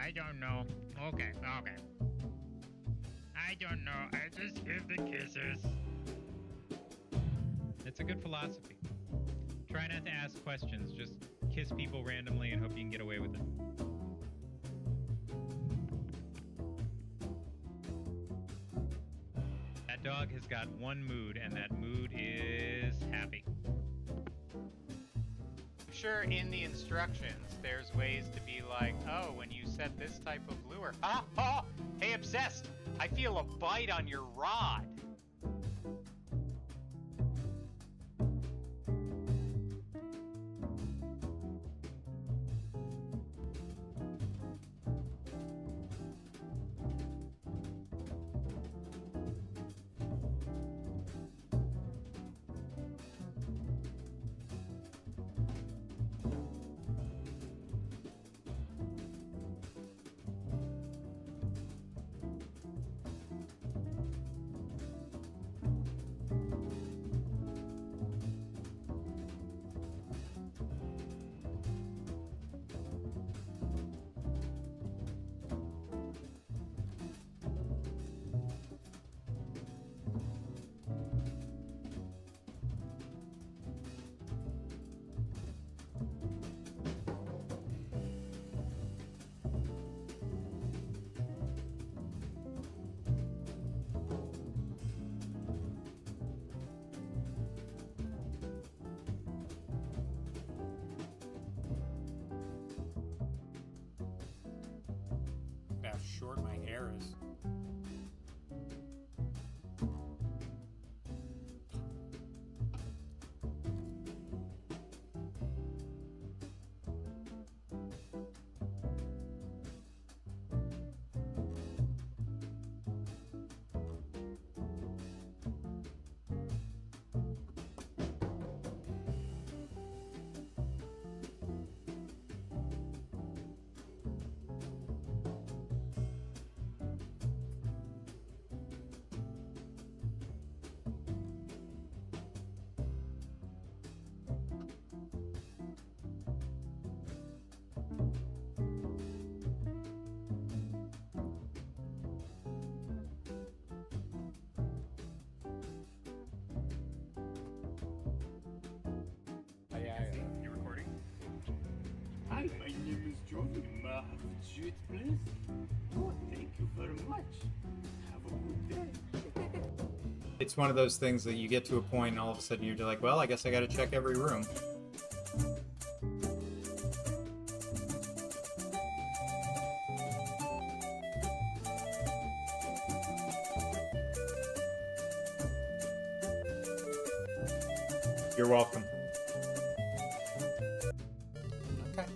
I don't know. Okay. I don't know. I just give the kisses. It's a good philosophy. Try not to ask questions. Just kiss people randomly and hope you can get away with it. That dog has got one mood, and that mood is happy. Sure, in the instructions, there's ways to be like, oh, when you set this type of lure. Hey, Obsessed, I feel a bite on your rod. How short my hair is. You recording? Hi, my name is Johnny. May I have a seat, please? Oh, thank you very much. Have a good day. It's one of those things that you get to a point and all of a sudden you're like, well, I guess I gotta check every room. You're welcome. Okay.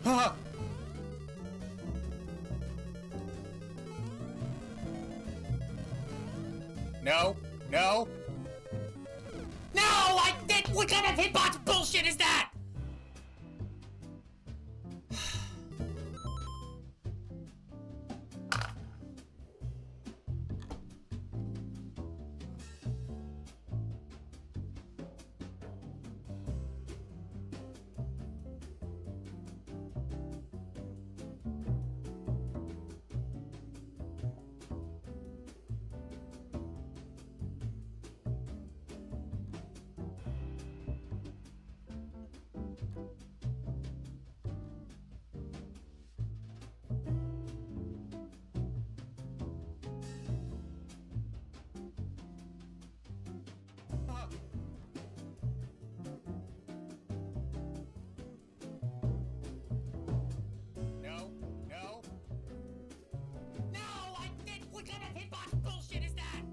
Ha! No! No! No! I did! What kind of hitbox bullshit is that? No, no. No, I did! What kind of hitbox bullshit is that?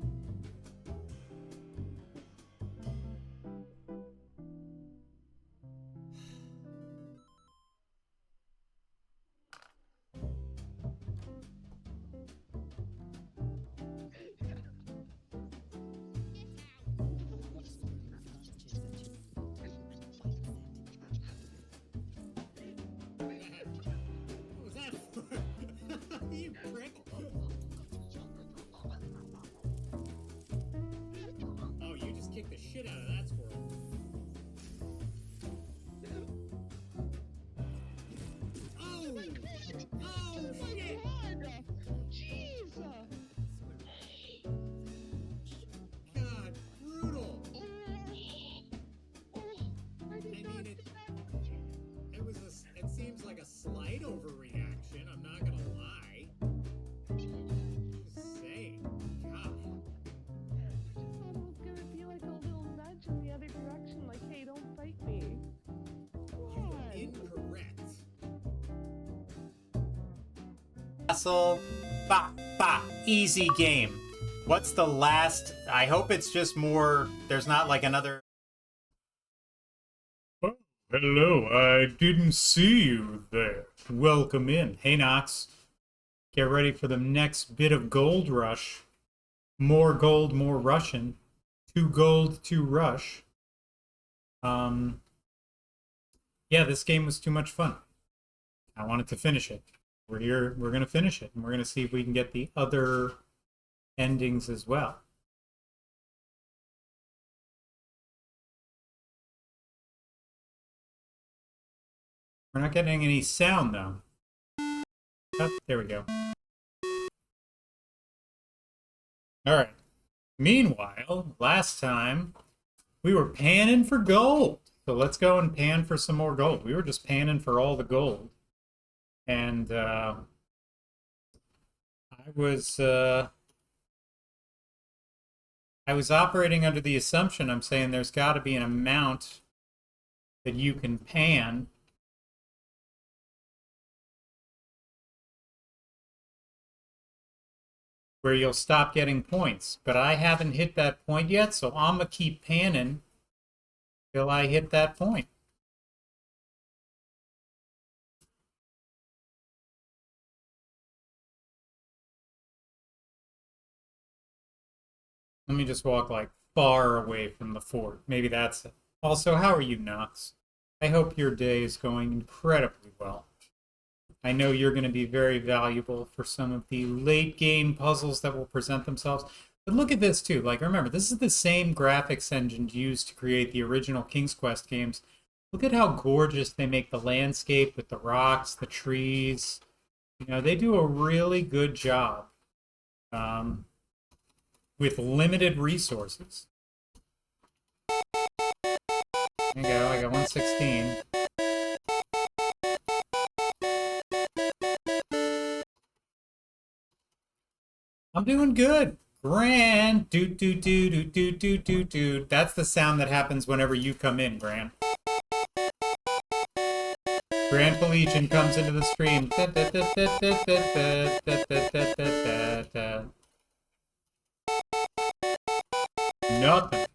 What was that for? You prick. Oh, you just kicked the shit out of that squirrel. Castle. Bah, bah. Easy game. What's the last? I hope it's just more. There's not like another. Oh, hello. I didn't see you there. Welcome in. Hey, Knox. Get ready for the next bit of gold rush. More gold, more Russian. 2 gold, 2 rush. Yeah, this game was too much fun. I wanted to finish it. We're here, we're gonna finish it, and we're gonna see if we can get the other endings as well. We're not getting any sound though. Oh, there we go. Alright. Meanwhile, last time we were panning for gold. So let's go and pan for some more gold. We were just panning for all the gold. And I was operating under the assumption, I'm saying there's got to be an amount that you can pan where you'll stop getting points. But I haven't hit that point yet, so I'm going to keep panning till I hit that point. Let me just walk like far away from the fort. Maybe that's it. Also, how are you, Knox? I hope your day is going incredibly well. I know you're going to be very valuable for some of the late game puzzles that will present themselves. But look at this too. Like, remember, this is the same graphics engine used to create the original King's Quest games. Look at how gorgeous they make the landscape with the rocks, the trees. You know, they do a really good job with limited resources. There you go, I got 116. I'm doing good. Gran. Doot, doot, doot, doot, doot, doot, doot, doot. That's the sound that happens whenever you come in, Gran. Grand Collegian comes into the stream. Nothing.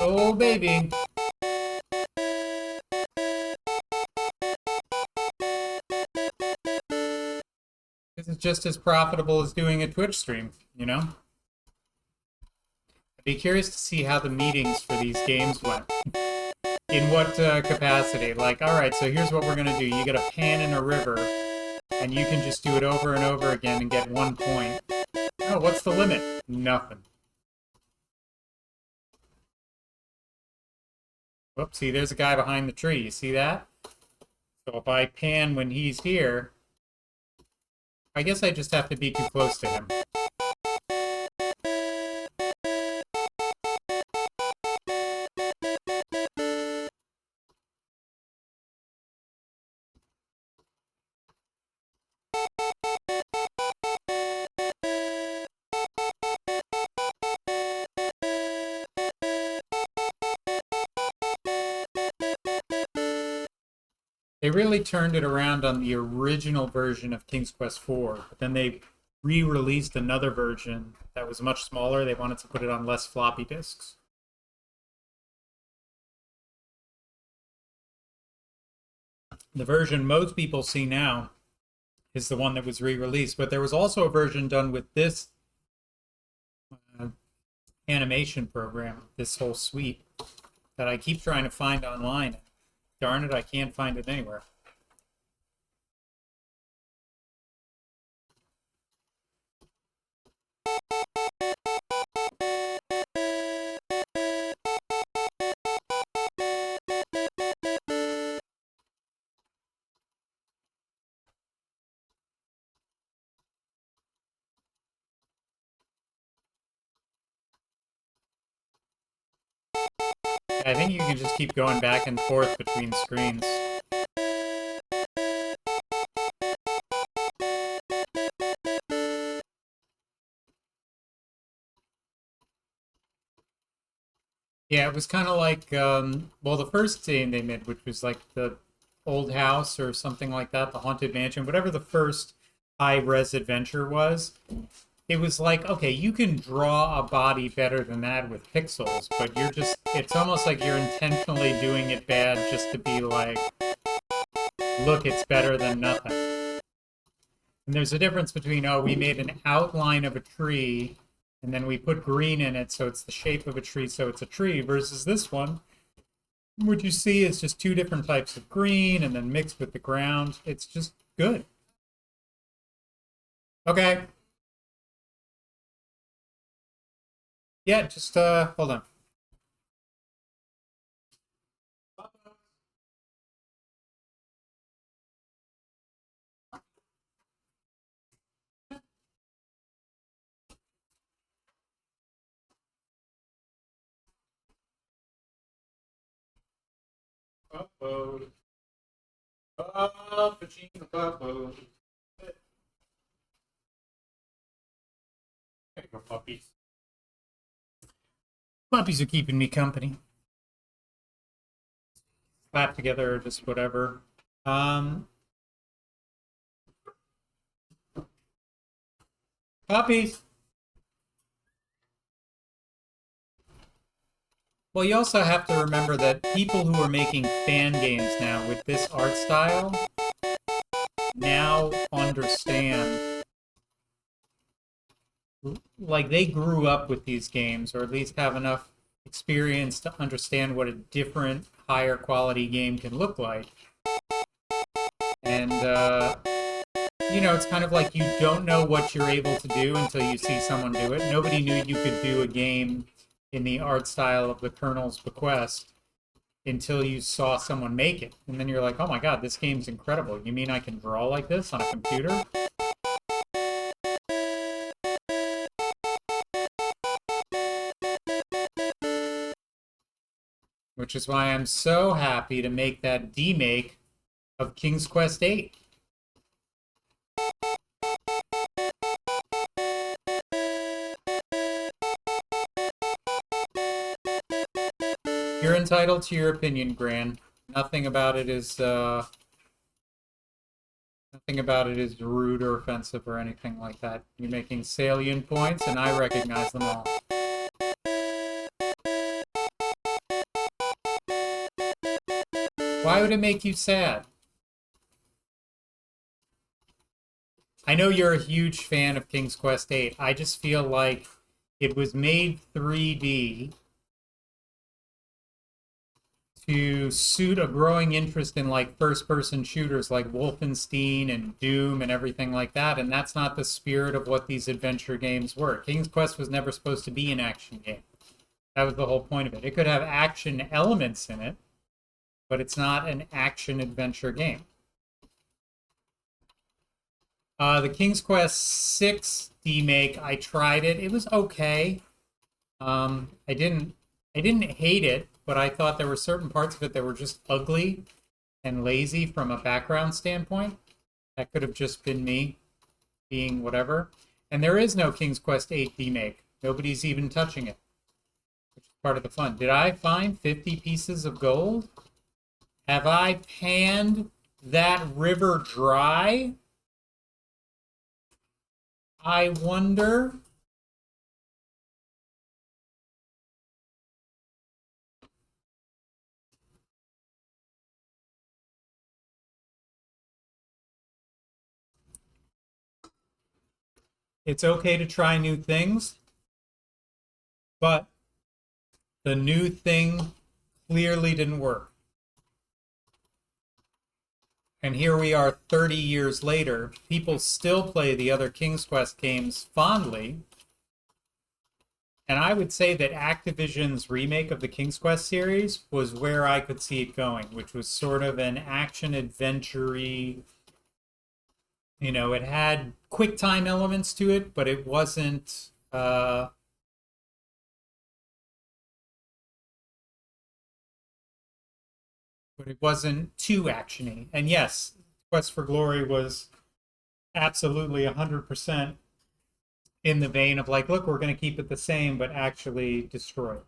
Oh, baby. This is just as profitable as doing a Twitch stream, you know? I'd be curious to see how the meetings for these games went. In what capacity? Like, alright, so here's what we're gonna do. You get a pan in a river, and you can just do it over and over again and get 1 point. Oh, what's the limit? Nothing. Whoops, see, there's a guy behind the tree. You see that? So if I pan when he's here, I guess I just have to be too close to him. They really turned it around on the original version of King's Quest IV, but then they re-released another version that was much smaller. They wanted to put it on less floppy disks. The version most people see now is the one that was re-released, but there was also a version done with this animation program, this whole suite, that I keep trying to find online. Darn it, I can't find it anywhere. I think you can just keep going back and forth between screens. Yeah, it was kind of like, well, the first game they made, which was like the old house or something like that, the haunted mansion, whatever the first high-res adventure was. It was like, okay, you can draw a body better than that with pixels, but you're just, it's almost like you're intentionally doing it bad just to be like, look, it's better than nothing. And there's a difference between, oh, we made an outline of a tree and then we put green in it so it's the shape of a tree, so it's a tree, versus this one, what you see is just two different types of green and then mixed with the ground. It's just good. Okay. Yeah, just hold on. Uh-oh. Uh-oh. There you go, puppies. Puppies are keeping me company. Slap together or just whatever. Puppies. Well, you also have to remember that people who are making fan games now with this art style now understand, like, they grew up with these games, or at least have enough experience to understand what a different, higher quality game can look like. And, you know, it's kind of like you don't know what you're able to do until you see someone do it. Nobody knew you could do a game in the art style of the Colonel's Bequest until you saw someone make it. And then you're like, oh my god, this game's incredible. You mean I can draw like this on a computer? Which is why I'm so happy to make that demake of King's Quest VIII. You're entitled to your opinion, Gran. Nothing about it is rude or offensive or anything like that. You're making salient points, and I recognize them all. Why would it make you sad? I know you're a huge fan of King's Quest VIII. I just feel like it was made 3D to suit a growing interest in like first-person shooters like Wolfenstein and Doom and everything like that, and that's not the spirit of what these adventure games were. King's Quest was never supposed to be an action game. That was the whole point of it. It could have action elements in it, but it's not an action adventure game. The King's Quest VI remake, I tried it. It was okay. I didn't hate it, but I thought there were certain parts of it that were just ugly and lazy from a background standpoint. That could have just been me being whatever. And there is no King's Quest VIII remake. Nobody's even touching it, which is part of the fun. Did I find 50 pieces of gold? Have I panned that river dry? I wonder. It's okay to try new things, but the new thing clearly didn't work. And here we are 30 years later. People still play the other King's Quest games fondly. And I would say that Activision's remake of the King's Quest series was where I could see it going, which was sort of an action-adventure-y. You know, it had quick time elements to it, but it wasn't but it wasn't too actiony. And yes, Quest for Glory was absolutely 100% in the vein of like, look, we're going to keep it the same, but actually destroy it.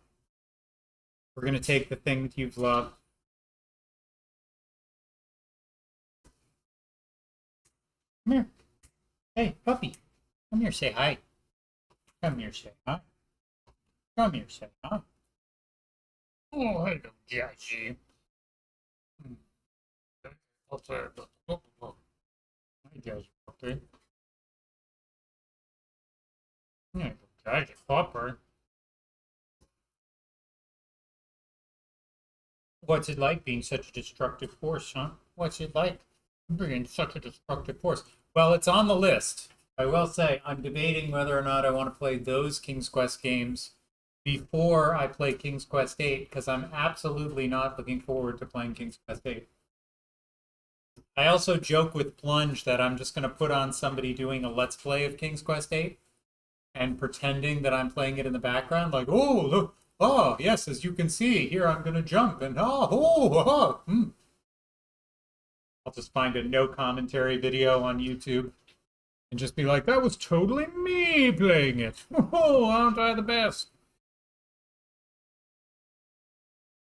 We're gonna take the thing that you've loved. Come here. Hey, puppy. Come here, say hi. Come here, say hi. Come here, say hi. Oh, hello, Jazzy. Hi, Jazzy puppy. Yeah, Jazzy puppy. What's it like being such a destructive force, huh? What's it like being such a destructive force? Well, it's on the list. I will say I'm debating whether or not I want to play those King's Quest games before I play King's Quest 8, because I'm absolutely not looking forward to playing King's Quest 8. I also joke with Plunge that I'm just going to put on somebody doing a Let's Play of King's Quest 8 and pretending that I'm playing it in the background, like, oh, look. Oh, yes, as you can see, here I'm going to jump, and I'll just find a no commentary video on YouTube and just be like, that was totally me playing it. Oh, aren't I the best?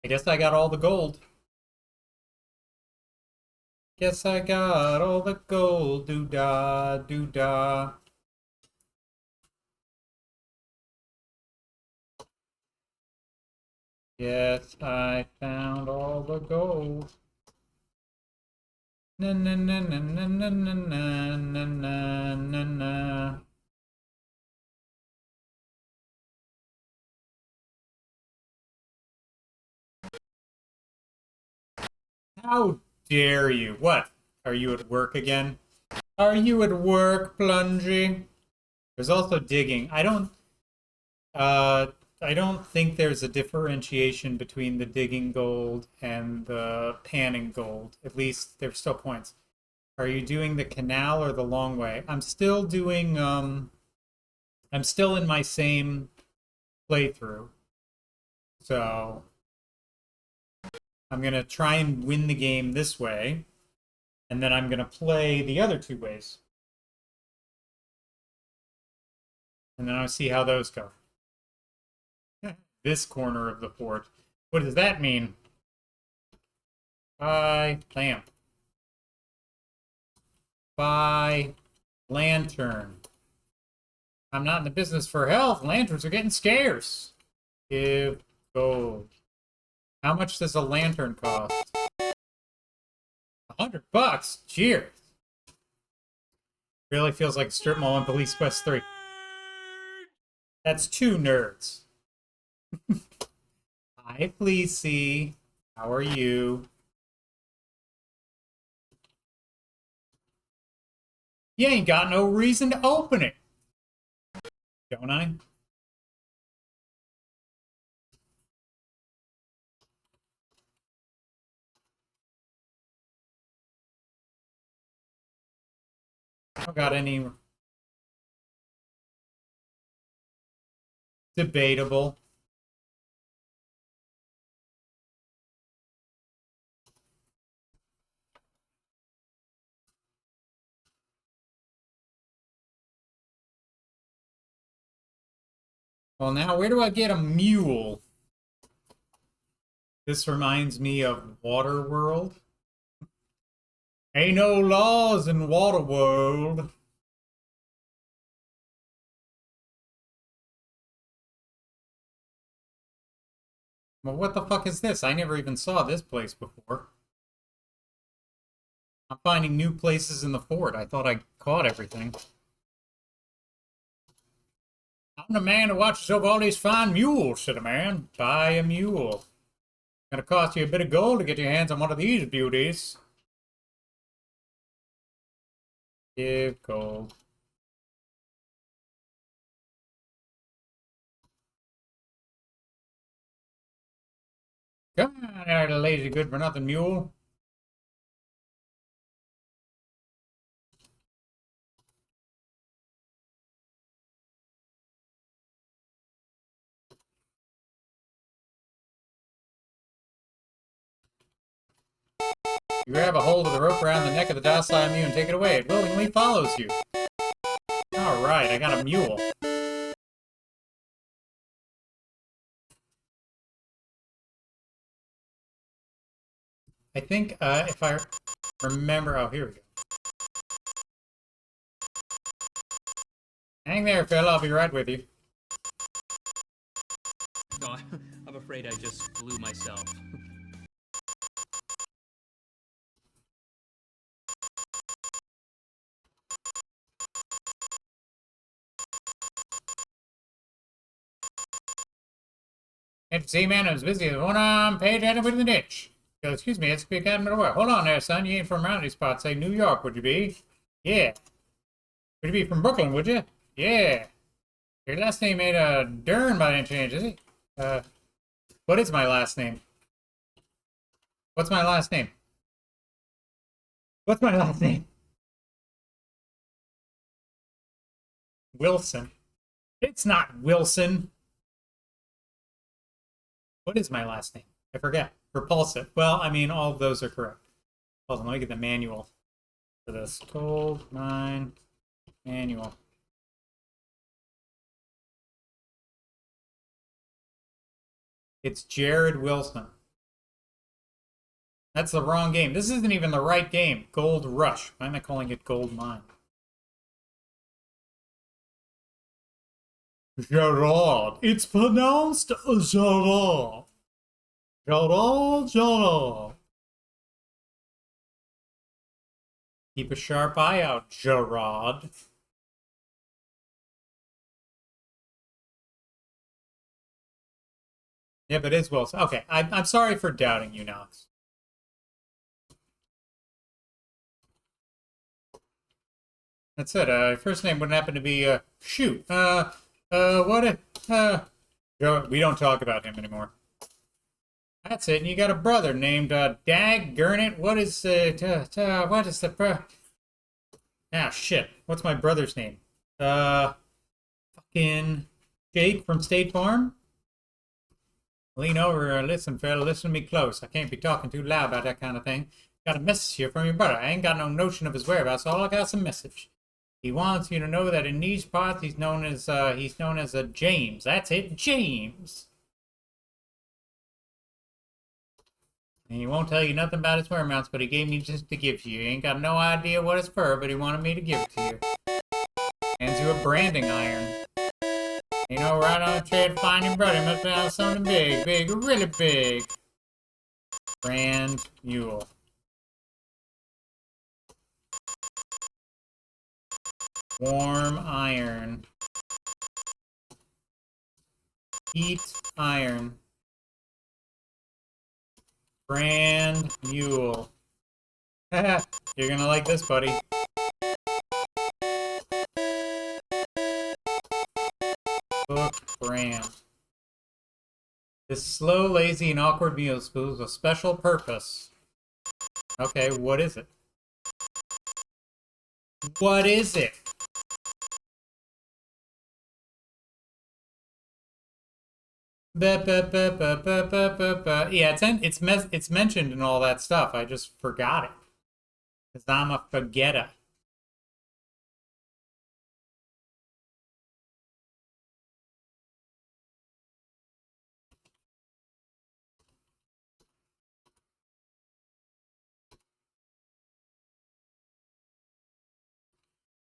I guess I got all the gold. Guess I got all the gold, doo-dah, doo-dah. Yes, I found all the gold. Na na na na na na na na na na na na. How dare you? What? Are you at work again? Are you at work, Plungy? There's also digging. I don't think there's a differentiation between the digging gold and the panning gold. At least there's still points. Are you doing the canal or the long way? I'm still doing, I'm still in my same playthrough. So I'm going to try and win the game this way. And then I'm going to play the other two ways. And then I'll see how those go. This corner of the fort. What does that mean? Buy lamp. Buy lantern. I'm not in the business for health. Lanterns are getting scarce. Give gold. How much does a lantern cost? $100. Cheers. Really feels like a strip mall in Police Quest 3. That's 2 nerds. Hi, Fleecy. How are you? You ain't got no reason to open it. Don't I? I don't got any... Debatable. Well, now, where do I get a mule? This reminds me of Waterworld. Ain't no laws in Waterworld. Well, what the fuck is this? I never even saw this place before. I'm finding new places in the fort. I thought I caught everything. I'm the man who watches over all these fine mules, said a man. Buy a mule. Gonna cost you a bit of gold to get your hands on one of these beauties. Give gold. Come on there, lazy good-for-nothing mule. You grab a hold of the rope around the neck of the docile mule and take it away. It willingly follows you. Alright, I got a mule. I think if I remember... Oh, here we go. Hang there, Phil. I'll be right with you. No, I'm afraid I just flew myself. It's Z-Man. I was busy with one arm page at it with the ditch. So, excuse me, it's big out of work. Hold on there, son. You ain't from around these parts. Say New York, would you be? Yeah. Would you be from Brooklyn, would you? Yeah. Your last name ain't Dern by any chance, is it? What is my last name? What's my last name? What's my last name? Wilson. It's not Wilson. What is my last name? I forget. Repulsive. Well, I mean, all of those are correct. Hold on, let me get the manual for this. Gold mine manual. It's Jared Wilson. That's the wrong game. This isn't even the right game. Gold Rush. Why am I calling it Gold Mine? Gerard. It's pronounced Gerard. Gerard. Keep a sharp eye out, Gerard. Yeah, but it is Wilson. Okay, I'm sorry for doubting you, Knox. That's it. First name wouldn't happen to be, shoot. What if, we don't talk about him anymore. That's it. And you got a brother named, Dag Gurnit. What is the, ah, shit. What's my brother's name? Fucking Jake from State Farm? Lean over, listen, fella, listen to me close. I can't be talking too loud about that kind of thing. Got a message here from your brother. I ain't got no notion of his whereabouts, all I got's a message. He wants you to know that in these parts he's known as a James. That's it, James. And he won't tell you nothing about his whereabouts, but he gave me just to give to you. He ain't got no idea what it's for, but he wanted me to give it to you. Hands you a branding iron. You know, right on the trail to find your brother must have something big, really big. Brand mule. Warm iron. Heat iron. Brand mule. You're gonna like this, buddy. Book brand. This slow, lazy, and awkward mule serves a special purpose. Okay, what is it? What is it? Yeah, it's mentioned in all that stuff. I just forgot it. Because I'm a forgetter.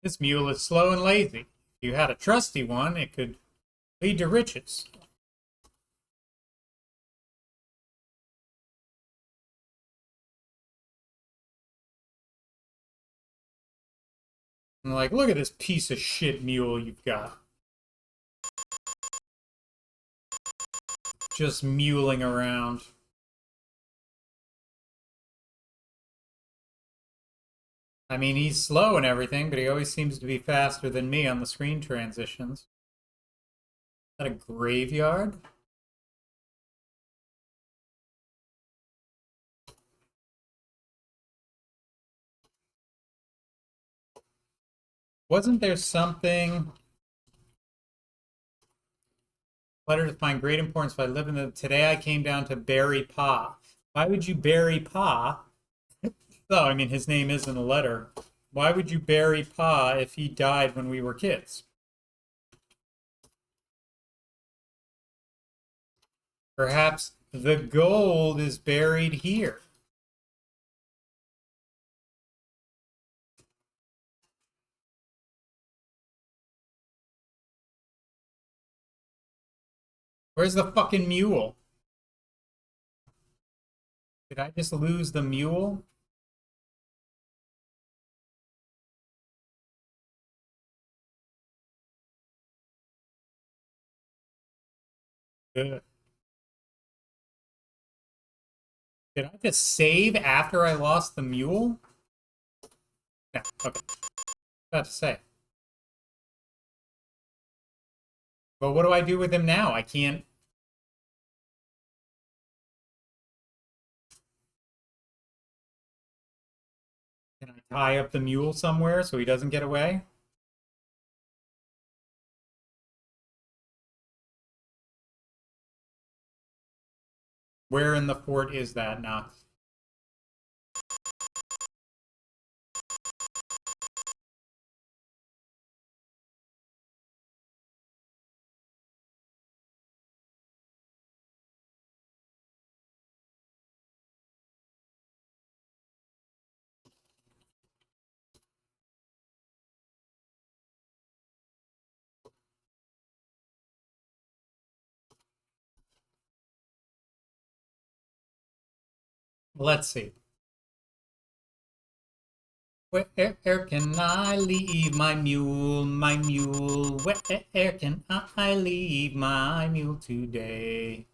This mule is slow and lazy. If you had a trusty one, it could lead to riches. And like, look at this piece of shit mule you've got. Just muling around. I mean, he's slow and everything, but he always seems to be faster than me on the screen transitions. Is that a graveyard? Wasn't there something... Letter to find great importance by living the... Today I came down to bury Pa. Why would you bury Pa? Oh, I mean, his name is in the letter. Why would you bury Pa if he died when we were kids? Perhaps the gold is buried here. Where's the fucking mule? Did I just lose the mule? Good. Did I just save after I lost the mule? No, okay. About to say. But what do I do with him now? I can't. Can I tie up the mule somewhere so he doesn't get away? Where in the fort is that, Knox? Let's see. Where can I leave my mule, my mule? Where can I leave my mule today?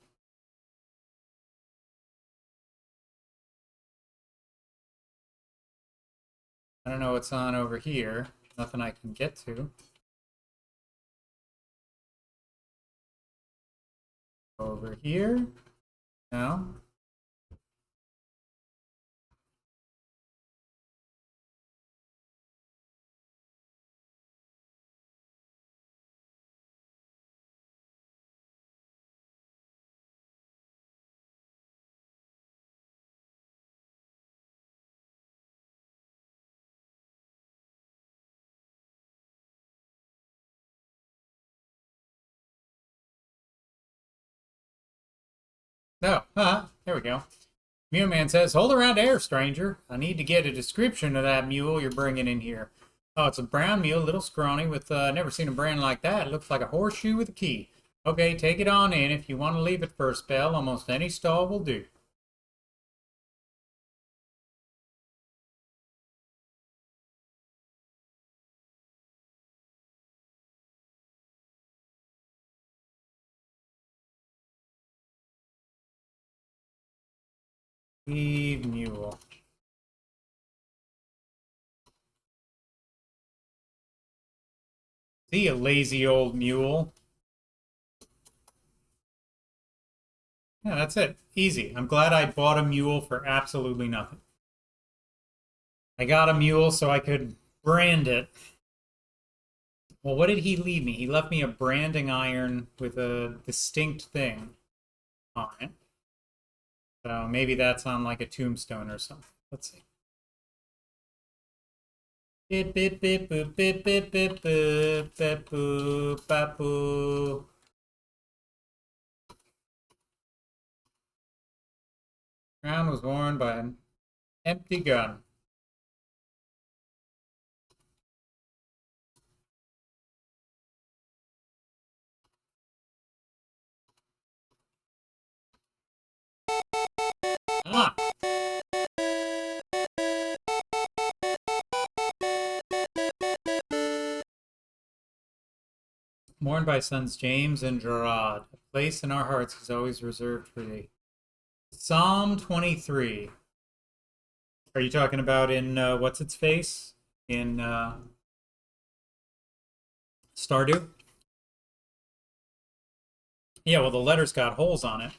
I don't know what's on over here. Nothing I can get to. Over here? No. No. There we go. Mule Man says, hold around there, stranger. I need to get a description of that mule you're bringing in here. Oh, it's a brown mule, little scrawny, with never seen a brand like that. It looks like a horseshoe with a key. Okay, take it on in. If you want to leave it for a spell, almost any stall will do. Leave mule. See you, lazy old mule. Yeah, that's it. Easy. I'm glad I bought a mule for absolutely nothing. I got a mule so I could brand it. Well, what did he leave me? He left me a branding iron with a distinct thing on it. So maybe that's on like a tombstone or something. Let's see. Bip bip bip boop bip bip bip boop bip boop bap boop. Crown was worn by an empty gun. Ah! Mourned by sons James and Gerard. A place in our hearts is always reserved for thee. Psalm 23. Are you talking about in what's its face? In Stardew? Yeah, well, the letter's got holes on it.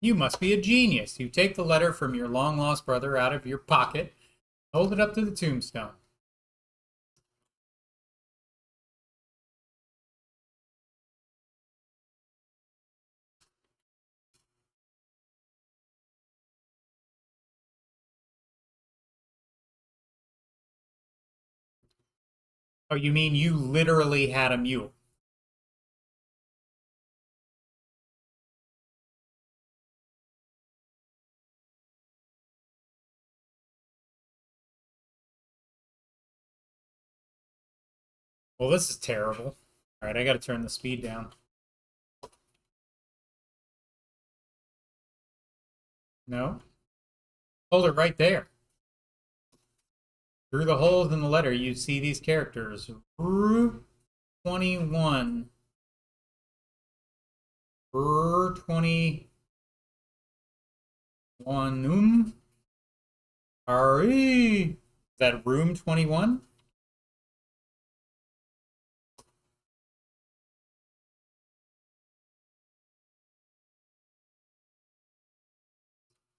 You must be a genius. You take the letter from your long lost brother out of your pocket, hold it up to the tombstone. Oh, you mean you literally had a mule? Well, this is terrible. All right, I got to turn the speed down. No. Hold it right there. Through the holes in the letter, you see these characters. Route 21. Route 21. Ari. Is that room 21?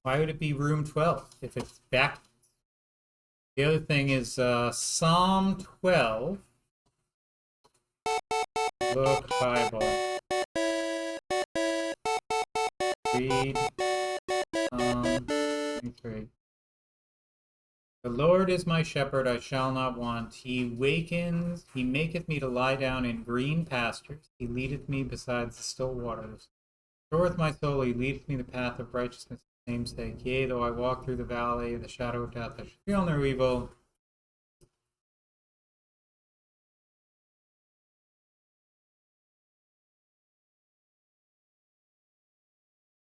Why would it be room 12 if it's back? The other thing is Psalm 12. Book Bible. Read Psalm 23. The Lord is my shepherd, I shall not want. He maketh me to lie down in green pastures. He leadeth me beside the still waters. Restoreth my soul, he leadeth me the path of righteousness for his name's sake. Yea, though I walk through the valley of the shadow of death, I shall feel no evil.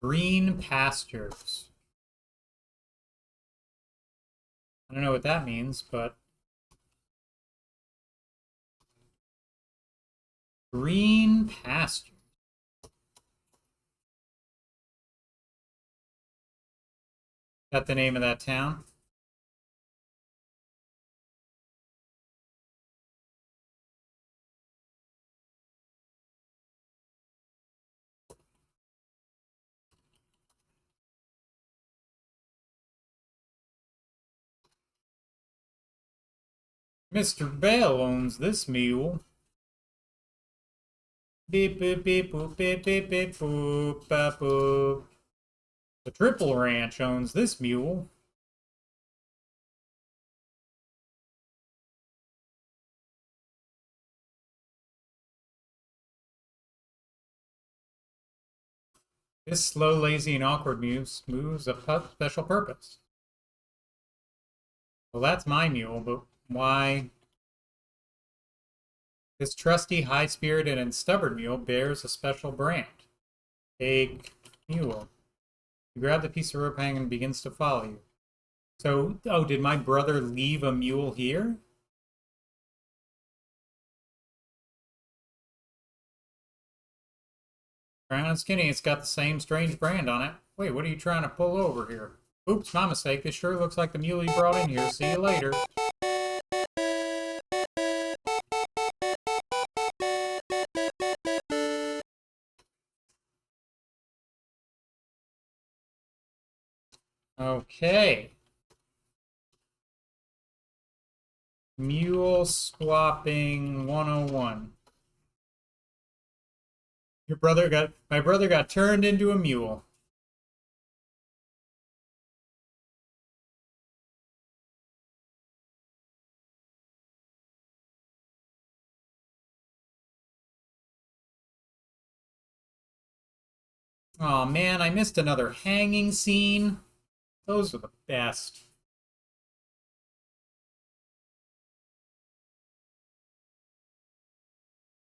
Green pastures. I don't know what that means, but green pasture. Is that the name of that town? Mr. Bell owns this mule. Beep boop beep boop beep beep beep boop bap boop. The Triple Ranch owns this mule. This slow, lazy, and awkward mule moves a special purpose. Well, that's my mule, but why? This trusty, high-spirited, and stubborn mule bears a special brand. Take mule. You grab the piece of rope hanging and begins to follow you. So, oh, did my brother leave a mule here? Brown and skinny, it's got the same strange brand on it. Wait, what are you trying to pull over here? Oops, my mistake. This sure looks like the mule you brought in here. See you later. Okay. Mule swapping 101. My brother got turned into a mule. Oh man, I missed another hanging scene. Those are the best.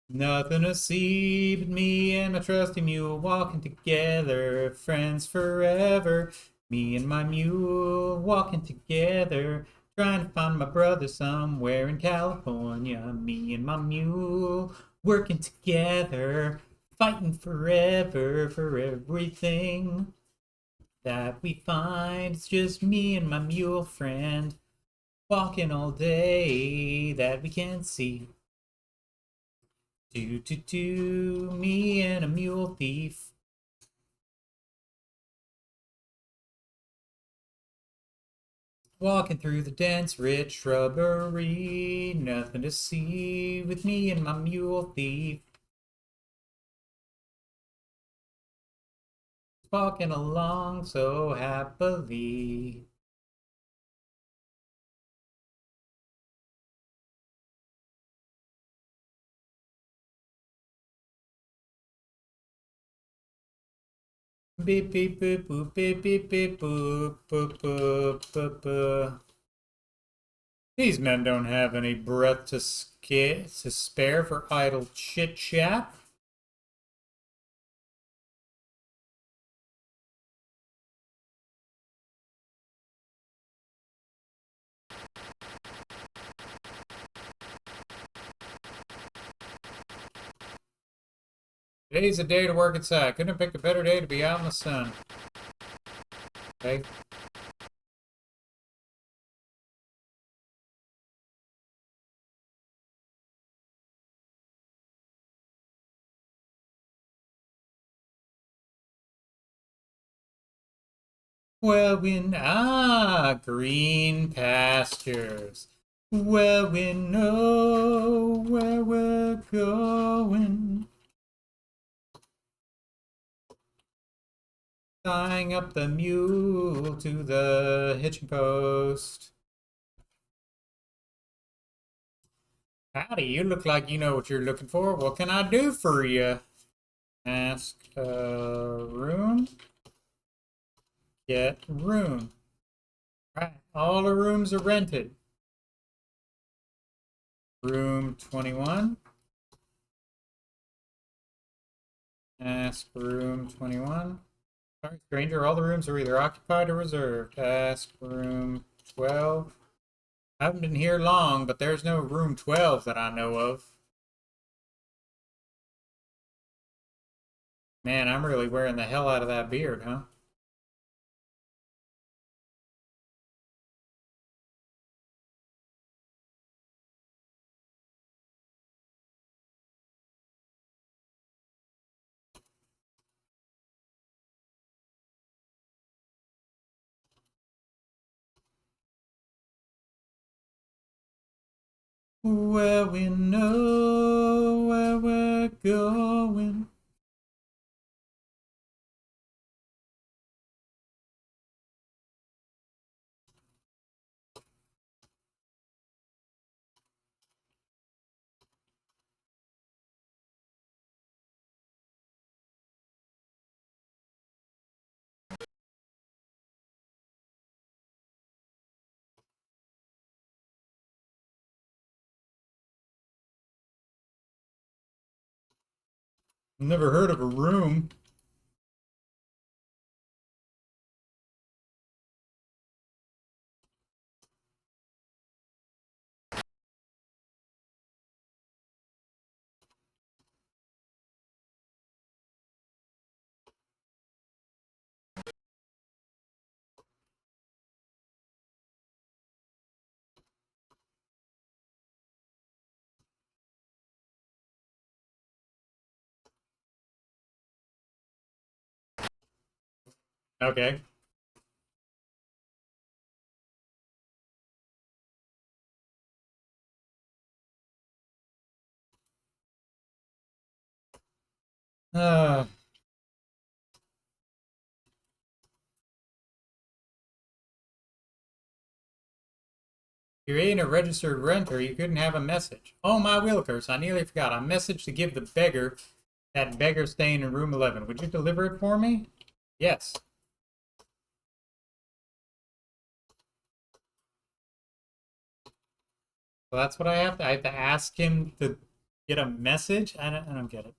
Nothing to see but me and my trusty mule walking together, friends forever. Me and my mule walking together, trying to find my brother somewhere in California. Me and my mule working together, fighting forever for everything that we find. It's just me and my mule friend, walking all day that we can see. Me and a mule thief. Walking through the dense, rich shrubbery, nothing to see with me and my mule thief. Walking along so happily. Beep beep boop boop beep beep beep boop boop boop boop boop. These men don't have any breath to spare for idle chit chat. Today's a day to work inside. Couldn't have picked a better day to be out in the sun. Okay. Well, green pastures. Well, we know where we're going. Tying up the mule to the hitching post. Howdy, you look like you know what you're looking for. What can I do for you? Ask room. Get room. Right, all the rooms are rented. Room 21. Ask room 21. Sorry, stranger, all the rooms are either occupied or reserved. Ask room 12. I haven't been here long, but there's no room 12 that I know of. Man, I'm really wearing the hell out of that beard, huh? Well, we know where we're going. Never heard of a room. Okay. Uh, you ain't a registered renter, you couldn't have a message. Oh my Wilkers, I nearly forgot. A message to give the beggar. That beggar staying in room 11. Would you deliver it for me? Yes. Well, that's what I have to ask him to get a message? I don't get it.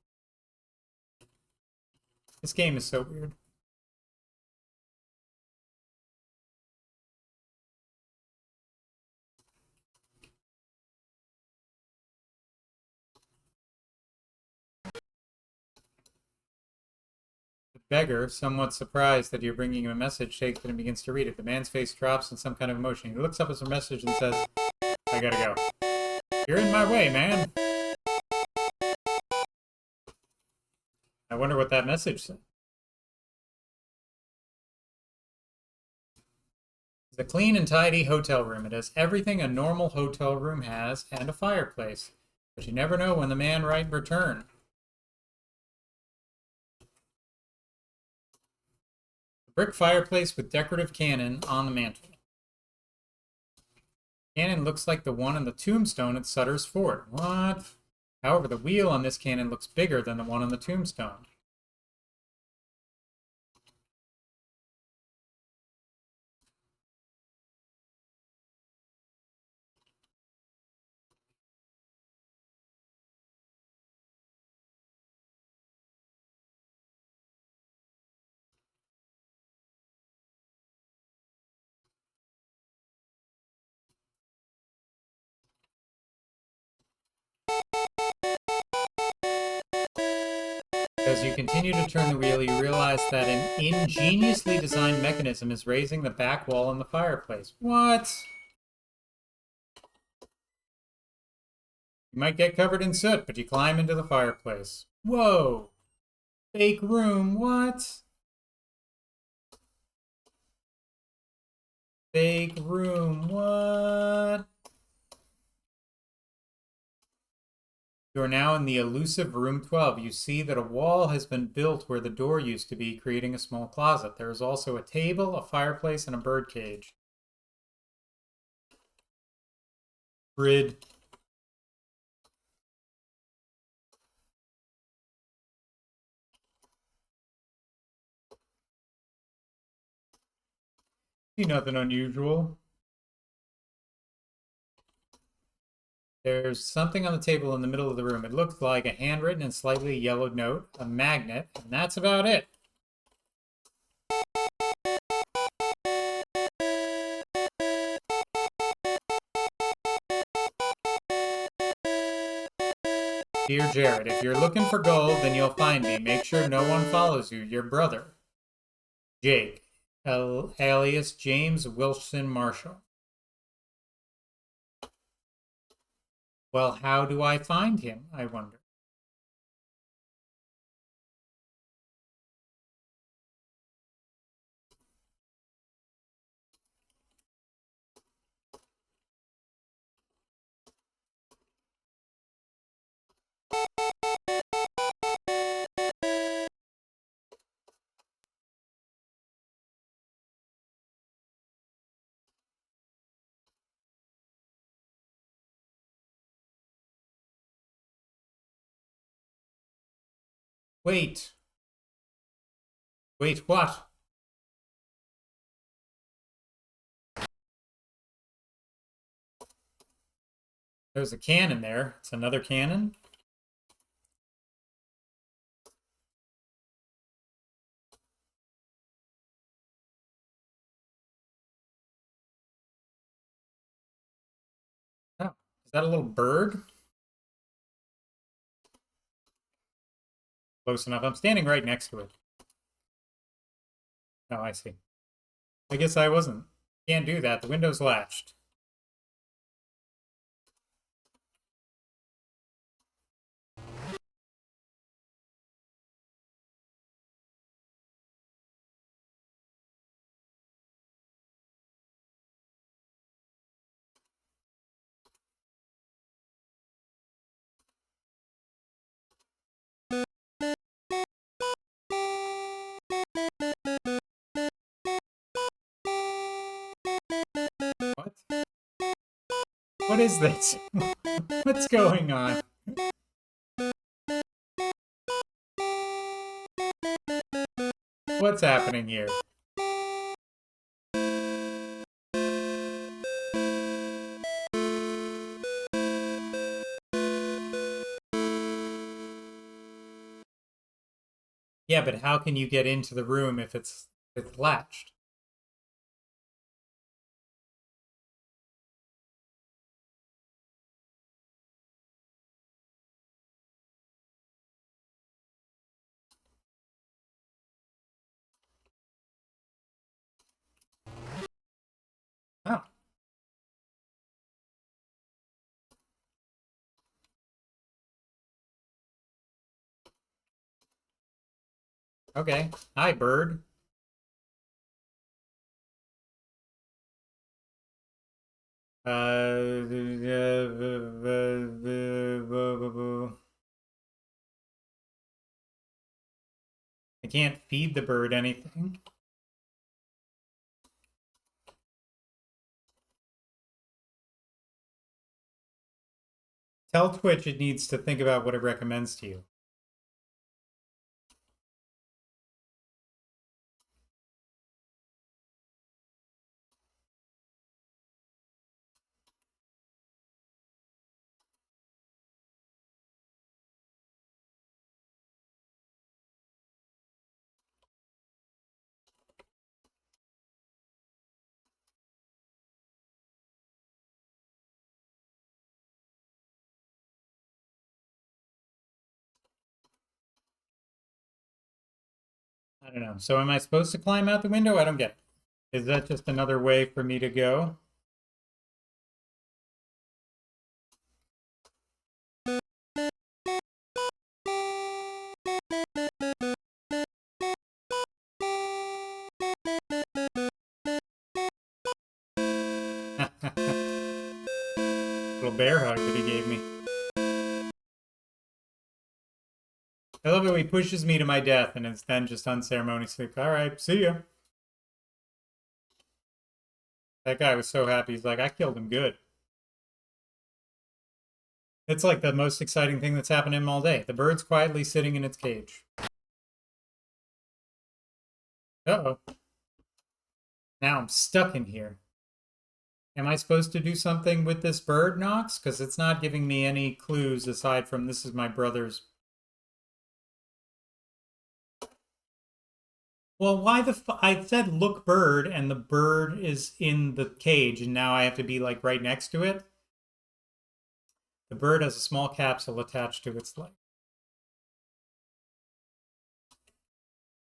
This game is so weird. The beggar, somewhat surprised that you're bringing him a message, takes it and begins to read it. The man's face drops in some kind of emotion. He looks up at the message and says, I gotta go. You're in my way, man. I wonder what that message said. It's a clean and tidy hotel room. It has everything a normal hotel room has and a fireplace. But you never know when the man might return. A brick fireplace with decorative cannon on the mantel. Cannon looks like the one on the tombstone at Sutter's Fort. What? However, the wheel on this cannon looks bigger than the one on the tombstone. As you continue to turn the wheel, you realize that an ingeniously designed mechanism is raising the back wall in the fireplace. What? You might get covered in soot, but you climb into the fireplace. Whoa! Fake room, what? Fake room, what? You are now in the elusive room 12. You see that a wall has been built where the door used to be, creating a small closet. There is also a table, a fireplace, and a bird cage. Grid. See nothing unusual. There's something on the table in the middle of the room. It looks like a handwritten and slightly yellowed note, a magnet, and that's about it. Dear Jared, if you're looking for gold, then you'll find me. Make sure no one follows you. Your brother, Jake, alias James Wilson Marshall. Well, how do I find him, I wonder? Wait. Wait, what? There's a cannon there. It's another cannon. Oh, is that a little bird? Close enough. I'm standing right next to it. Oh, I see. I guess I wasn't. Can't do that. The window's latched. What? What is this? What's going on? What's happening here? Yeah, but how can you get into the room if it's latched? Oh. Okay. Hi, bird. I can't feed the bird anything. Tell Twitch it needs to think about what it recommends to you. I don't know. So am I supposed to climb out the window? I don't get it. Is that just another way for me to go? Little bear hug that he gave me. I love how he pushes me to my death and it's then just unceremoniously, all right, see ya. That guy was so happy. He's like, I killed him good. It's like the most exciting thing that's happened to him all day. The bird's quietly sitting in its cage. Uh-oh. Now I'm stuck in here. Am I supposed to do something with this bird, Nox? Because it's not giving me any clues aside from this is my brother's. Well, why the I said look bird, and the bird is in the cage, and now I have to be like right next to it? The bird has a small capsule attached to its leg.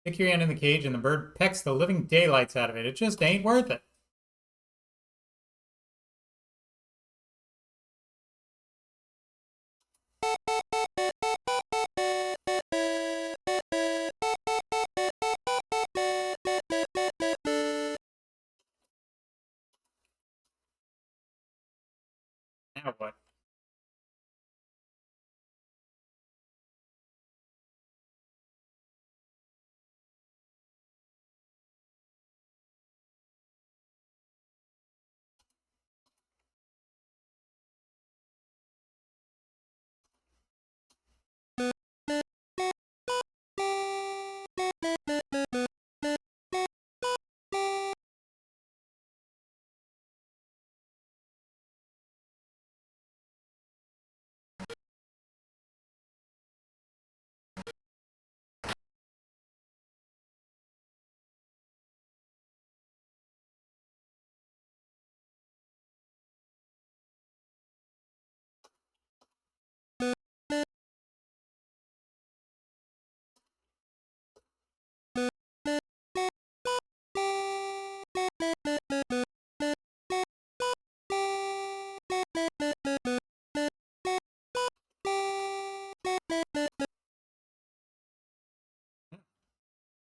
Stick your hand in the cage, and the bird pecks the living daylights out of it. It just ain't worth it. Now what?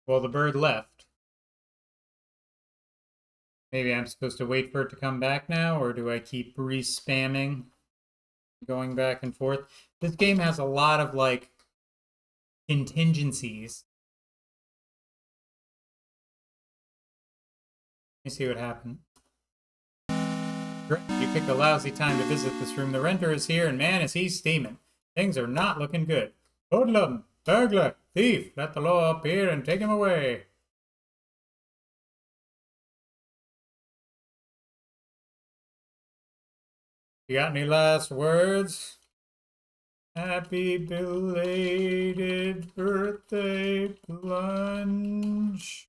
Well, the bird left. Maybe I'm supposed to wait for it to come back now, or do I keep re-spamming, going back and forth? This game has a lot of, like, contingencies. Let me see what happened. Great, you picked a lousy time to visit this room. The renter is here, and man, is he steaming. Things are not looking good. Hoodlum, burglar, thief, let the law up here and take him away. You got any last words? Happy belated birthday, Plunge.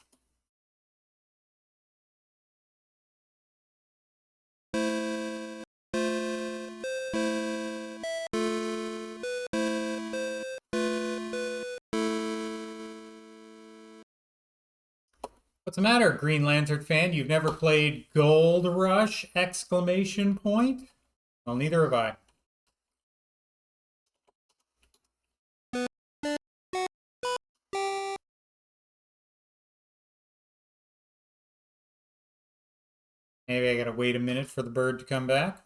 What's the matter, Green Lantern fan? You've never played Gold Rush! Exclamation point? Well, neither have I. Maybe I gotta wait a minute for the bird to come back.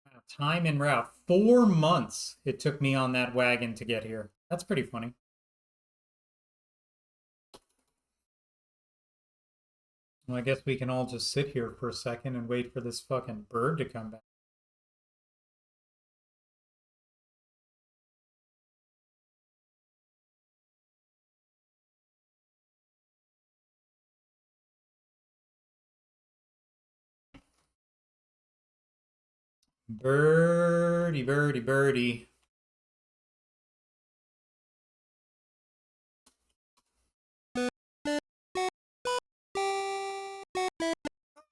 Wow, time en route. 4 months it took me on that wagon to get here. That's pretty funny. Well, I guess we can all just sit here for a second and wait for this fucking bird to come back. Birdie, birdie, birdie.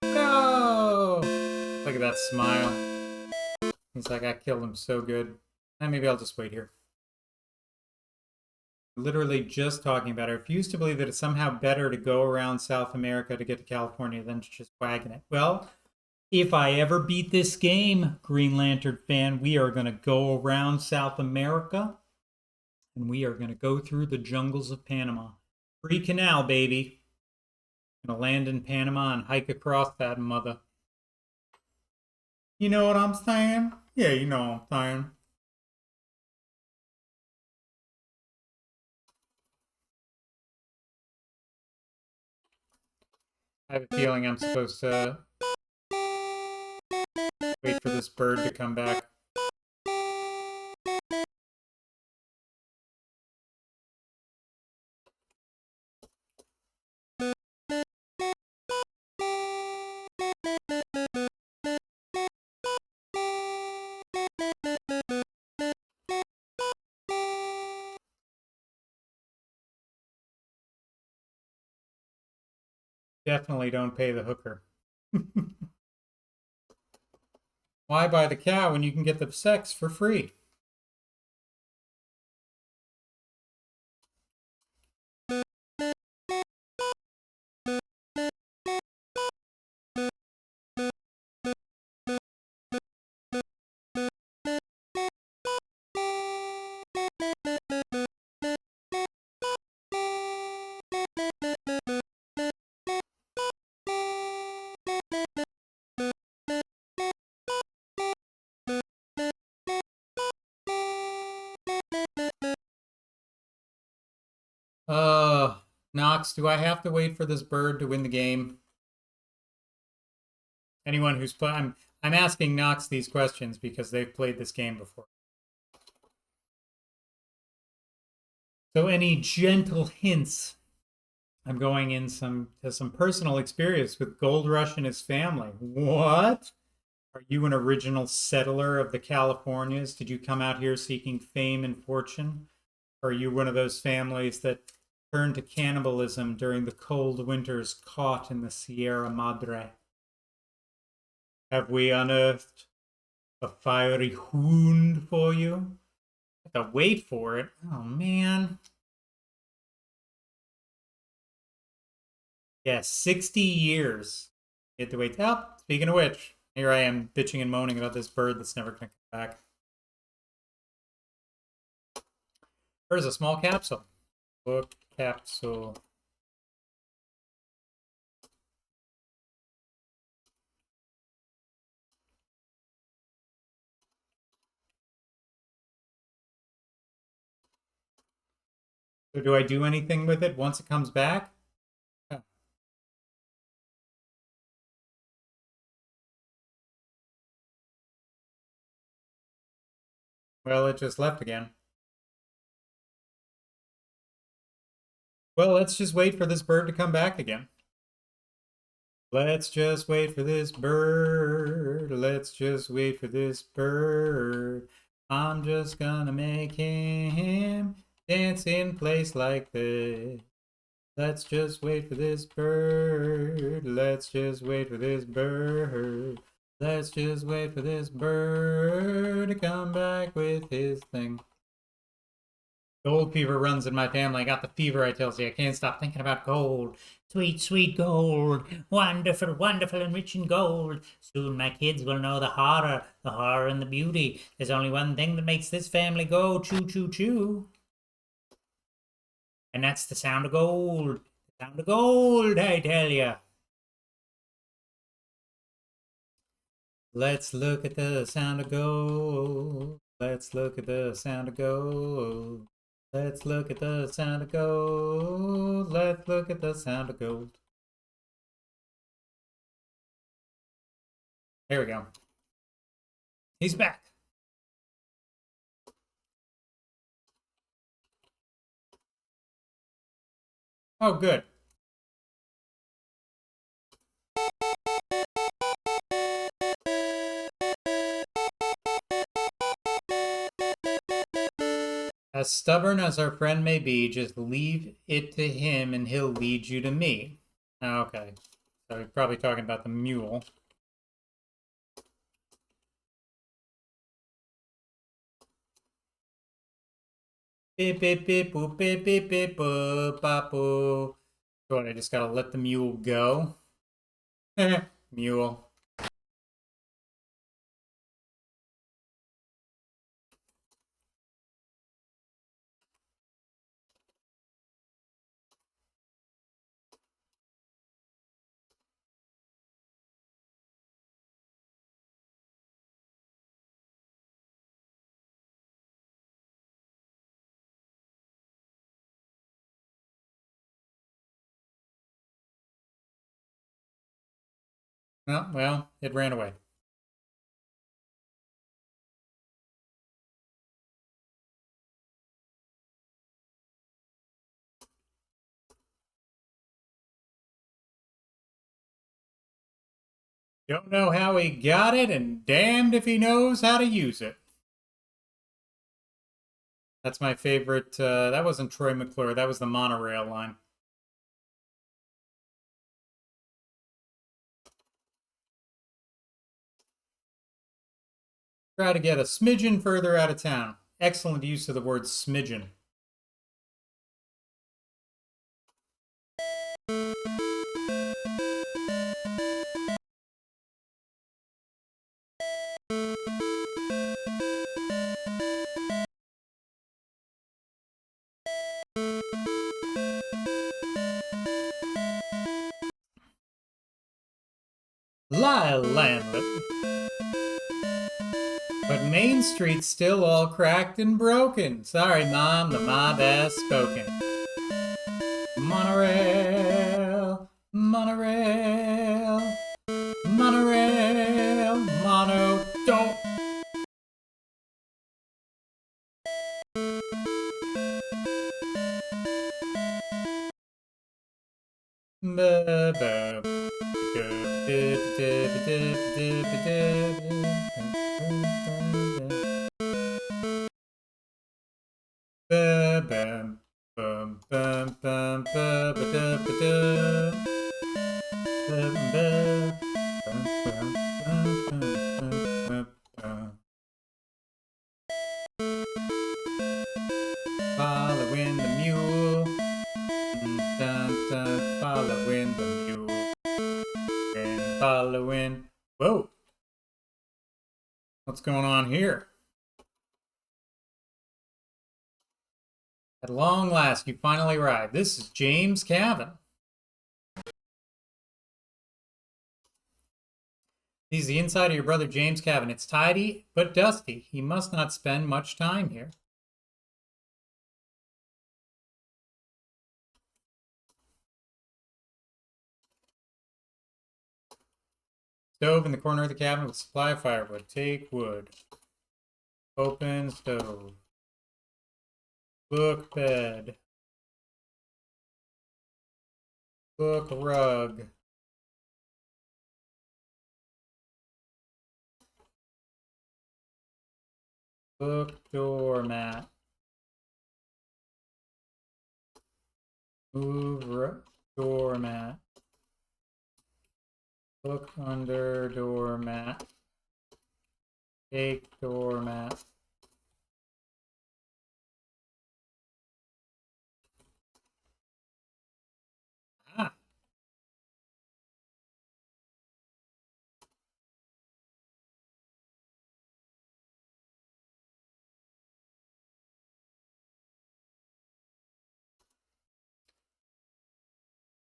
No! Look at that smile. He's like, I killed him so good. And maybe I'll just wait here. Literally just talking about it. I refuse to believe that it's somehow better to go around South America to get to California than to just wagon it. Well, if I ever beat this game, Green Lantern fan, we are going to go around South America and we are going to go through the jungles of Panama. Free canal, baby. Gonna land in Panama and hike across that mother. You know what I'm saying? Yeah, you know what I'm saying. I have a feeling I'm supposed to wait for this bird to come back. Definitely don't pay the hooker. Why buy the cow when you can get the sex for free? Knox, do I have to wait for this bird to win the game? Anyone who's playing, I'm asking Knox these questions because they've played this game before. So any gentle hints? I'm going in some personal experience with Gold Rush and his family. What? Are you an original settler of the Californias? Did you come out here seeking fame and fortune? Or are you one of those families that turned to cannibalism during the cold winters caught in the Sierra Madre? Have we unearthed a fiery wound for you? I have to wait for it. Oh, man. Yeah, 60 years. You have to wait. Oh, speaking of which, here I am bitching and moaning about this bird that's never going to come back. There's a small capsule. Book capsule. So do I do anything with it once it comes back? Oh. Well, it just left again. Well, let's just wait for this bird to come back again. Let's just wait for this bird. Let's just wait for this bird. I'm just gonna make him dance in place like this. Let's just wait for this bird. Let's just wait for this bird. Let's just wait for this bird to come back with his thing. Gold fever runs in my family. I got the fever, I tells you. I can't stop thinking about gold. Sweet, sweet gold. Wonderful, wonderful, enriching gold. Soon my kids will know the horror and the beauty. There's only one thing that makes this family go choo, choo, choo. And that's the sound of gold. The sound of gold, I tell ya. Let's look at the sound of gold. Let's look at the sound of gold. Let's look at the sound of gold. Let's look at the sound of gold. There we go. He's back. Oh, good. As stubborn as our friend may be, just leave it to him and he'll lead you to me. Okay. So he's probably talking about the mule. Beep, beep, beep, boop, beep, beep, beep, boop, bop, boop. What, I just gotta let the mule go? Mule. Oh, well, it ran away. Don't know how he got it, and damned if he knows how to use it. That's my favorite. That wasn't Troy McClure. That was the monorail line. Try to get a smidgen further out of town. Excellent use of the word smidgen. Lyle Landlet. But Main Street's still all cracked and broken. Sorry, Mom, the mob has spoken. Monorail, monorail, monorail, mono, don't. Following the mule, following the mule, and following. Whoa, what's going on here? At long last, you finally arrived. This is James Cavan. This is the inside of your brother James Cavan. It's tidy but dusty. He must not spend much time here. Stove in the corner of the cabin with supply of firewood. Take wood. Open stove. Book bed. Book rug. Book doormat. Move doormat. Book under doormat. Take doormat. Ah.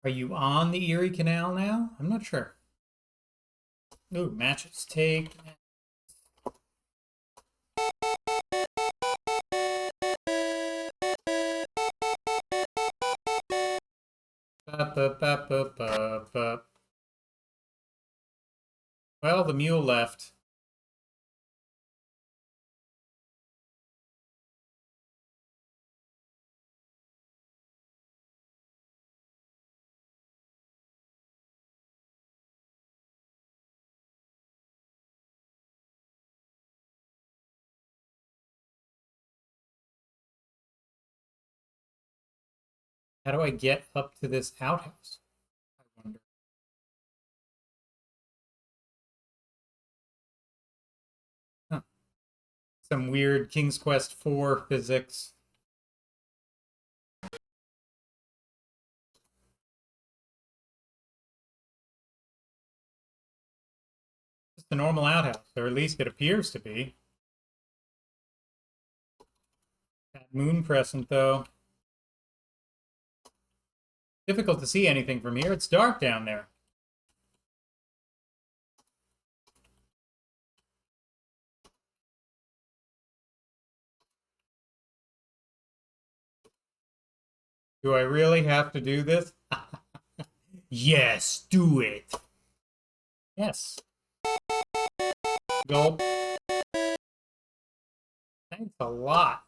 Are you on the Erie Canal now? I'm not sure. Ooh, matches. Take. Well, the mule left. How do I get up to this outhouse? I wonder. Huh. Some weird King's Quest IV physics. Just a normal outhouse, or at least it appears to be. That moon crescent, though. Difficult to see anything from here. It's dark down there. Do I really have to do this? Yes, do it. Yes. Gulp. Thanks a lot.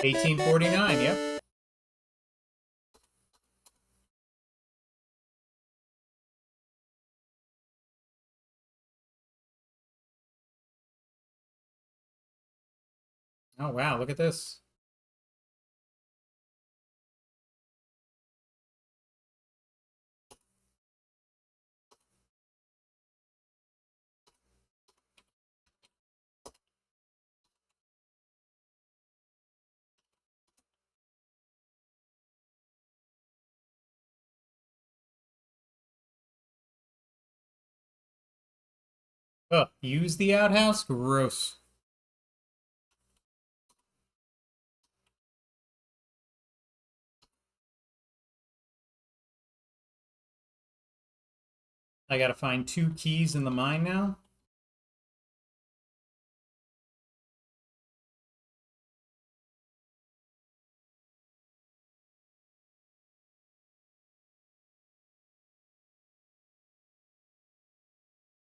1849, yep. Oh, wow, look at this. Ugh, use the outhouse? Gross. I gotta find 2 keys in the mine now.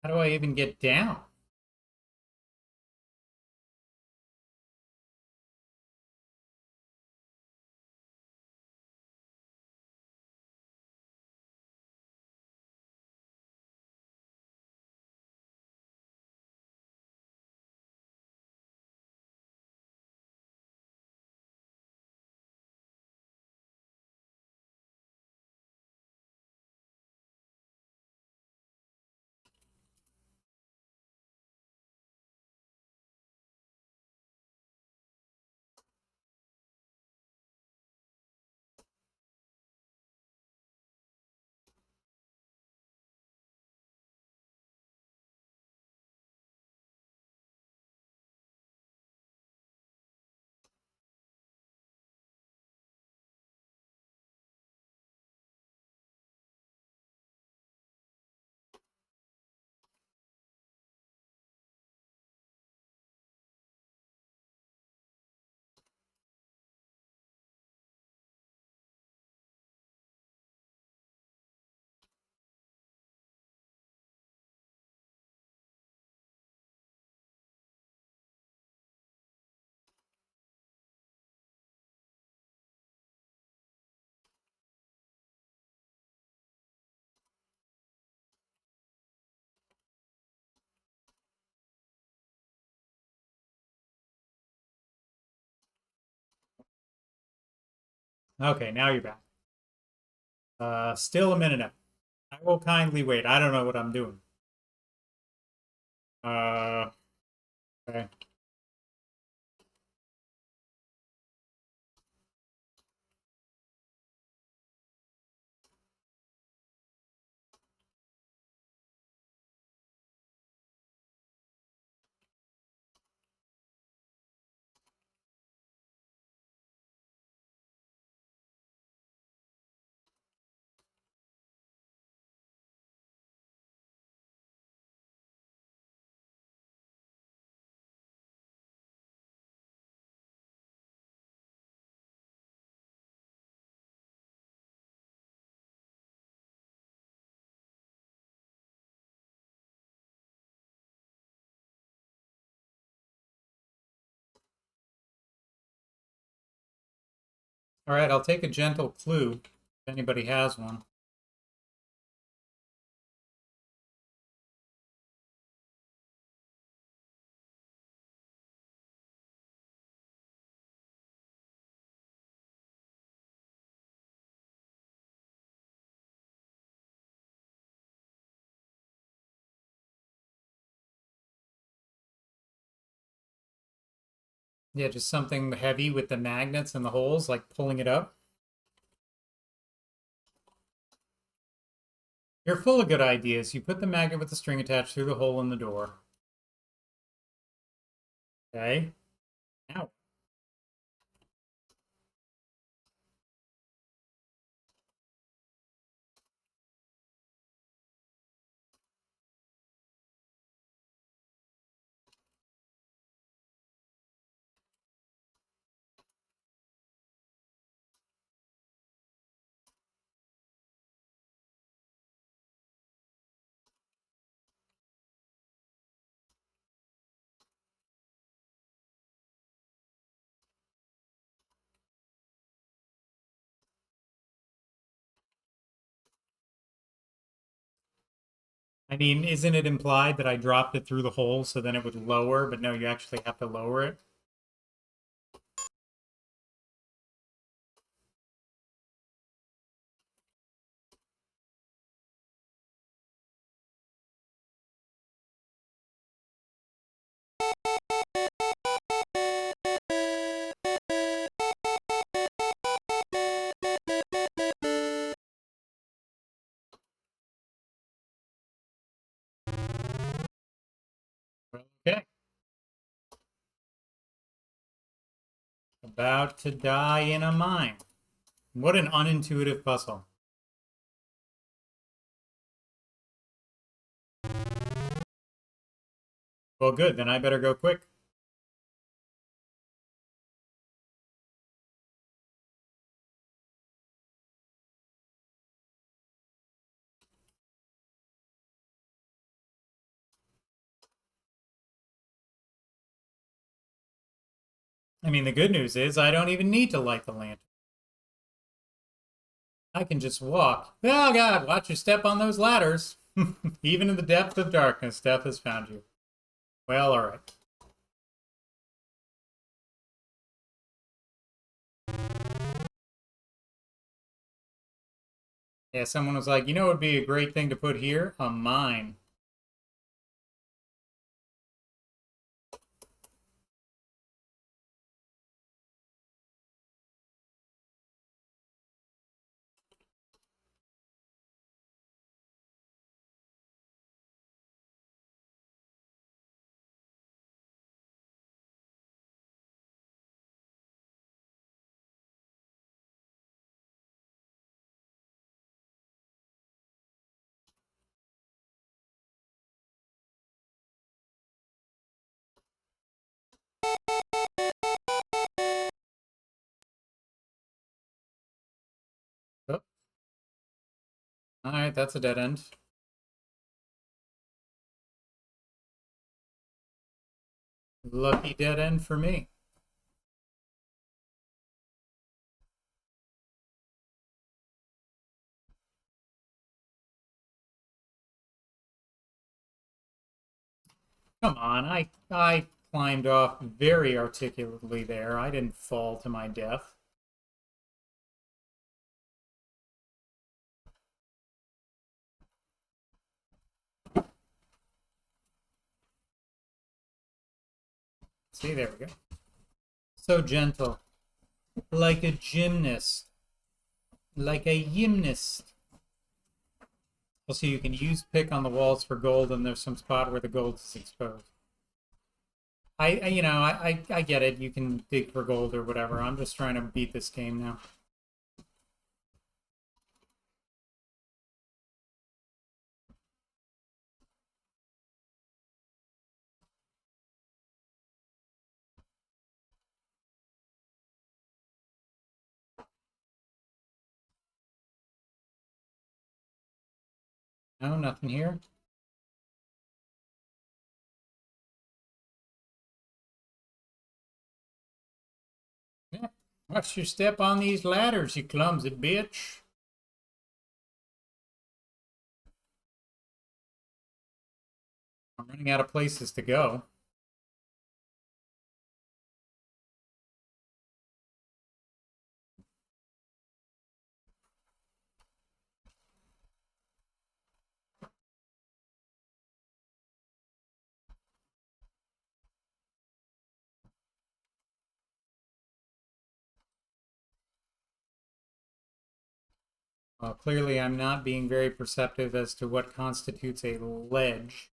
How do I even get down? Okay, now you're back. Still a minute up. I will kindly wait. I don't know what I'm doing. Okay. All right, I'll take a gentle clue if anybody has one. Yeah, just something heavy with the magnets and the holes, like pulling it up. You're full of good ideas. You put the magnet with the string attached through the hole in the door. Okay. Now. I mean, isn't it implied that I dropped it through the hole so then it would lower, but no, you actually have to lower it? Okay. About to die in a mine. What an unintuitive puzzle. Well, good. Then I better go quick. I mean, the good news is I don't even need to light the lantern. I can just walk. Oh, God, watch your step on those ladders. Even in the depth of darkness, death has found you. Well, all right. Yeah, someone was like, you know what would be a great thing to put here? A mine. Oh. All right, that's a dead end. Lucky dead end for me. Come on, I climbed off very articulately there. I didn't fall to my death. See, there we go. So gentle. Like a gymnast. Like a gymnast. Also, you can use pick on the walls for gold, and there's some spot where the gold is exposed. I get it. You can dig for gold or whatever. I'm just trying to beat this game now. No, nothing here. Yeah. Watch your step on these ladders, you clumsy bitch. I'm running out of places to go. Clearly, I'm not being very perceptive as to what constitutes a ledge.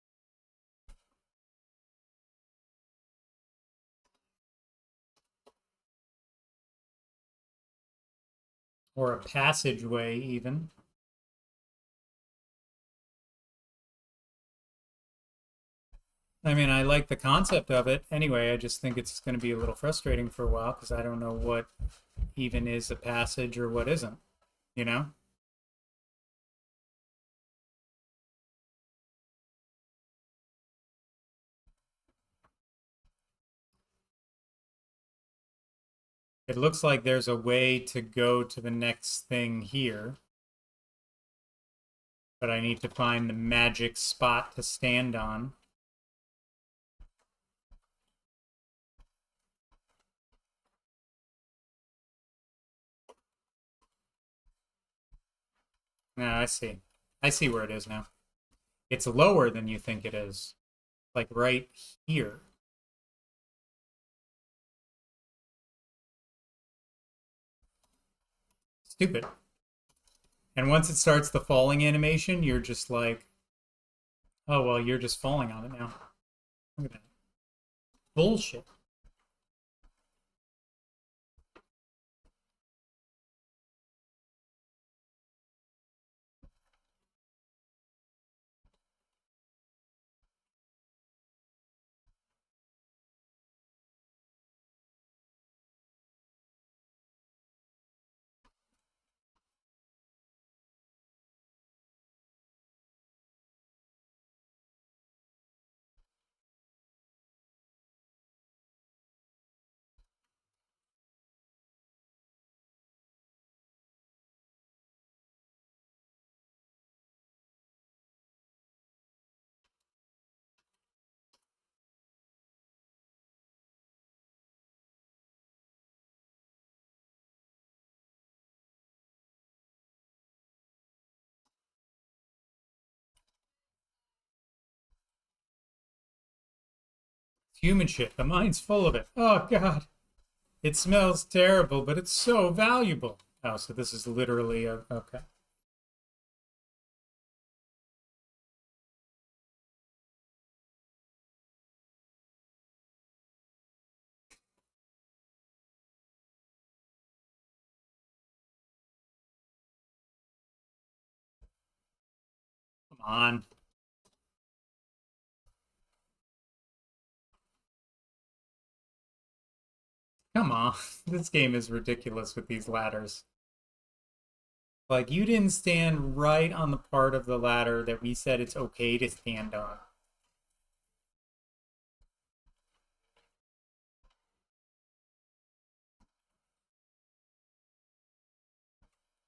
Or a passageway, even. I mean, I like the concept of it. Anyway, I just think it's going to be a little frustrating for a while because I don't know what even is a passage or what isn't, you know? It looks like there's a way to go to the next thing here. But I need to find the magic spot to stand on. Ah, I see. I see where it is now. It's lower than you think it is. Like right here. Stupid. And once it starts the falling animation, you're just like, oh, well, you're just falling on it now. Look at that. Bullshit. It's human shit. The mine's full of it. Oh, God. It smells terrible, but it's so valuable. Oh, so this is literally a... Okay. Come on. Come on. This game is ridiculous with these ladders. Like, you didn't stand right on the part of the ladder that we said it's okay to stand on.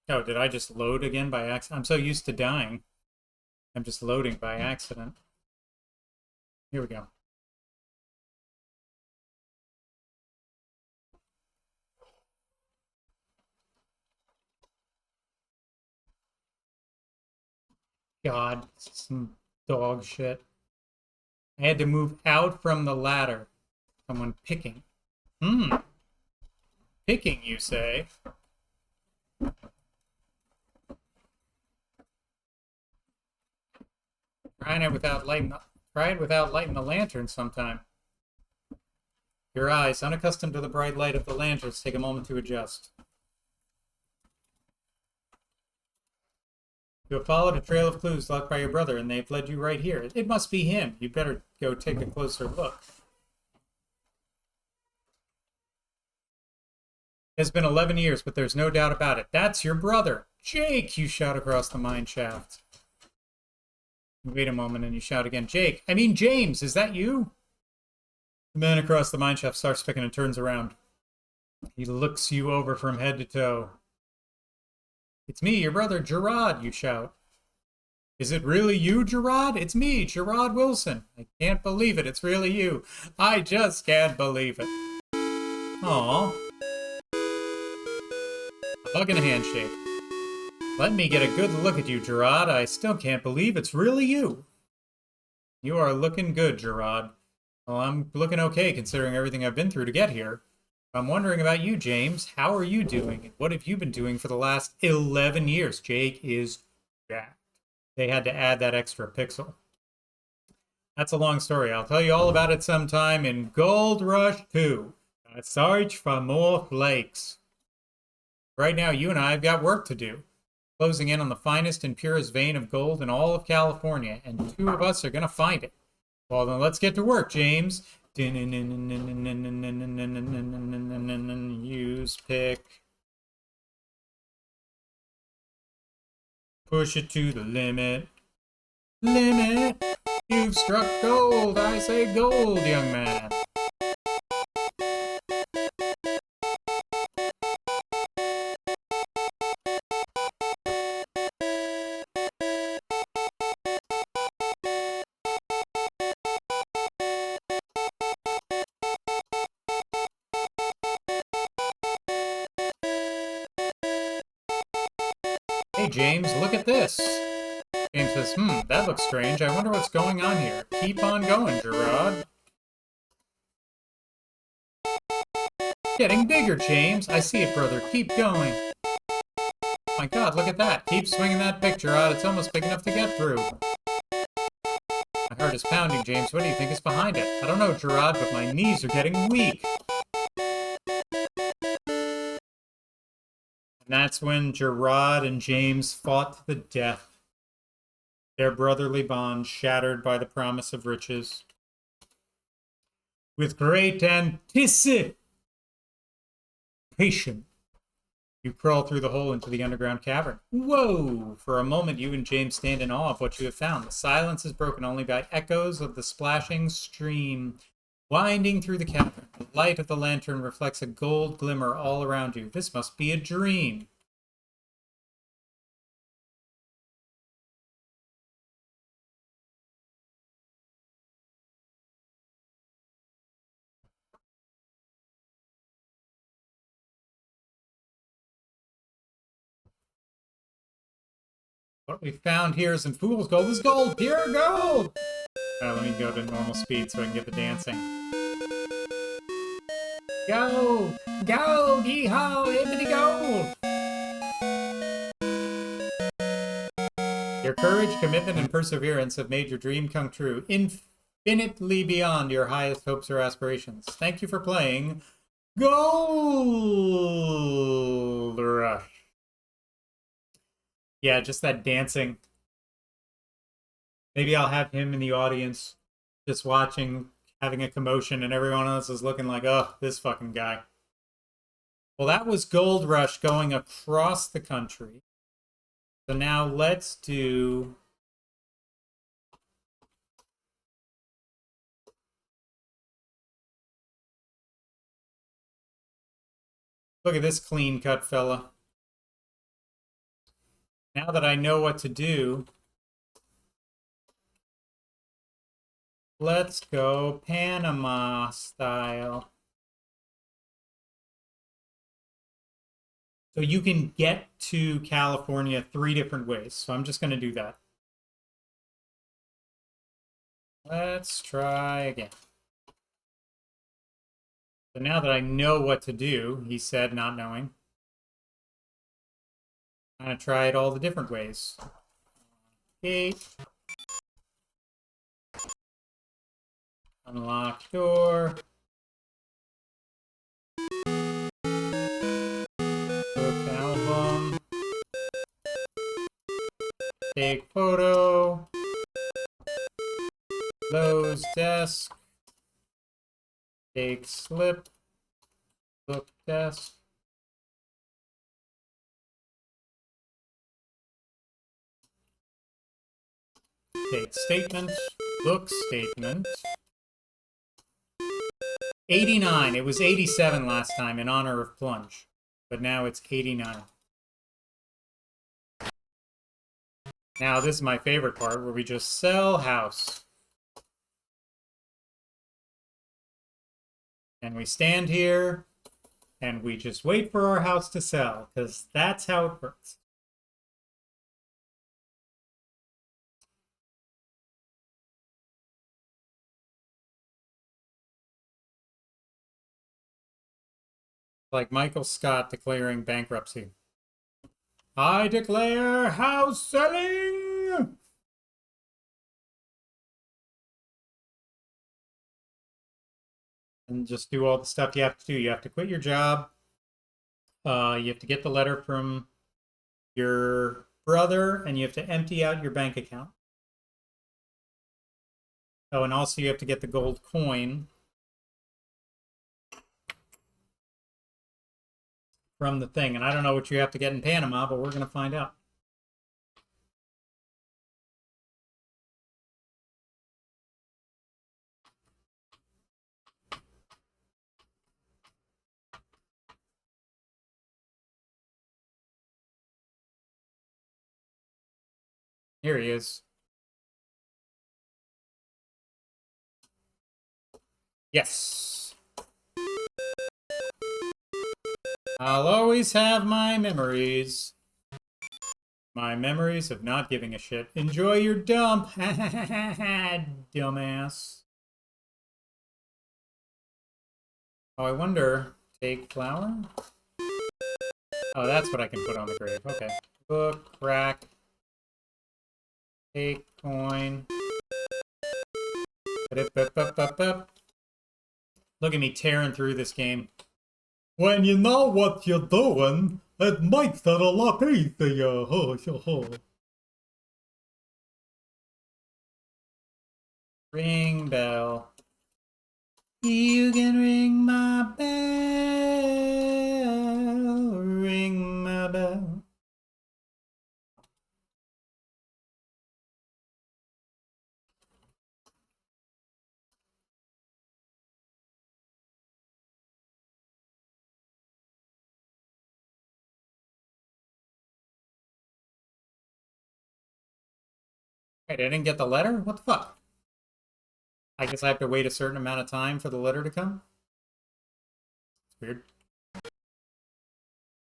Oh, did I just load again by accident? I'm so used to dying. I'm just loading by accident. Here we go. God, some dog shit. I had to move out from the ladder. Someone picking. Picking, you say? Try it without lighting the lantern sometime. Your eyes, unaccustomed to the bright light of the lanterns, take a moment to adjust. You have followed a trail of clues left by your brother, and they've led you right here. It must be him. You better go take a closer look. It's been 11 years, but there's no doubt about it. That's your brother. Jake, you shout across the mine shaft. You wait a moment and you shout again. Jake, I mean James, is that you? The man across the mine shaft starts picking and turns around. He looks you over from head to toe. It's me, your brother, Gerard, you shout. Is it really you, Gerard? It's me, Gerard Wilson. I can't believe it. It's really you. I just can't believe it. Aww. A hug and a handshake. Let me get a good look at you, Gerard. I still can't believe it's really you. You are looking good, Gerard. Well, I'm looking okay considering everything I've been through to get here. I'm wondering about you, James. How are you doing? And what have you been doing for the last 11 years? Jake is jacked. They had to add that extra pixel. That's a long story. I'll tell you all about it sometime in Gold Rush 2. Search for more flakes. Right now, you and I have got work to do. Closing in on the finest and purest vein of gold in all of California, and 2 of us are going to find it. Well, then let's get to work, James. Use pick. Push it to the limit. Limit. You've struck gold. I say gold, young man. Hey, James, look at this. James says, that looks strange. I wonder what's going on here. Keep on going, Gerard. Getting bigger, James. I see it, brother. Keep going. My God, look at that. Keep swinging that picture out. It's almost big enough to get through. My heart is pounding, James. What do you think is behind it? I don't know, Gerard, but my knees are getting weak. And that's when Gerard and James fought to the death. Their brotherly bond shattered by the promise of riches. With great anticipation, you crawl through the hole into the underground cavern. Whoa! For a moment, you and James stand in awe of what you have found. The silence is broken only by echoes of the splashing stream winding through the cavern. The light of the lantern reflects a gold glimmer all around you. This must be a dream. What we found here isn't fool's gold. This is gold, pure gold! Let me go to normal speed so I can get the dancing. Go! Go! Yee-haw! Hippity gold! Your courage, commitment, and perseverance have made your dream come true, infinitely beyond your highest hopes or aspirations. Thank you for playing Gold Rush. Yeah, just that dancing. Maybe I'll have him in the audience just watching, having a commotion, and everyone else is looking like, oh, this fucking guy. Well, that was Gold Rush going across the country. So now let's do... Look at this clean-cut fella. Now that I know what to do, let's go Panama style. So you can get to California 3 different ways. So I'm just going to do that. Let's try again. So now that I know what to do, he said, not knowing, I'm going to try it all the different ways. Gate. Unlock door. Book album. Take photo. Close desk. Take slip. Book desk. Take statement. Book statement. 89. It was 87 last time in honor of Plunge. But now it's 89. Now this is my favorite part where we just sell house. And we stand here and we just wait for our house to sell, because that's how it works. Like Michael Scott declaring bankruptcy. I declare house selling! And just do all the stuff you have to do. You have to quit your job. You have to get the letter from your brother, and you have to empty out your bank account. Oh, and also you have to get the gold coin from the thing. And I don't know what you have to get in Panama, but we're going to find out. Here he is. Yes. I'll always have my memories. My memories of not giving a shit. Enjoy your dump. Dumbass. Oh, I wonder. Take flour? Oh, that's what I can put on the grave. Okay. Book, crack. Take coin. Look at me tearing through this game. When you know what you're doing, it makes it a lot easier. Ring bell. You can ring my bell. Ring my bell. Wait, I didn't get the letter? What the fuck? I guess I have to wait a certain amount of time for the letter to come? It's weird.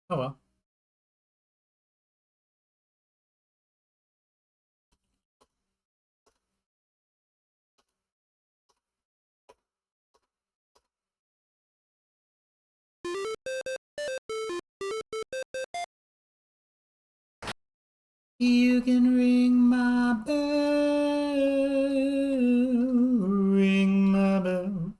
Oh well. You can ring my bell. Ring my bell.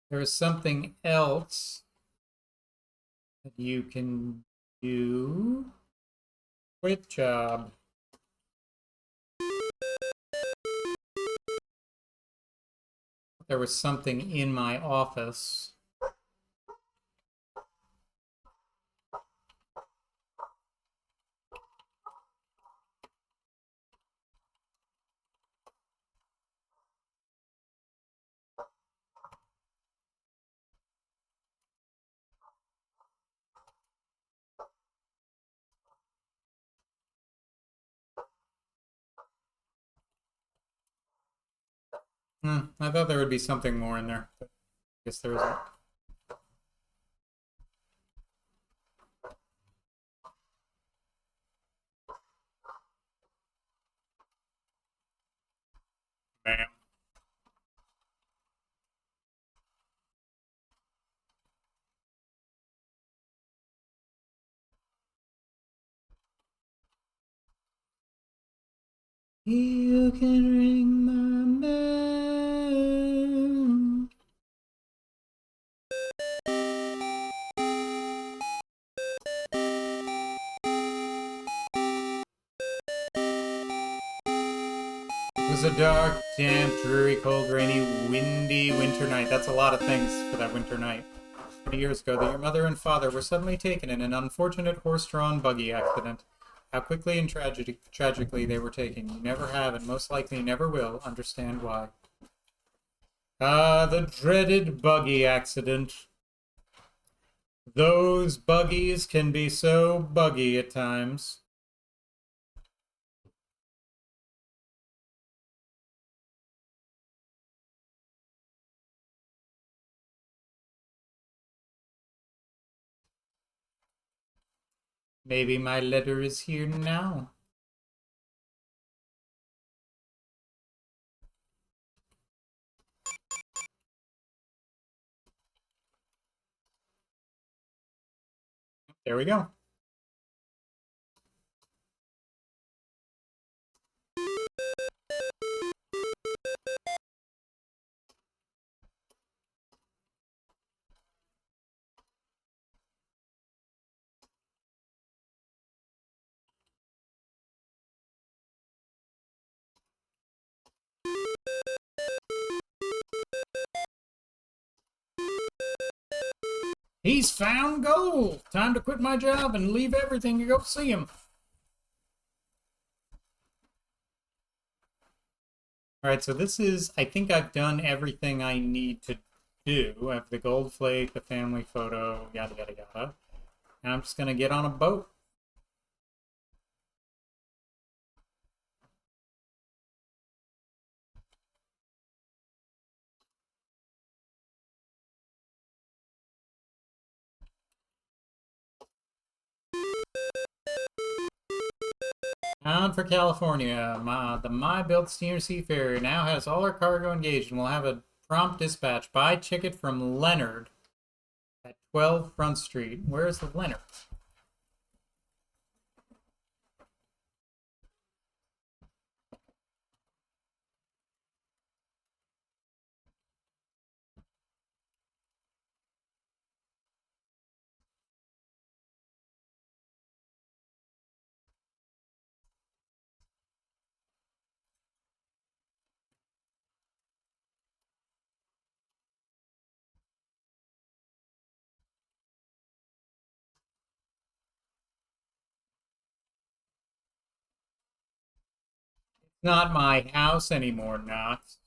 There's something else that you can do. Quit job. There was something in my office. I thought there would be something more in there. But I guess there isn't. Bam. You can ring my bell. It was a dark, damp, dreary, cold, rainy, windy winter night. That's a lot of things for that winter night. 20 years ago, that your mother and father were suddenly taken in an unfortunate horse-drawn buggy accident. How quickly and tragically they were taken. You never have, and most likely never will, understand why. Ah, the dreaded buggy accident. Those buggies can be so buggy at times. Maybe my letter is here now. There we go. He's found gold. Time to quit my job and leave everything to go see him. All right, so this is, I think I've done everything I need to do. I have the gold flake, the family photo, yada, yada, yada. And I'm just going to get on a boat. Bound for California. The My-Built Steamer Seafarer now has all our cargo engaged and will have a prompt dispatch. Buy ticket from Leonard at 12 Front Street. Where's the Leonard? Not my house anymore, Knox.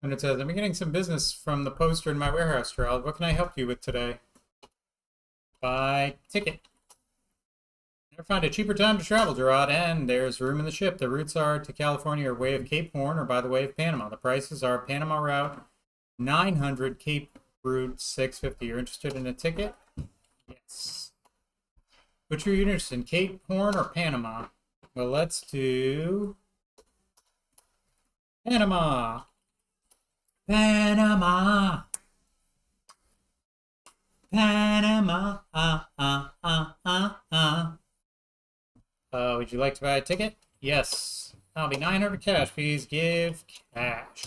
And it says, I'm getting some business from the poster in my warehouse, Gerald. What can I help you with today? Buy ticket. Never find a cheaper time to travel, Gerard, and there's room in the ship. The routes are to California or way of Cape Horn or by the way of Panama. The prices are Panama route 900, Cape route 650. You're interested in a ticket? Yes. Which are you interested in, Cape Horn or Panama? Well, let's do Panama. Panama. Panama. Would you like to buy a ticket? Yes. That'll be 900 cash. Please give cash.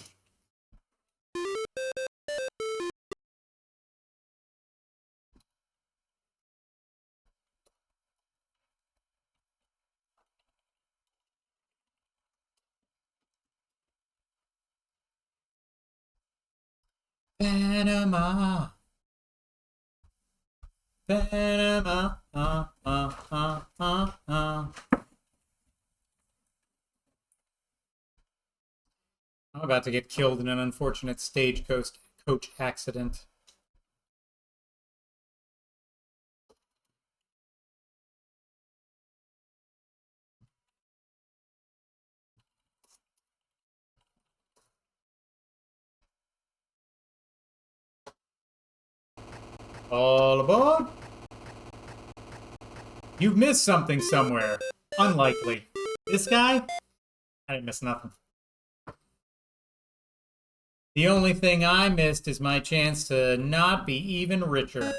Panama. Panama. I'm about to get killed in an unfortunate stagecoach accident. All aboard! You've missed something somewhere. Unlikely. This guy? I didn't miss nothing. The only thing I missed is my chance to not be even richer.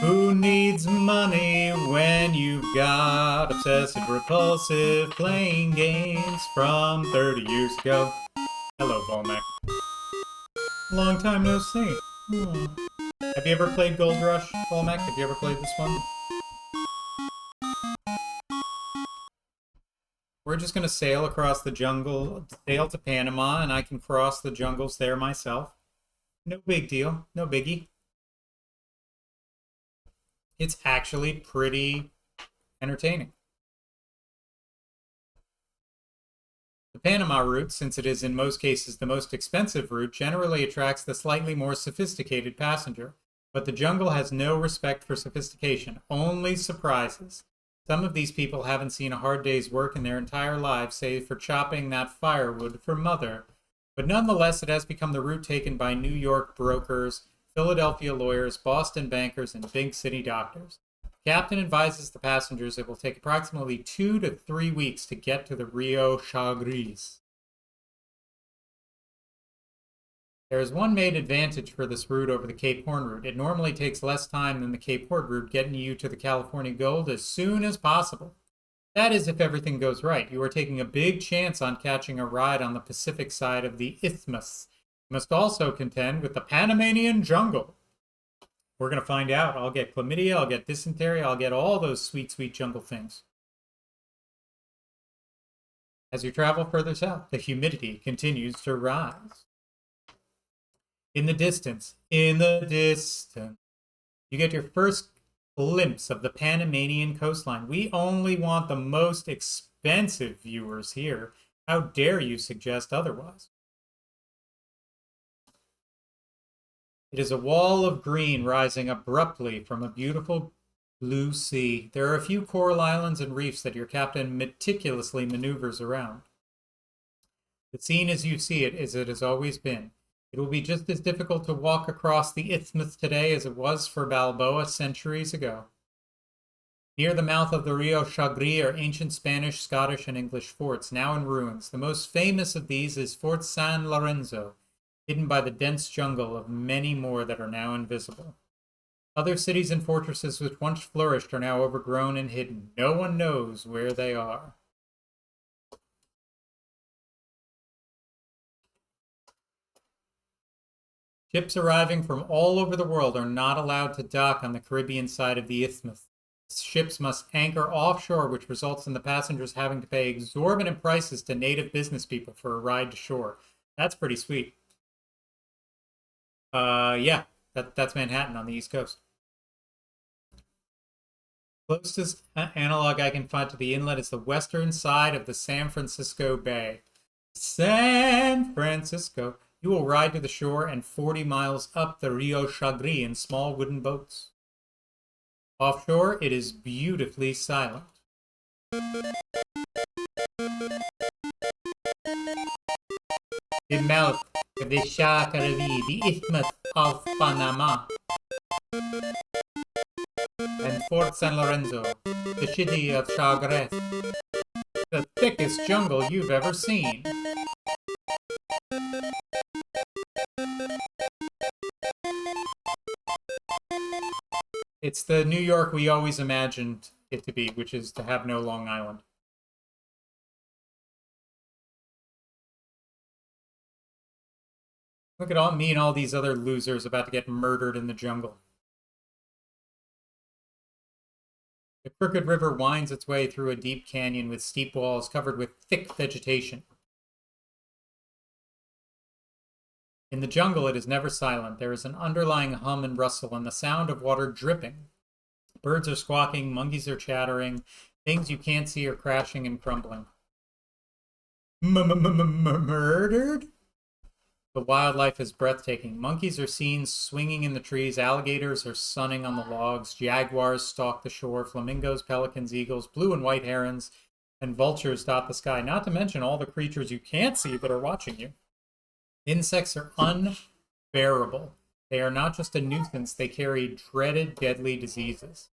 Who needs money when you've got obsessive repulsive playing games from 30 years ago? Hello, Volmek. Long time no see. Have you ever played Gold Rush, Volmek? Have you ever played this one? We're just going to sail across the jungle, sail to Panama, and I can cross the jungles there myself. No big deal. No biggie. It's actually pretty entertaining. The Panama route, since it is in most cases the most expensive route, generally attracts the slightly more sophisticated passenger. But the jungle has no respect for sophistication, only surprises. Some of these people haven't seen a hard day's work in their entire lives, save for chopping that firewood for mother. But nonetheless, it has become the route taken by New York brokers, Philadelphia lawyers, Boston bankers, and big city doctors. The captain advises the passengers it will take approximately 2 to 3 weeks to get to the Rio Chagres. There is one main advantage for this route over the Cape Horn route. It normally takes less time than the Cape Horn route, getting you to the California Gold as soon as possible. That is if everything goes right. You are taking a big chance on catching a ride on the Pacific side of the isthmus. You must also contend with the Panamanian jungle. We're going to find out. I'll get chlamydia, I'll get dysentery, I'll get all those sweet, sweet jungle things. As you travel further south, the humidity continues to rise. In the distance, you get your first glimpse of the Panamanian coastline. We only want the most expensive viewers here. How dare you suggest otherwise? It is a wall of green rising abruptly from a beautiful blue sea. There are a few coral islands and reefs that your captain meticulously maneuvers around. The scene as you see it as it has always been. It will be just as difficult to walk across the isthmus today as it was for Balboa centuries ago. Near the mouth of the Rio Chagres are ancient Spanish, Scottish, and English forts, now in ruins. The most famous of these is Fort San Lorenzo, hidden by the dense jungle of many more that are now invisible. Other cities and fortresses which once flourished are now overgrown and hidden. No one knows where they are. Ships arriving from all over the world are not allowed to dock on the Caribbean side of the isthmus. Ships must anchor offshore, which results in the passengers having to pay exorbitant prices to native business people for a ride to shore. That's pretty sweet. Yeah, that's Manhattan on the East Coast. Closest analog I can find to the inlet is the western side of the San Francisco Bay. San Francisco. You will ride to the shore and 40 miles up the Rio Chagres in small wooden boats. Offshore, it is beautifully silent. The mouth of the Chagres, the Isthmus of Panama, and Fort San Lorenzo, the city of Chagres, the thickest jungle you've ever seen. It's the New York we always imagined it to be, which is to have no Long Island. Look at all me and all these other losers about to get murdered in the jungle. The Crooked River winds its way through a deep canyon with steep walls covered with thick vegetation. In the jungle, it is never silent. There is an underlying hum and rustle and the sound of water dripping. Birds are squawking, monkeys are chattering, things you can't see are crashing and crumbling. Murdered? The wildlife is breathtaking. Monkeys are seen swinging in the trees, alligators are sunning on the logs, jaguars stalk the shore, flamingos, pelicans, eagles, blue and white herons, and vultures dot the sky, not to mention all the creatures you can't see that are watching you. Insects are unbearable. They are not just a nuisance, they carry dreaded, deadly diseases.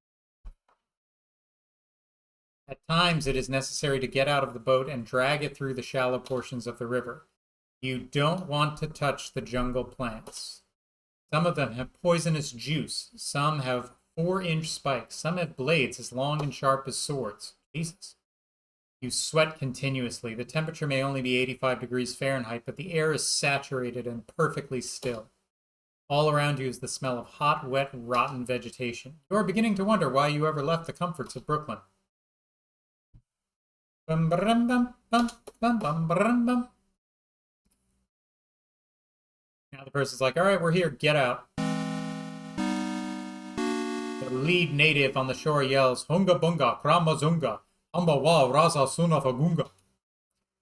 At times, it is necessary to get out of the boat and drag it through the shallow portions of the river. You don't want to touch the jungle plants. Some of them have poisonous juice. Some have 4-inch spikes. Some have blades as long and sharp as swords. Jesus. You sweat continuously. The temperature may only be 85 degrees Fahrenheit, but the air is saturated and perfectly still. All around you is the smell of hot, wet, rotten vegetation. You are beginning to wonder why you ever left the comforts of Brooklyn. Bum, bum, bum, bum, bum, bum, bum, bum. Now the person's like, all right, we're here, get out. The lead native on the shore yells, Hunga bunga, krama zunga, amba wa raza suna fagunga.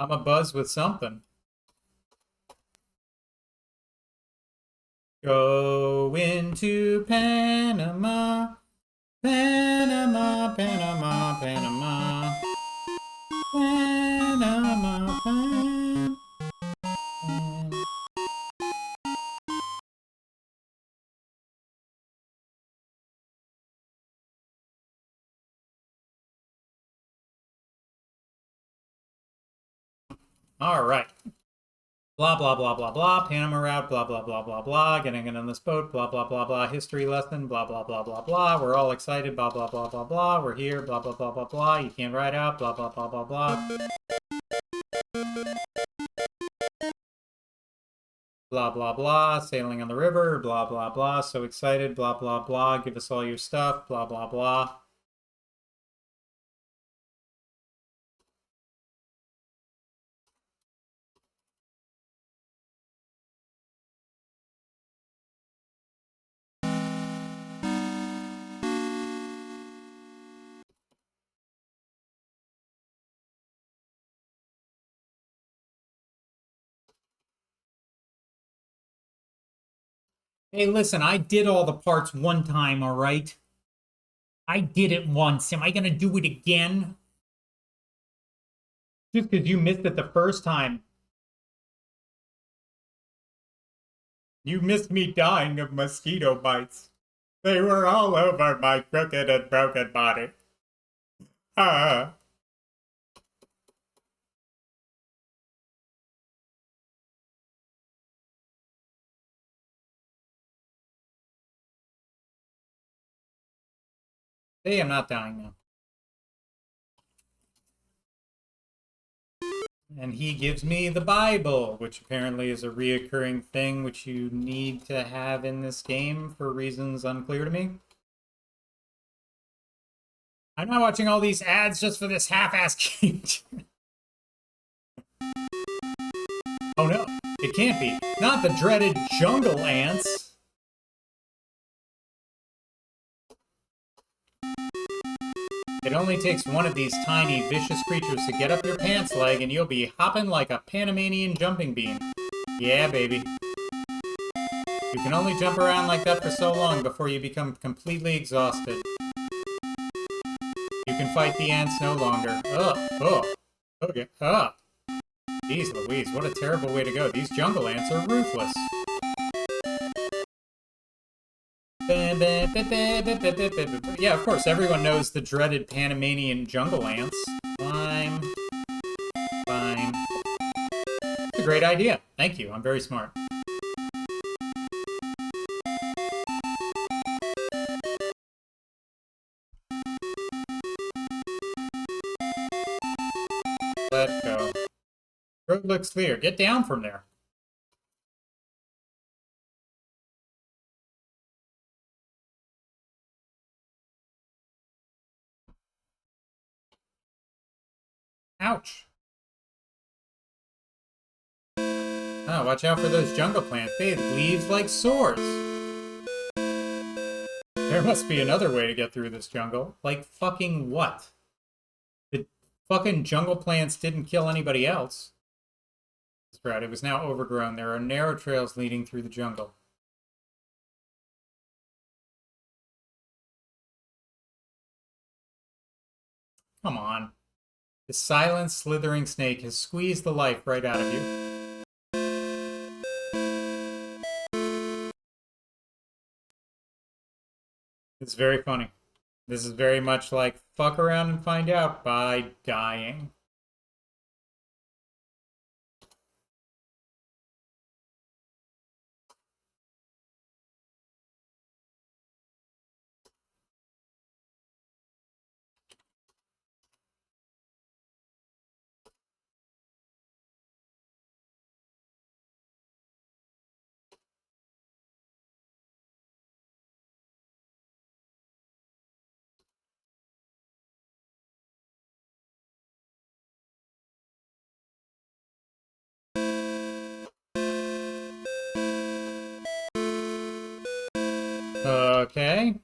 I'm a buzz with something. Go into Panama, Panama, Panama, Panama, Panama, Panama. All right. Blah, blah, blah, blah, blah. Panama route, blah, blah, blah, blah, blah. Getting it on this boat, blah, blah, blah, blah. History lesson, blah, blah, blah, blah, blah. We're all excited, blah, blah, blah, blah, blah. We're here, blah, blah, blah, blah, blah. You can't ride out, blah, blah, blah, blah, blah. Blah, blah, blah. Sailing on the river, blah, blah, blah. So excited, blah, blah, blah. Give us all your stuff, blah, blah, blah. Hey, listen, I did all the parts one time, all right? I did it once. Am I going to do it again? Just because you missed it the first time. You missed me dying of mosquito bites. They were all over my crooked and broken body. Ah. Hey, I'm not dying now. And he gives me the Bible, which apparently is a reoccurring thing which you need to have in this game for reasons unclear to me. I'm not watching all these ads just for this half-ass game. Oh no, it can't be. Not the dreaded jungle ants. It only takes one of these tiny, vicious creatures to get up your pants leg and you'll be hopping like a Panamanian jumping bean. Yeah, baby. You can only jump around like that for so long before you become completely exhausted. You can fight the ants no longer. Okay, Jeez Louise, what a terrible way to go. These jungle ants are ruthless. Yeah, of course, everyone knows the dreaded Panamanian jungle ants. Climb. Climb. It's a great idea. Thank you, I'm very smart. Let go. Road looks clear. Get down from there. Ouch. Oh, watch out for those jungle plants. They have leaves like swords. There must be another way to get through this jungle. Like fucking what? The fucking jungle plants didn't kill anybody else. That's right, it was now overgrown. There are narrow trails leading through the jungle. Come on. The silent, slithering snake has squeezed the life right out of you. It's very funny. This is very much like fuck around and find out by dying. Okay.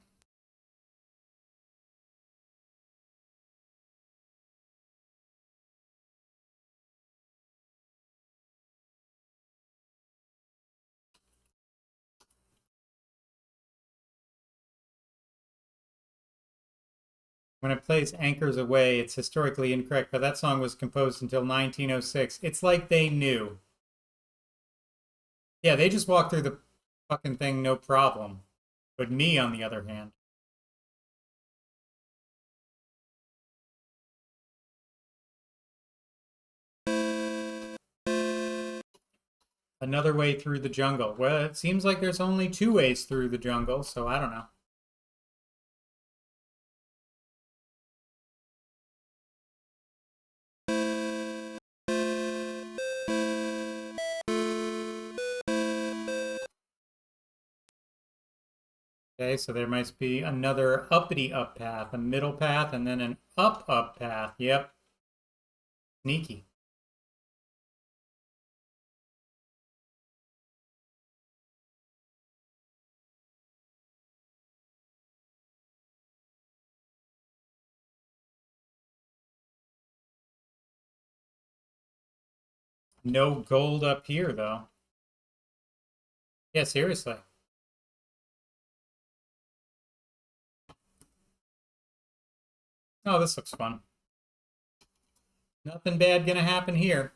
When it plays Anchors Away, it's historically incorrect, but that song was composed until 1906. It's like they knew. Yeah, they just walked through the fucking thing no problem. But me, on the other hand. Another way through the jungle. Well, it seems like there's only 2 ways through the jungle, so I don't know. Okay, so there must be another uppity up path, a middle path, and then an up path. Yep. Sneaky. No gold up here, though. Yeah, seriously. Oh, this looks fun. Nothing bad gonna happen here.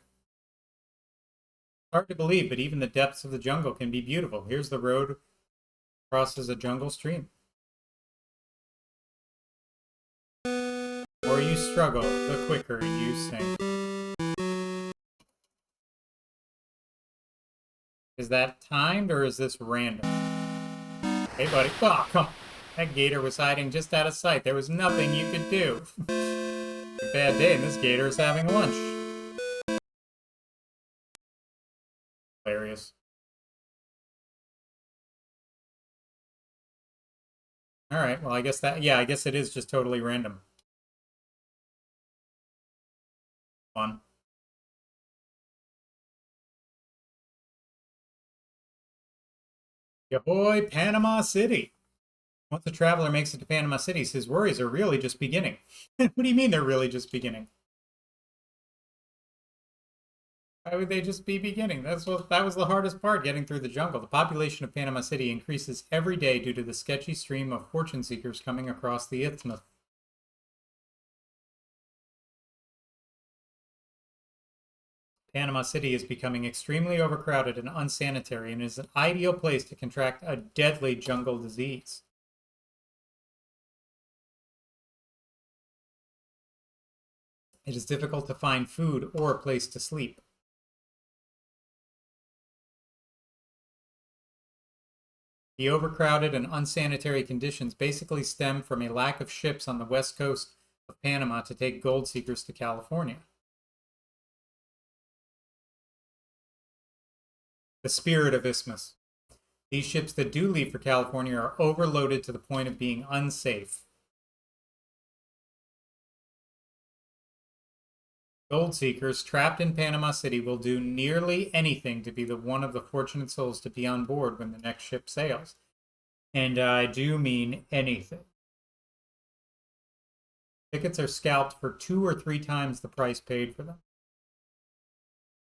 Hard to believe, but even the depths of the jungle can be beautiful. Here's the road, crosses a jungle stream. The more you struggle, the quicker you sink. Is that timed or is this random? Hey, buddy. Oh, come on. That gator was hiding just out of sight. There was nothing you could do. A bad day, and this gator is having lunch. Hilarious. Alright, well, I guess that, yeah, I guess it is just totally random. Fun. Ya boy, Panama City. Once a traveler makes it to Panama City, his worries are really just beginning. What do you mean they're really just beginning? Why would they just be beginning? That was the hardest part, getting through the jungle. The population of Panama City increases every day due to the sketchy stream of fortune seekers coming across the isthmus. Panama City is becoming extremely overcrowded and unsanitary and is an ideal place to contract a deadly jungle disease. It is difficult to find food or a place to sleep. The overcrowded and unsanitary conditions basically stem from a lack of ships on the west coast of Panama to take gold seekers to California. The spirit of isthmus. These ships that do leave for California are overloaded to the point of being unsafe. Gold seekers trapped in Panama City will do nearly anything to be the one of the fortunate souls to be on board when the next ship sails. And I do mean anything. Tickets are scalped for 2 or 3 times the price paid for them.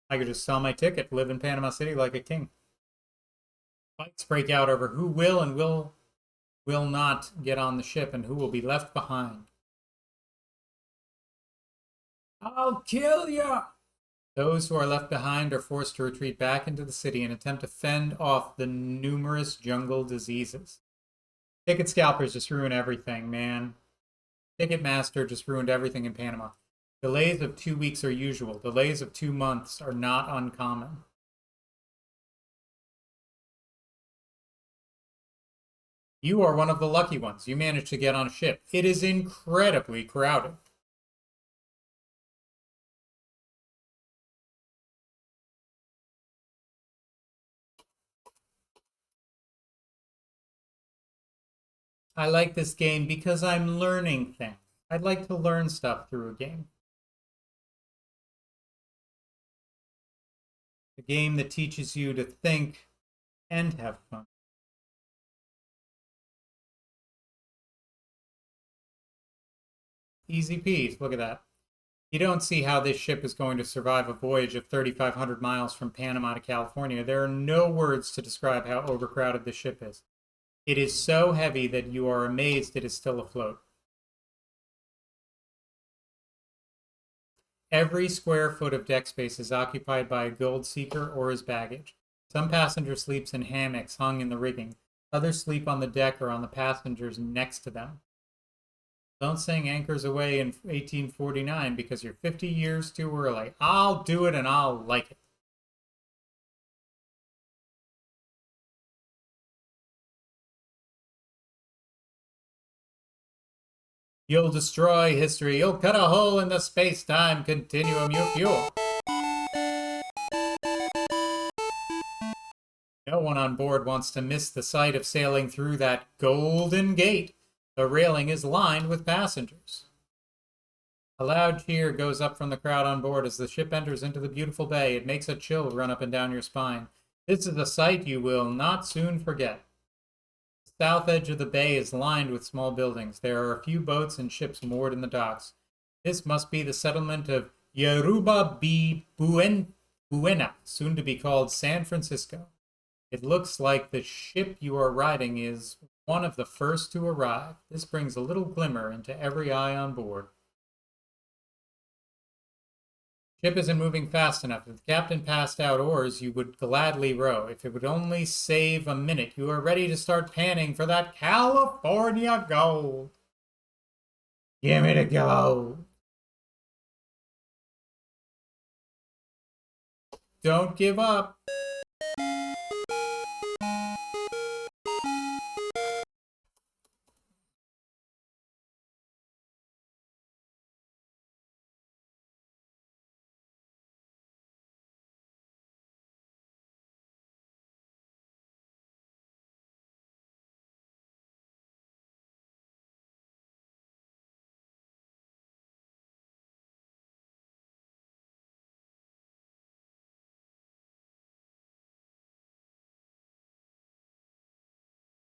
I could just sell my ticket, live in Panama City like a king. Fights break out over who will and will not get on the ship and who will be left behind. I'll kill you! Those who are left behind are forced to retreat back into the city and attempt to fend off the numerous jungle diseases. Ticket scalpers just ruin everything, man. Ticketmaster just ruined everything in Panama. Delays of 2 weeks are usual. Delays of 2 months are not uncommon. You are one of the lucky ones. You managed to get on a ship. It is incredibly crowded. I like this game because I'm learning things. I'd like to learn stuff through a game. A game that teaches you to think and have fun. Easy peas, look at that. You don't see how this ship is going to survive a voyage of 3,500 miles from Panama to California. There are no words to describe how overcrowded this ship is. It is so heavy that you are amazed it is still afloat. Every square foot of deck space is occupied by a gold seeker or his baggage. Some passenger sleeps in hammocks hung in the rigging. Others sleep on the deck or on the passengers next to them. Don't sing Anchors Away in 1849 because you're 50 years too early. I'll do it and I'll like it. You'll destroy history. You'll cut a hole in the space-time continuum, you fuel. No one on board wants to miss the sight of sailing through that golden gate. The railing is lined with passengers. A loud cheer goes up from the crowd on board as the ship enters into the beautiful bay. It makes a chill run up and down your spine. This is a sight you will not soon forget. The south edge of the bay is lined with small buildings. There are a few boats and ships moored in the docks. This must be the settlement of Yoruba B. Buena, soon to be called San Francisco. It looks like the ship you are riding is one of the first to arrive. This brings a little glimmer into every eye on board. Ship isn't moving fast enough. If the captain passed out oars, you would gladly row. If it would only save a minute, you are ready to start panning for that California gold. Give me the gold. Don't give up.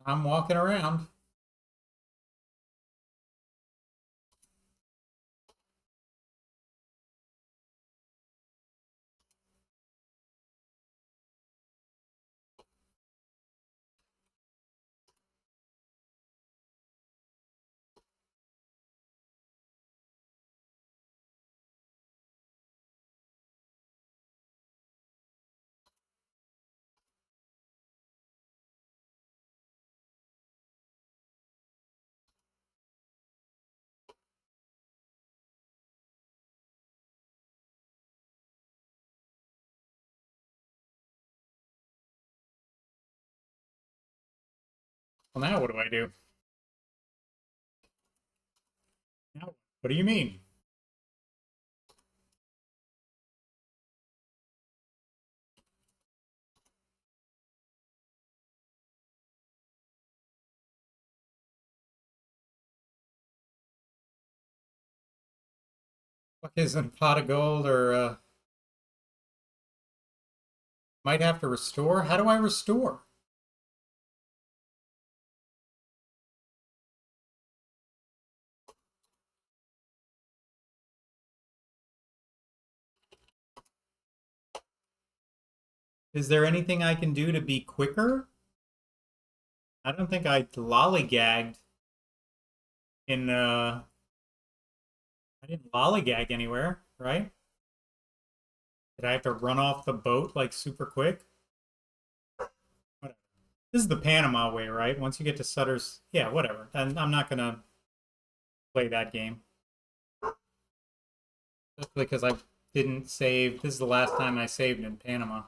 I'm walking around. Well, now what do I do? Now, what do you mean? What isn't a pot of gold or might have to restore? How do I restore? Is there anything I can do to be quicker? I don't think I lollygagged in I didn't lollygag anywhere, right? Did I have to run off the boat like super quick? Whatever. This is the Panama way, right? Once you get to Sutter's, yeah, whatever. And I'm not gonna play that game. Just because I didn't save. This is the last time I saved in Panama.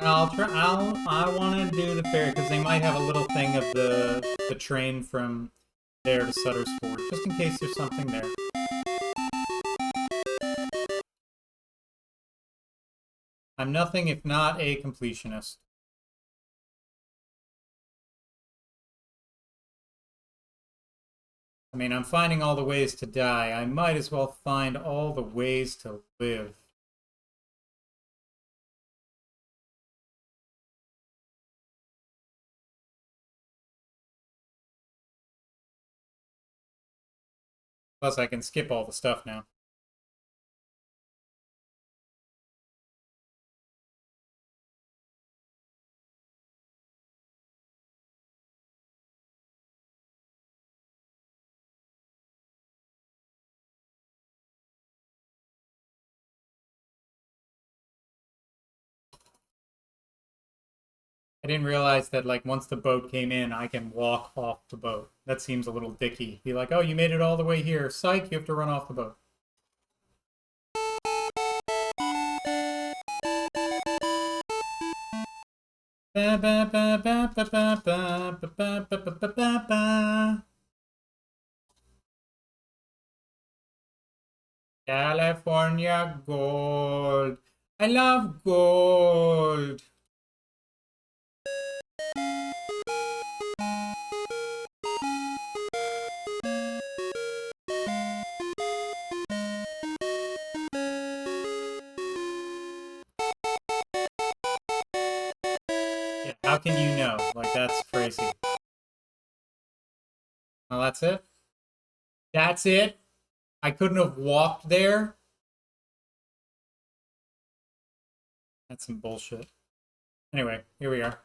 I'll try. I want to do the ferry because they might have a little thing of the train from there to Sutter's Fort, just in case there's something there. I'm nothing if not a completionist. I mean, I'm finding all the ways to die. I might as well find all the ways to live. Plus, I can skip all the stuff now. I didn't realize that, like, once the boat came in, I can walk off the boat. That seems a little dicky. Be like, oh, you made it all the way here. Psych, you have to run off the boat. Ba, ba, ba, ba, ba, ba, ba, ba, ba, ba, ba, ba, ba. California gold. I love gold. Yeah, how can you know? Like, that's crazy. Well, that's it. That's it. I couldn't have walked there. That's some bullshit. Anyway, here we are.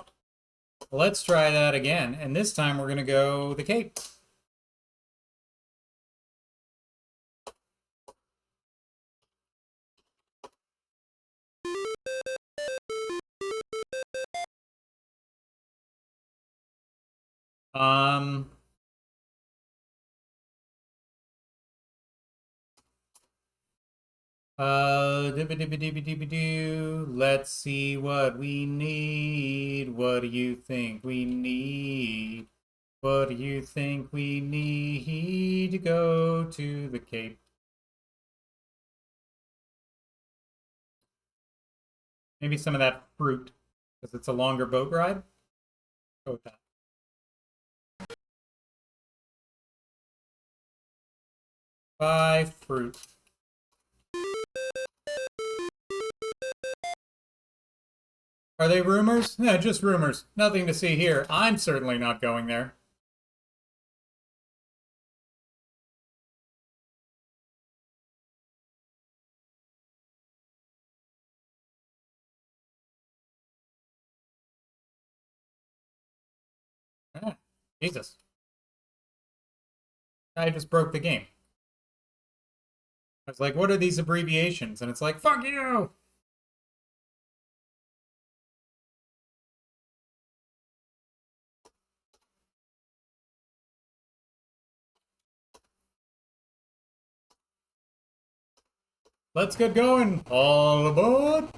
Let's try that again, and this time we're going to go the Cape. Um, let's see what we need. What do you think we need? What do you think we need to go to the Cape? Maybe some of that fruit, because it's a longer boat ride. Go with that. Buy fruit. Are they rumors? No, just rumors. Nothing to see here. I'm certainly not going there. Ah, Jesus. I just broke the game. I was like, what are these abbreviations? And it's like, fuck you! Let's get going. All aboard.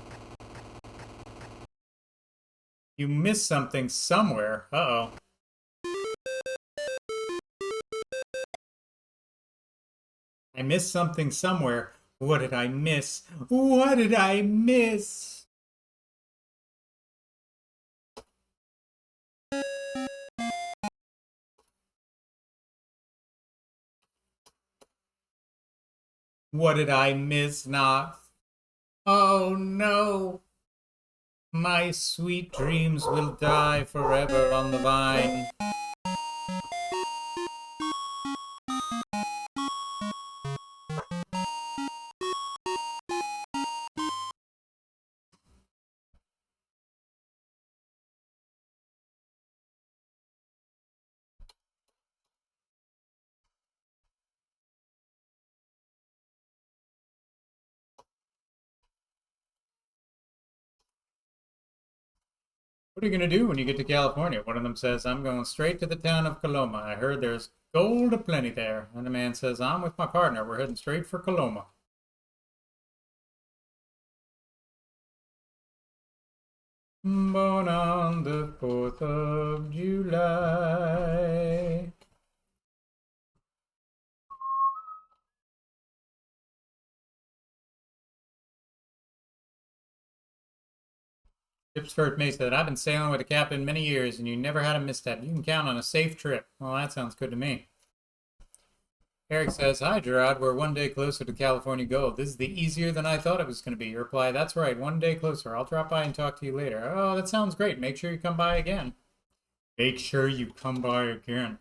You missed something somewhere. Uh-oh. I missed something somewhere. What did I miss? What did I miss? What did I miss? Not. Oh no. My sweet dreams will die forever on the vine. What are you going to do when you get to California? One of them says, I'm going straight to the town of Coloma. I heard there's gold aplenty there. And the man says, I'm with my partner. We're heading straight for Coloma. Born on the 4th of July. Ship's first mate said, I've been sailing with a captain many years, and you never had a misstep. You can count on a safe trip. Well, that sounds good to me. Eric says, hi, Gerard. We're one day closer to California gold. This is the easier than I thought it was going to be. You reply, that's right, one day closer. I'll drop by and talk to you later. Oh, that sounds great. Make sure you come by again. Make sure you come by again.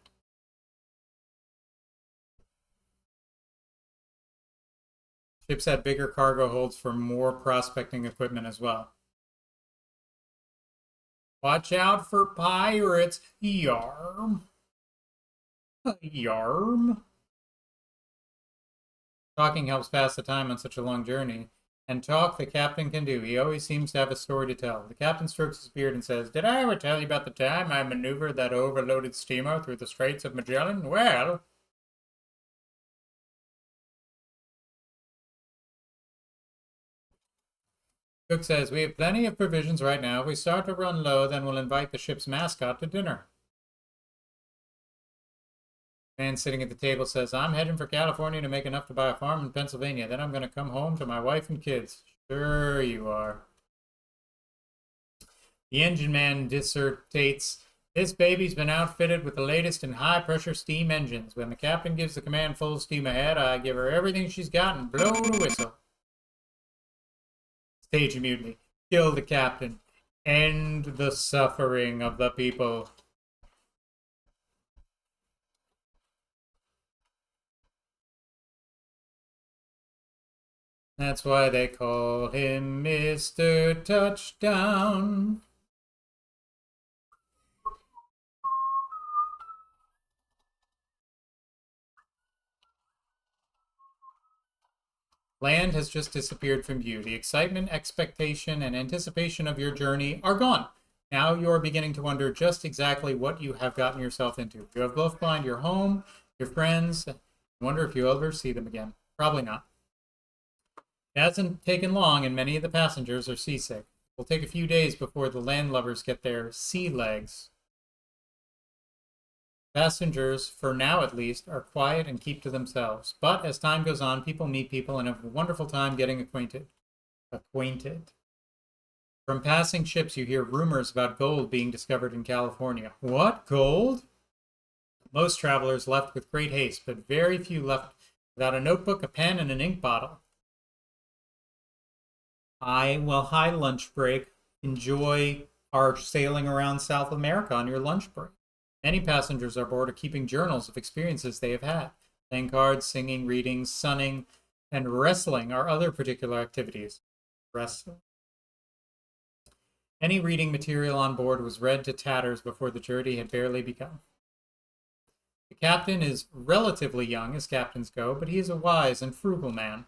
Ships had bigger cargo holds for more prospecting equipment as well. Watch out for pirates. Yarm. Yarm. Talking helps pass the time on such a long journey. And talk the captain can do. He always seems to have a story to tell. The captain strokes his beard and says, "Did I ever tell you about the time I maneuvered that overloaded steamer through the Straits of Magellan? Well..." Cook says, "We have plenty of provisions right now. If we start to run low, then we'll invite the ship's mascot to dinner." Man sitting at the table says, "I'm heading for California to make enough to buy a farm in Pennsylvania. Then I'm going to come home to my wife and kids." Sure you are. The engine man dissertates, "This baby's been outfitted with the latest in high-pressure steam engines. When the captain gives the command full steam ahead, I give her everything she's got and blow the whistle." Stage a mutiny. Kill the captain. End the suffering of the people. That's why they call him Mr. Touchdown. Land has just disappeared from view. The excitement, expectation, and anticipation of your journey are gone. Now you are beginning to wonder just exactly what you have gotten yourself into. You have left behind your home, your friends. Wonder if you'll ever see them again. Probably not. It hasn't taken long, and many of the passengers are seasick. It will take a few days before the landlubbers get their sea legs. Passengers, for now at least, are quiet and keep to themselves. But as time goes on, people meet people and have a wonderful time getting acquainted. From passing ships, you hear rumors about gold being discovered in California. What? Gold? Most travelers left with great haste, but very few left without a notebook, a pen, and an ink bottle. Hi, lunch break. Enjoy our sailing around South America on your lunch break. Many passengers aboard are keeping journals of experiences they have had. Playing cards, singing, reading, sunning, and wrestling are other particular activities. Wrestling. Any reading material on board was read to tatters before the journey had barely begun. The captain is relatively young as captains go, but he is a wise and frugal man.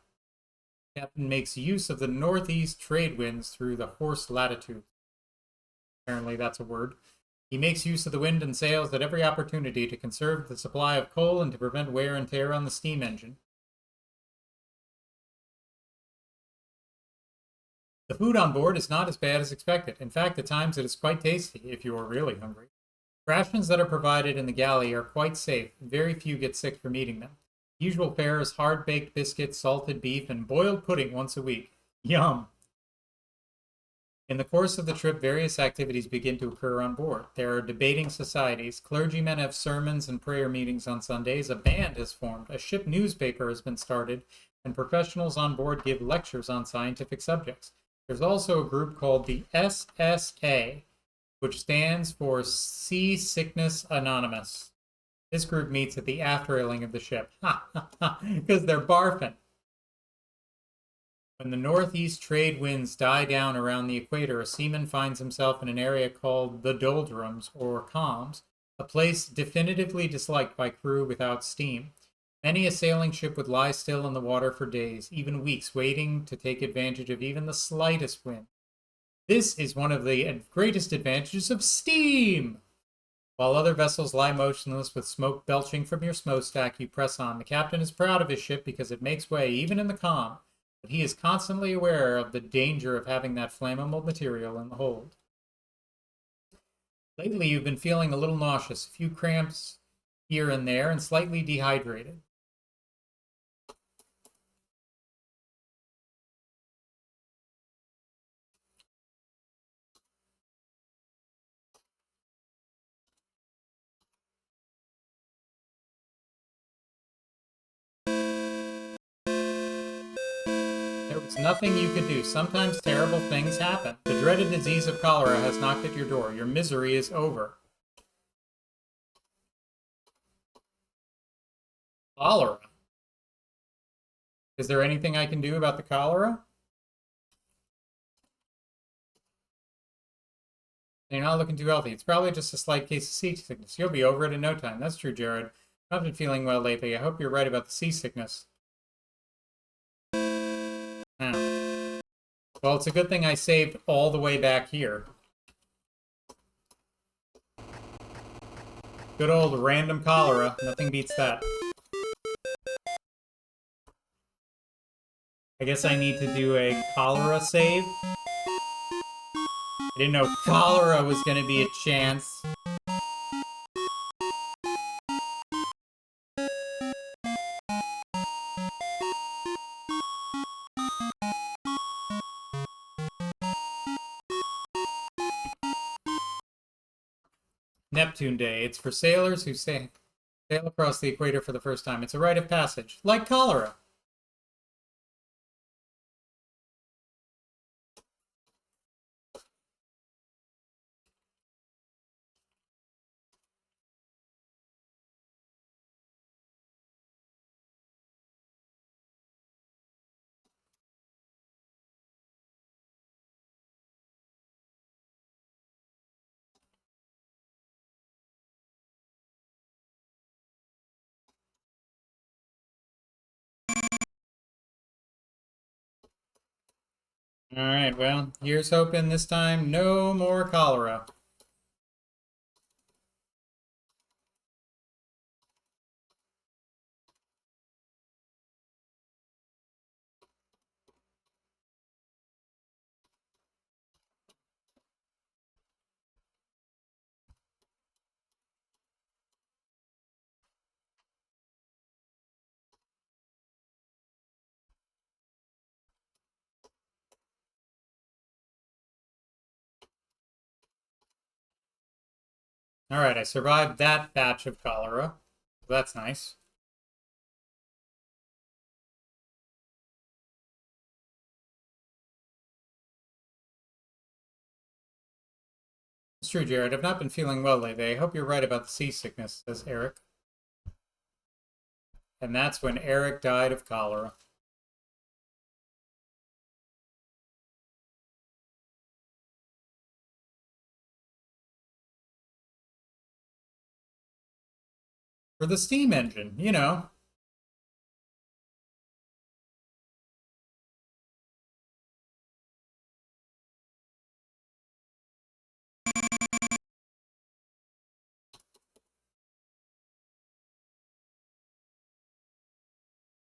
The captain makes use of the northeast trade winds through the horse latitude. Apparently that's a word. He makes use of the wind and sails at every opportunity to conserve the supply of coal and to prevent wear and tear on the steam engine. The food on board is not as bad as expected. In fact, at times it is quite tasty if you are really hungry. Rations that are provided in the galley are quite safe. Very few get sick from eating them. The usual fare is hard-baked biscuits, salted beef, and boiled pudding once a week. Yum! In the course of the trip, various activities begin to occur on board. There are debating societies, clergymen have sermons and prayer meetings on Sundays, a band has formed, a ship newspaper has been started, and professionals on board give lectures on scientific subjects. There's also a group called the SSA, which stands for Seasickness Anonymous. This group meets at the after railing of the ship. Because they're barfing. When the northeast trade winds die down around the equator, a seaman finds himself in an area called the doldrums, or calms, a place definitively disliked by crew without steam. Many a sailing ship would lie still in the water for days, even weeks, waiting to take advantage of even the slightest wind. This is one of the greatest advantages of steam! While other vessels lie motionless with smoke belching from your smokestack, you press on. The captain is proud of his ship because it makes way even in the calm, but he is constantly aware of the danger of having that flammable material in the hold. Lately, you've been feeling a little nauseous, a few cramps here and there, and slightly dehydrated. There was nothing you could do. Sometimes terrible things happen. The dreaded disease of cholera has knocked at your door. Your misery is over. Cholera? Is there anything I can do about the cholera? You're not looking too healthy. It's probably just a slight case of seasickness. You'll be over it in no time. That's true, Jared. I've been feeling well lately. I hope you're right about the seasickness. Now, well, it's a good thing I saved all the way back here. Good old random cholera. Nothing beats that. I guess I need to do a cholera save. I didn't know cholera was going to be a chance. Neptune Day. It's for sailors who sail across the equator for the first time. It's a rite of passage, like cholera. All right, well, here's hoping this time no more cholera. All right, I survived that batch of cholera. That's nice. It's true, Jared. I've not been feeling well lately. I hope you're right about the seasickness, says Eric. And that's when Eric died of cholera. For the steam engine, you know.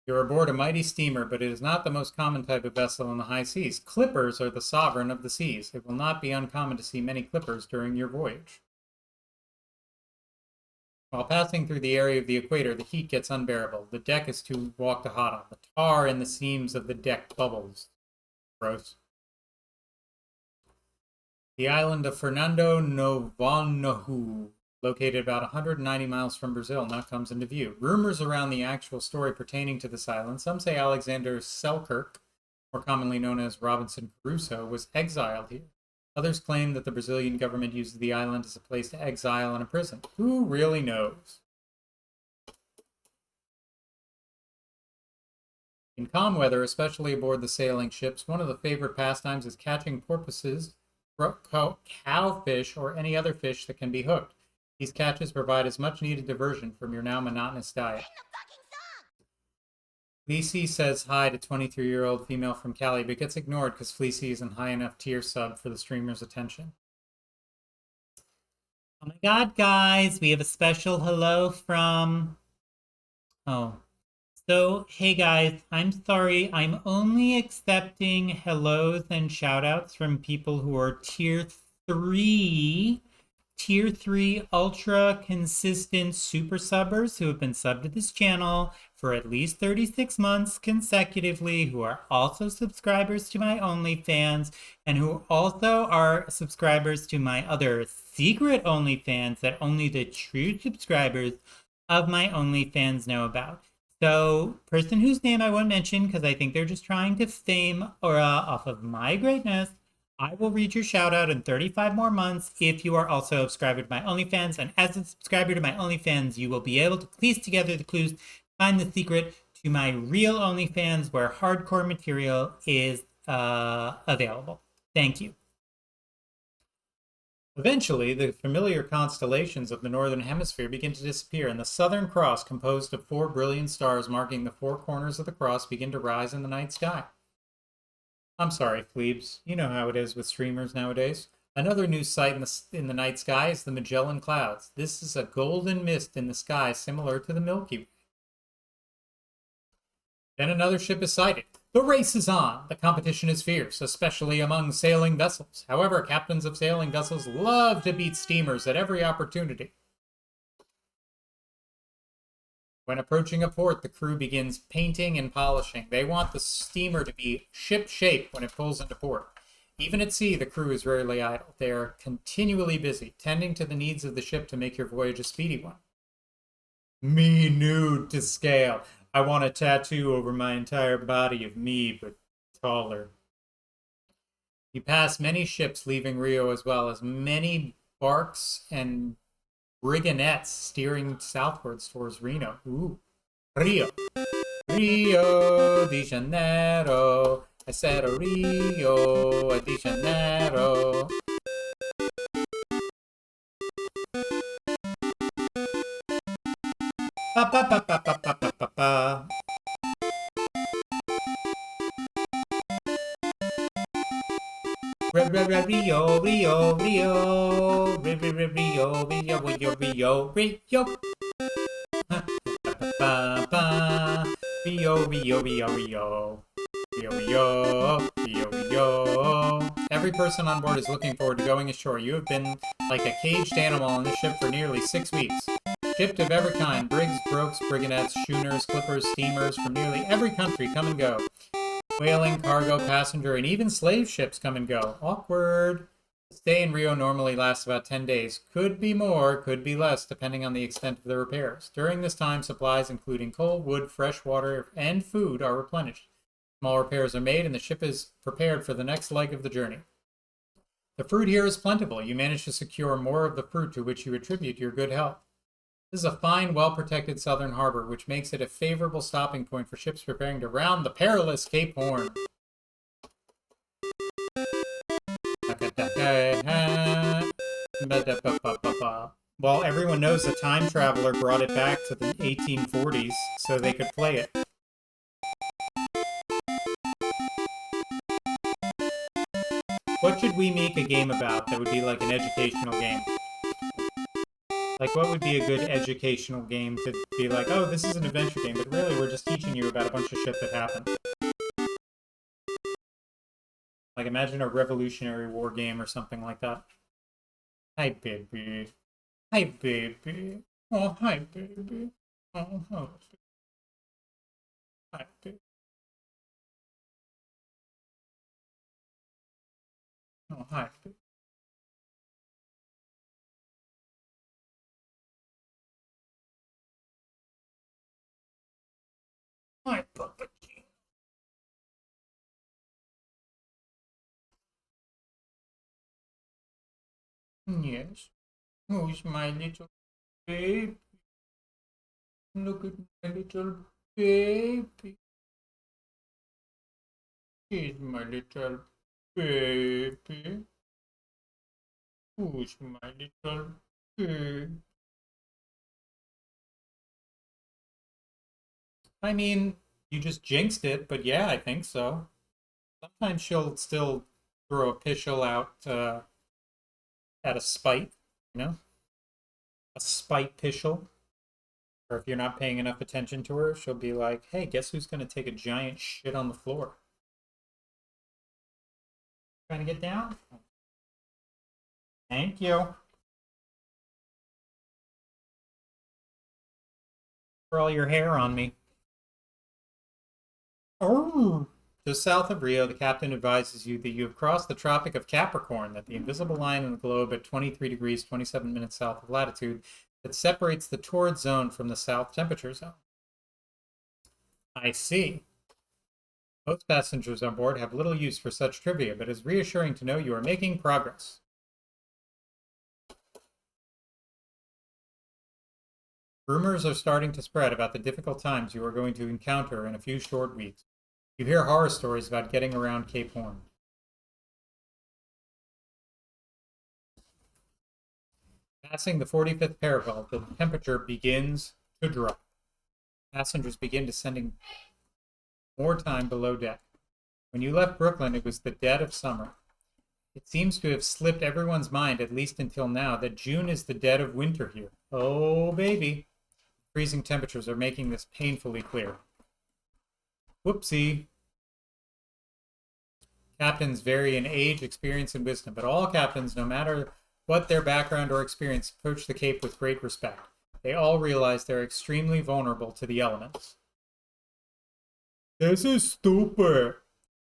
You're aboard a mighty steamer, but it is not the most common type of vessel in the high seas. Clippers are the sovereign of the seas. It will not be uncommon to see many clippers during your voyage. While passing through the area of the equator, the heat gets unbearable. The deck is to walk to hot on. The tar in the seams of the deck bubbles. Gross. The island of Fernando Novo, located about 190 miles from Brazil, now comes into view. Rumors around the actual story pertaining to this island. Some say Alexander Selkirk, more commonly known as Robinson Crusoe, was exiled here. Others claim that the Brazilian government uses the island as a place to exile and imprison. Who really knows? In calm weather, especially aboard the sailing ships, one of the favorite pastimes is catching porpoises, cowfish, or any other fish that can be hooked. These catches provide as much needed diversion from your now monotonous diet. Fleecy says hi to 23-year-old female from Cali, but gets ignored because Fleecy isn't high enough tier sub for the streamer's attention. Oh my god, guys, we have a special hello from... Oh. So, hey guys, I'm sorry, I'm only accepting hellos and shoutouts from people who are tier 3 ultra consistent super subbers who have been subbed to this channel for at least 36 months consecutively, who are also subscribers to my OnlyFans, and who also are subscribers to my other secret OnlyFans that only the true subscribers of my OnlyFans know about. So, person whose name I won't mention because I think they're just trying to fame Aura off of my greatness, I will read your shout out in 35 more months if you are also a subscriber to my OnlyFans. And as a subscriber to my OnlyFans, you will be able to piece together the clues, find the secret to my real OnlyFans where hardcore material is available. Thank you. Eventually, the familiar constellations of the northern hemisphere begin to disappear, and the Southern Cross, composed of 4 brilliant stars marking the 4 corners of the cross, begin to rise in the night sky. I'm sorry, plebes. You know how it is with streamers nowadays. Another new sight in the night sky is the Magellan Clouds. This is a golden mist in the sky similar to the Milky Way. Then another ship is sighted. The race is on. The competition is fierce, especially among sailing vessels. However, captains of sailing vessels love to beat steamers at every opportunity. When approaching a port, the crew begins painting and polishing. They want the steamer to be ship-shape when it pulls into port. Even at sea, the crew is rarely idle. They are continually busy, tending to the needs of the ship to make your voyage a speedy one. Me nude to scale. I want a tattoo over my entire body of me, but taller. You pass many ships leaving Rio, as well as many barks and brigannettes steering southwards towards Rio. Rio. Rio de Janeiro. I said Rio de Janeiro. Ba ba ba ba ba ba ba ba ba. Rio, Rio, Rio, Rio, Rio, Rio, Rio, Rio. Rio, Rio, Rio, Rio. Rio, Rio, Rio, Rio. Every person on board is looking forward to going ashore. You have been like a caged animal on this ship for nearly 6 weeks. Ships of every kind, brigs, brokes, brigannettes, schooners, clippers, steamers from nearly every country come and go. Whaling, cargo, passenger, and even slave ships come and go. Awkward. The stay in Rio normally lasts about 10 days. Could be more, could be less, depending on the extent of the repairs. During this time, supplies including coal, wood, fresh water, and food are replenished. Small repairs are made, and the ship is prepared for the next leg of the journey. The fruit here is plentiful. You manage to secure more of the fruit, to which you attribute your good health. This is a fine, well-protected southern harbor, which makes it a favorable stopping point for ships preparing to round the perilous Cape Horn. Well, everyone knows the time traveler brought it back to the 1840s so they could play it. What should we make a game about that would be like an educational game? Like, what would be a good educational game to be like, oh, this is an adventure game, but really we're just teaching you about a bunch of shit that happened. Like, imagine a Revolutionary War game or something like that. Hi, baby. Hi, baby. Oh, hi, baby. Oh, hi, baby. Oh, hi, baby. Hi, Papa. Yes. Who's my little baby? Look at my little baby. He's my little baby. Who's my little baby? I mean, you just jinxed it, but yeah, I think so. Sometimes she'll still throw a pishel out at a spite, you know? A spite pishel. Or if you're not paying enough attention to her, she'll be like, hey, guess who's going to take a giant shit on the floor? Trying to get down? Thank you. For all your hair on me. Oh! Just south of Rio, the captain advises you that you have crossed the Tropic of Capricorn, that the invisible line in the globe at 23 degrees 27 minutes south of latitude that separates the torrid zone from the south temperature zone. I see. Most passengers on board have little use for such trivia, but it's reassuring to know you are making progress. Rumors are starting to spread about the difficult times you are going to encounter in a few short weeks. You hear horror stories about getting around Cape Horn. Passing the 45th parallel, the temperature begins to drop. Passengers begin descending more time below deck. When you left Brooklyn, it was the dead of summer. It seems to have slipped everyone's mind, at least until now, that June is the dead of winter here. Oh, baby. Freezing temperatures are making this painfully clear. Whoopsie. Captains vary in age, experience, and wisdom, but all captains, no matter what their background or experience, approach the Cape with great respect. They all realize they're extremely vulnerable to the elements. This is stupid.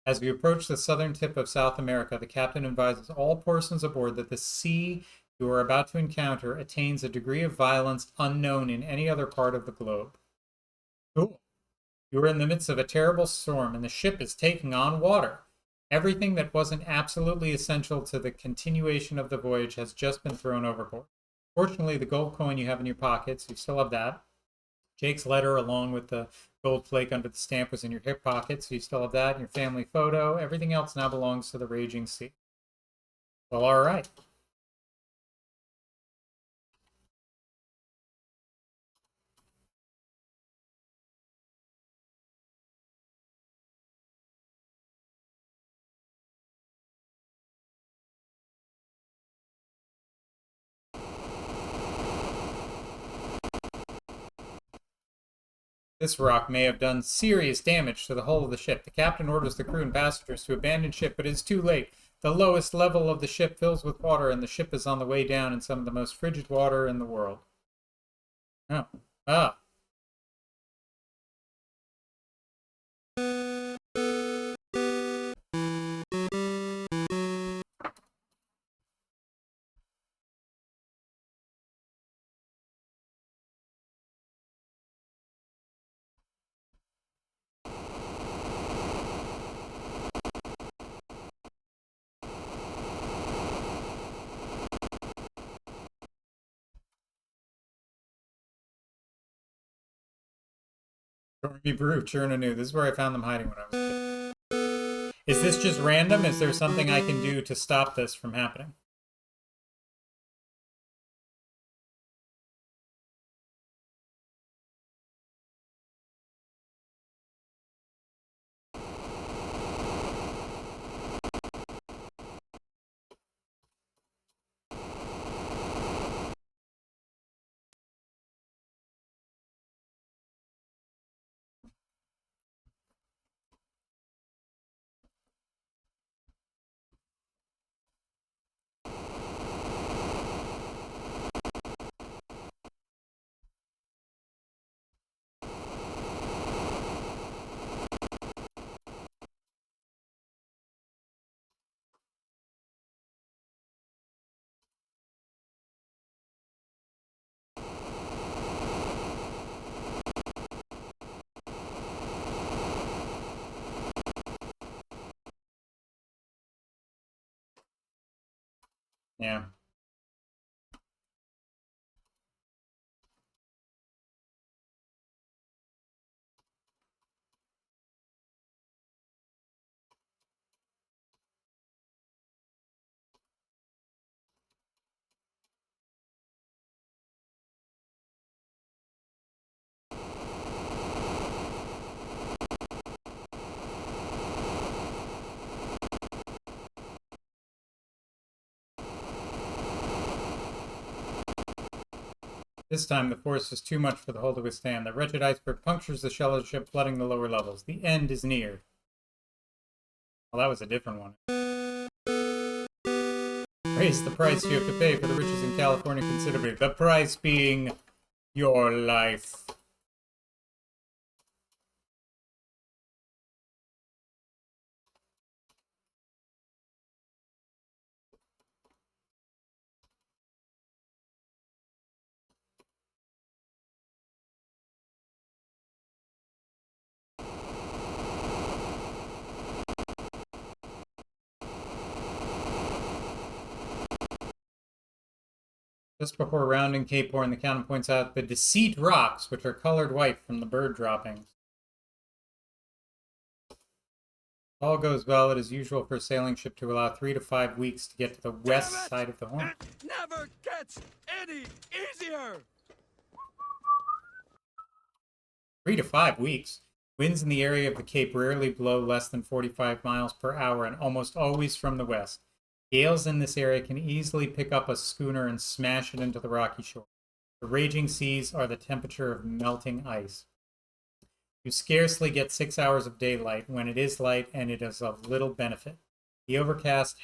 As we approach the southern tip of South America, the captain advises all persons aboard that the sea you are about to encounter attains a degree of violence unknown in any other part of the globe. Cool. You are in the midst of a terrible storm, and the ship is taking on water. Everything that wasn't absolutely essential to the continuation of the voyage has just been thrown overboard. Fortunately, the gold coin you have in your pockets, you still have that. Jake's letter, along with the gold flake under the stamp, was in your hip pocket, so you still have that. And your family photo. Everything else now belongs to the raging sea. Well, all right. This rock may have done serious damage to the hull of the ship. The captain orders the crew and passengers to abandon ship, but it is too late. The lowest level of the ship fills with water, and the ship is on the way down in some of the most frigid water in the world. Oh. Ah. Stormy Brew, Churnanu. This is where I found them hiding when I was a kid. Is this just random? Is there something I can do to stop this from happening? Yeah. This time, the force is too much for the hull to withstand. The wretched iceberg punctures the shell of the ship, flooding the lower levels. The end is near. Well, that was a different one. Raise the price you have to pay for the riches in California considerably. The price being your life. Just before rounding Cape Horn, the captain points out the Deceit Rocks, which are colored white from the bird droppings. All goes well. It is usual for a sailing ship to allow 3 to 5 weeks to get to the west side of the Horn. It never gets any easier! 3 to 5 weeks. Winds in the area of the Cape rarely blow less than 45 miles per hour and almost always from the west. Gales in this area can easily pick up a schooner and smash it into the rocky shore. The raging seas are the temperature of melting ice. You scarcely get 6 hours of daylight when it is light, and it is of little benefit. The overcast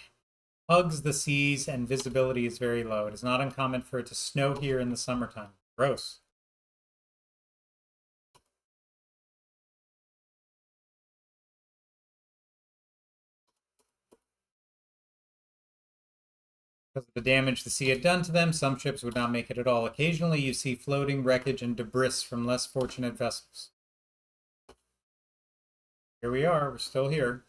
hugs the seas and visibility is very low. It is not uncommon for it to snow here in the summertime. Gross. Because of the damage the sea had done to them, some ships would not make it at all. Occasionally you see floating wreckage and debris from less fortunate vessels. Here we are, we're still here.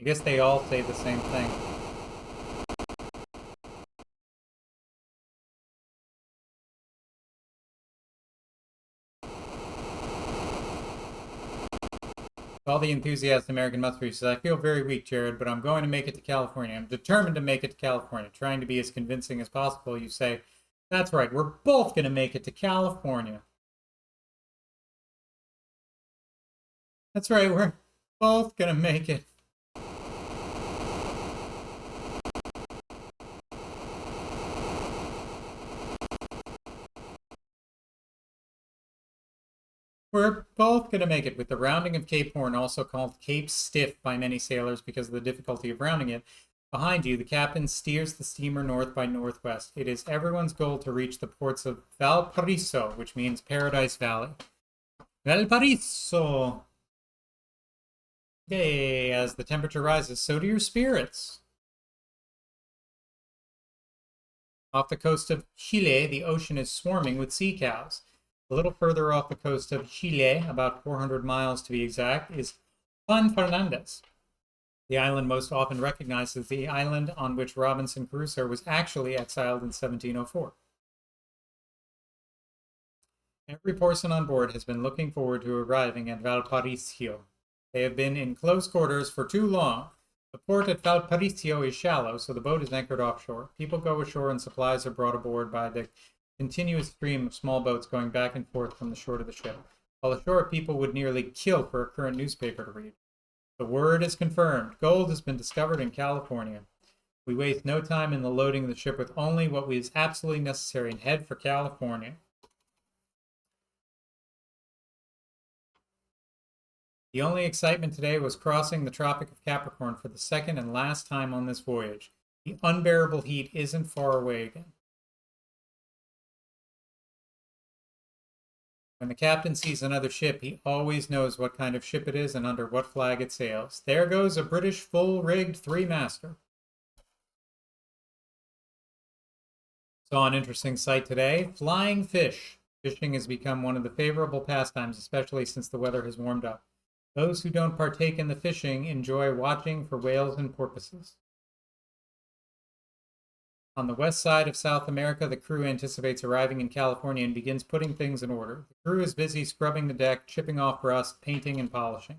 I guess they all say the same thing. All the enthusiastic American Musketeer says, I feel very weak, Jared, but I'm going to make it to California. I'm determined to make it to California. Trying to be as convincing as possible, you say, that's right, we're both going to make it to California. That's right, we're both going to make it. We're both going to make it. With the rounding of Cape Horn, also called Cape Stiff by many sailors because of the difficulty of rounding it, behind you, the captain steers the steamer north by northwest. It is everyone's goal to reach the ports of Valparaiso, which means Paradise Valley. Valparaiso! Yay, as the temperature rises, so do your spirits. Off the coast of Chile, the ocean is swarming with sea cows. A little further off the coast of Chile, about 400 miles to be exact, is Juan Fernandez. The island most often recognized as the island on which Robinson Crusoe was actually exiled in 1704. Every person on board has been looking forward to arriving at Valparaiso. They have been in close quarters for too long. The port at Valparaiso is shallow, so the boat is anchored offshore. People go ashore and supplies are brought aboard by the continuous stream of small boats going back and forth from the shore to the ship. While ashore, people would nearly kill for a current newspaper to read. The word is confirmed. Gold has been discovered in California. We waste no time in the loading of the ship with only what is absolutely necessary and head for California. The only excitement today was crossing the Tropic of Capricorn for the second and last time on this voyage. The unbearable heat isn't far away again. When the captain sees another ship, he always knows what kind of ship it is and under what flag it sails. There goes a British full-rigged three-master. Saw an interesting sight today. Flying fish. Fishing has become one of the favorable pastimes, especially since the weather has warmed up. Those who don't partake in the fishing enjoy watching for whales and porpoises. On the west side of South America, the crew anticipates arriving in California and begins putting things in order. The crew is busy scrubbing the deck, chipping off rust, painting, and polishing.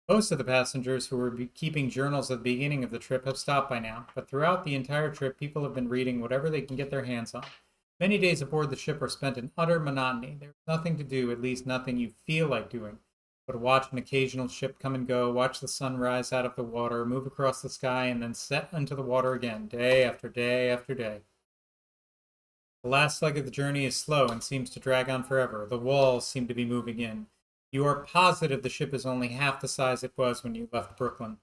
Most of the passengers who were keeping journals at the beginning of the trip have stopped by now, but throughout the entire trip, people have been reading whatever they can get their hands on. Many days aboard the ship are spent in utter monotony. There's nothing to do, at least nothing you feel like doing, but watch an occasional ship come and go, watch the sun rise out of the water, move across the sky, and then set into the water again, day after day after day. The last leg of the journey is slow and seems to drag on forever. The walls seem to be moving in. You are positive the ship is only half the size it was when you left Brooklyn.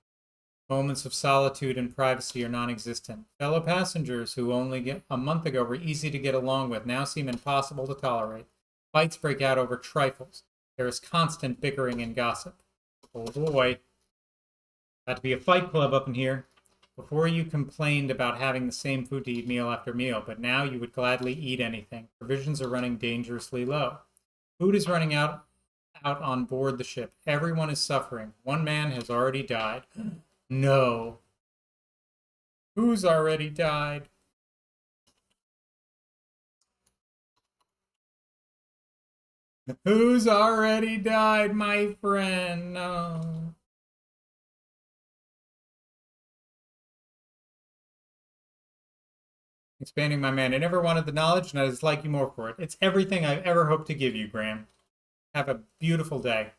Moments of solitude and privacy are non-existent. Fellow passengers who only a month ago were easy to get along with now seem impossible to tolerate. Fights break out over trifles. There is constant bickering and gossip. Oh boy. Got to be a fight club up in here. Before you complained about having the same food to eat meal after meal, but now you would gladly eat anything. Provisions are running dangerously low. Food is running out out on board the ship. Everyone is suffering. One man has already died. No. Who's already died? Who's already died, my friend? No. Expanding my man. I never wanted the knowledge, and I just like you more for it. It's everything I've ever hoped to give you, Graham. Have a beautiful day.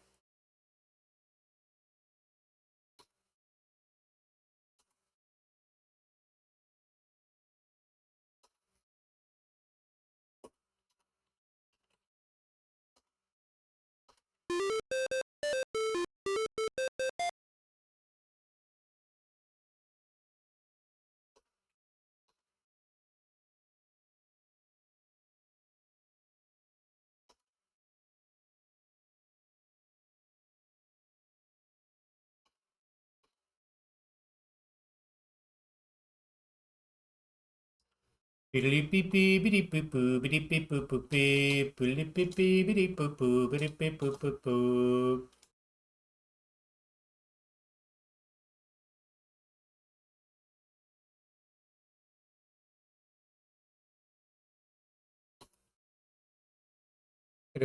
The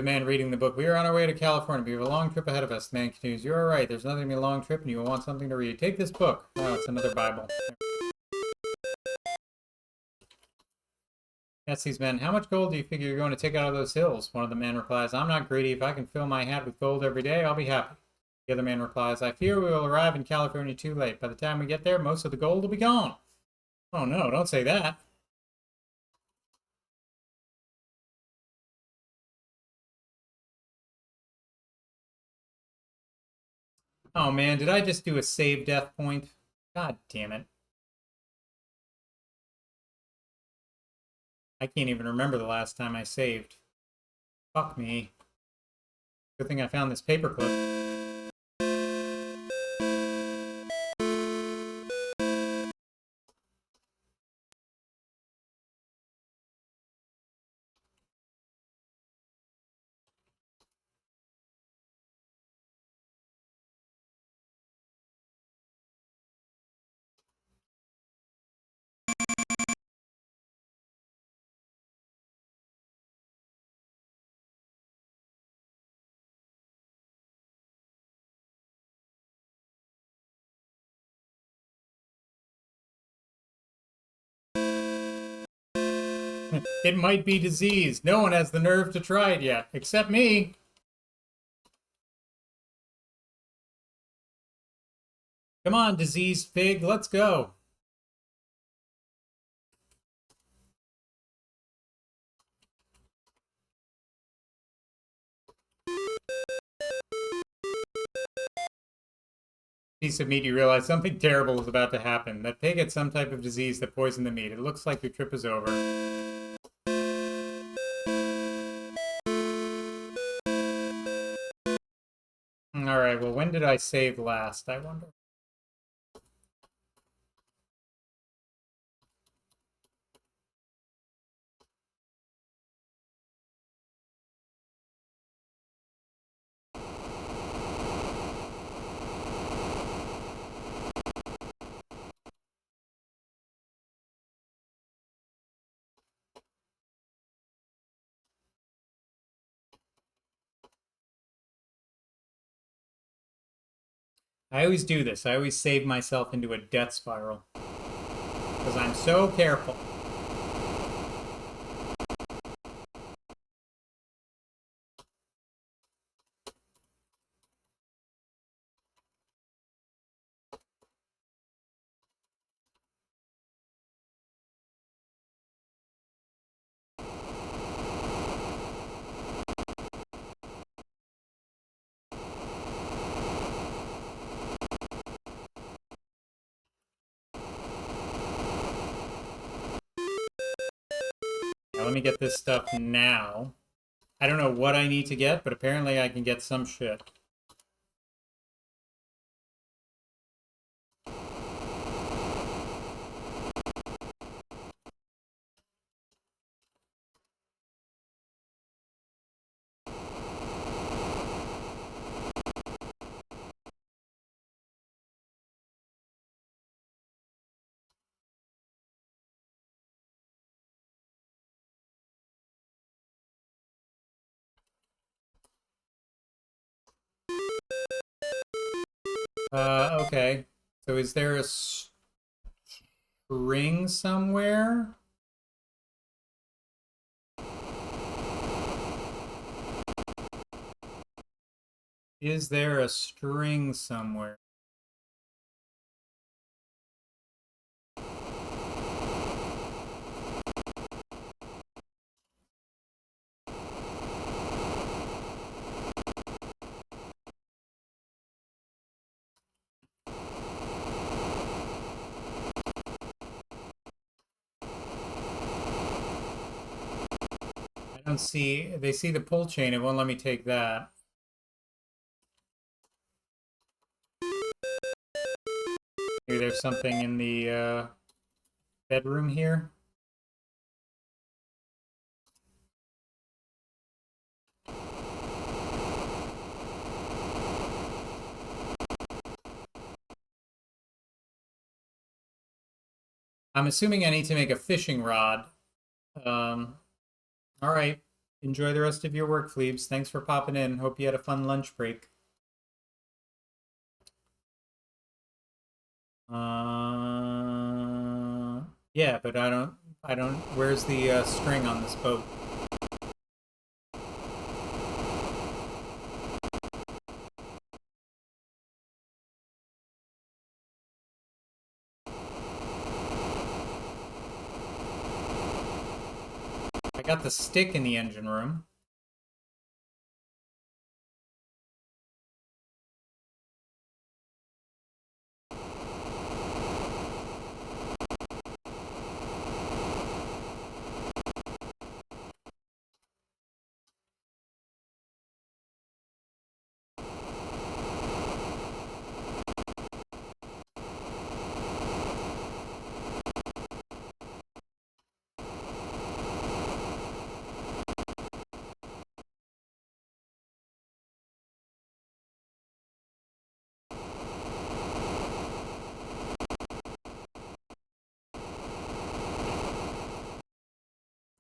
man reading the book. We are on our way to California. We have a long trip ahead of us. The man continues. You're all right. There's nothing to be a long trip, and you will want something to read. Take this book. Oh, it's another Bible. Ask these men, how much gold do you figure you're going to take out of those hills? One of the men replies, I'm not greedy. If I can fill my hat with gold every day, I'll be happy. The other man replies, I fear we will arrive in California too late. By the time we get there, most of the gold will be gone. Oh no, don't say that. Oh man, did I just do a save death point? God damn it. I can't even remember the last time I saved. Fuck me. Good thing I found this paperclip. It might be disease. No one has the nerve to try it yet, except me. Come on, diseased pig, let's go. Piece of meat, you realize something terrible is about to happen. That pig had some type of disease that poisoned the meat. It looks like your trip is over. Alright, well, when did I save last, I wonder? I always do this. I always save myself into a death spiral. Because I'm so careful. Now, let me get this stuff now. I don't know what I need to get, but apparently I can get some shit. Okay. So is there a string somewhere? Is there a string somewhere? I don't see, they see the pull chain, it won't let me take that. Maybe there's something in the bedroom here. I'm assuming I need to make a fishing rod. All right. Enjoy the rest of your work, Phlebes. Thanks for popping in. Hope you had a fun lunch break. Yeah, but I don't, where's the string on this boat? I got the stick in the engine room.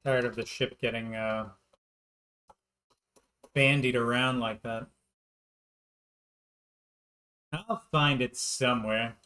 Tired of the ship getting bandied around like that. I'll find it somewhere.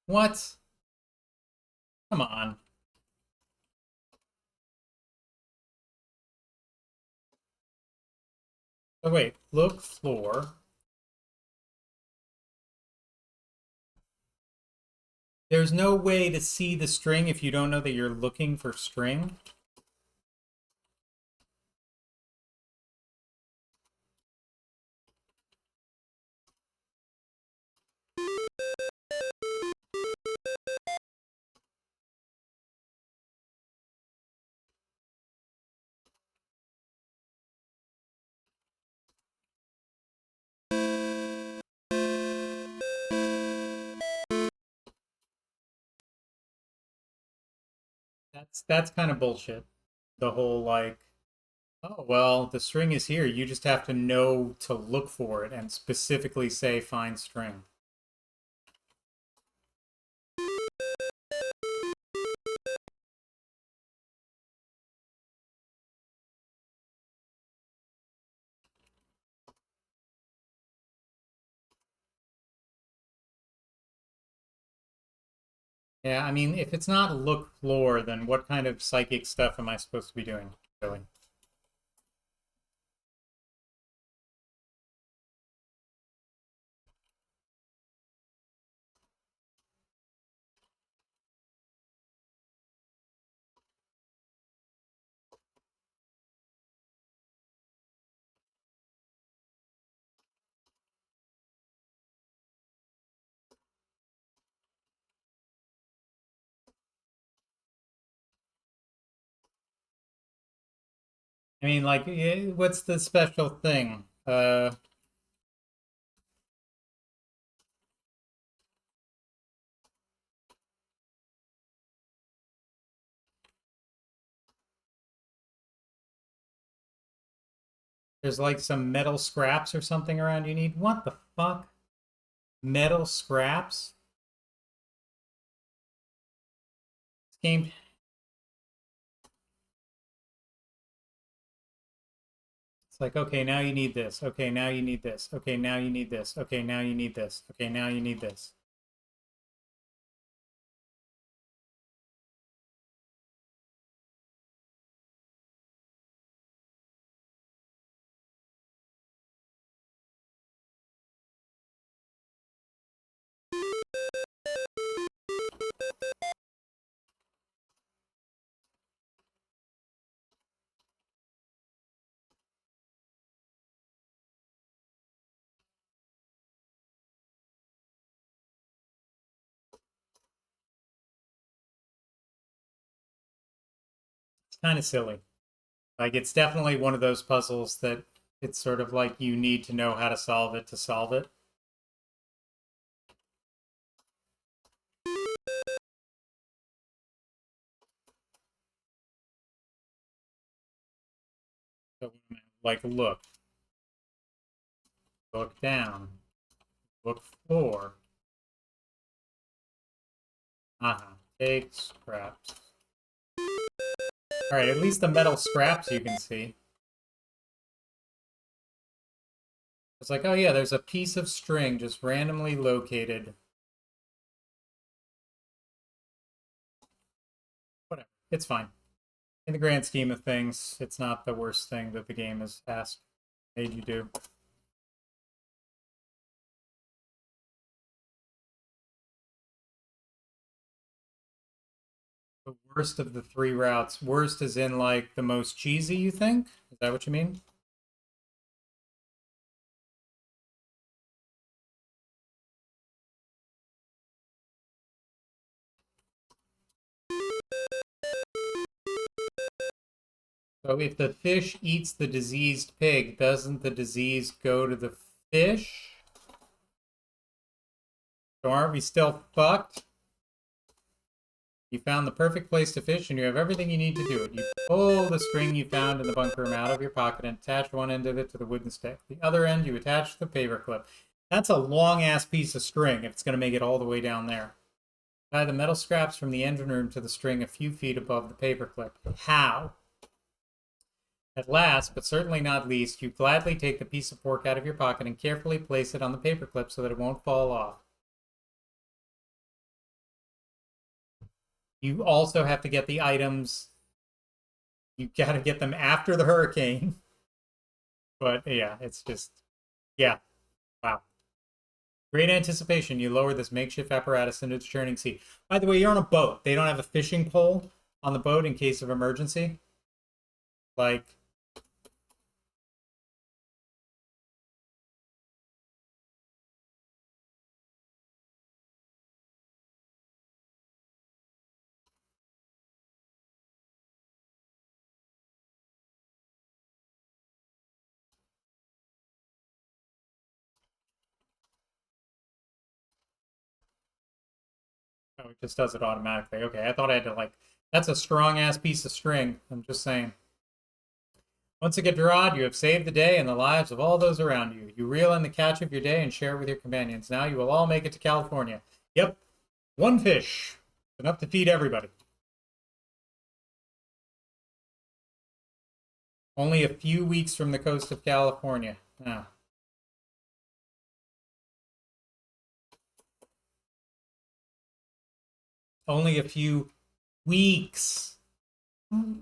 What? Come on. Oh wait, look floor. There's no way to see the string if you don't know that you're looking for string. That's kind of bullshit. The whole like, oh well, the string is here. You just have to know to look for it and specifically say find string. Yeah, I mean, if it's not look lore, then what kind of psychic stuff am I supposed to be doing, really? I mean, like, what's the special thing? There's like some metal scraps or something around you need. What the fuck? Metal scraps? This game. It's like, okay, now you need this. Okay, now you need this. Okay, now you need this. Okay, now you need this. Okay, now you need this. It's kind of silly. Like, it's definitely one of those puzzles that it's sort of like you need to know how to solve it to solve it. So, like, look down, look for. Take scraps. All right, at least the metal scraps you can see. It's like, oh yeah, there's a piece of string just randomly located. Whatever, it's fine. In the grand scheme of things, it's not the worst thing that the game has made you do. The worst of the three routes. Worst is in like the most cheesy, you think? Is that what you mean? So if the fish eats the diseased pig, doesn't the disease go to the fish? So aren't we still fucked? You found the perfect place to fish and you have everything you need to do it. You pull the string you found in the bunker room out of your pocket and attach one end of it to the wooden stick. The other end you attach to the paper clip. That's a long-ass piece of string if it's going to make it all the way down there. Tie the metal scraps from the engine room to the string a few feet above the paper clip. How? At last, but certainly not least, you gladly take the piece of pork out of your pocket and carefully place it on the paper clip so that it won't fall off. You also have to get the items. You got to get them after the hurricane. But yeah, it's just, yeah, wow. Great anticipation. You lower this makeshift apparatus into the churning sea. By the way, you're on a boat. They don't have a fishing pole on the boat in case of emergency. Like, oh, it just does it automatically. Okay, I thought I had to like That's a strong-ass piece of string. I'm just saying. Once it gets drawed, you have saved the day and the lives of all those around you. You reel in the catch of your day and share it with your companions. Now you will all make it to California. Yep. One fish. Enough to feed everybody. Only a few weeks from the coast of California. Ah. Only a few weeks.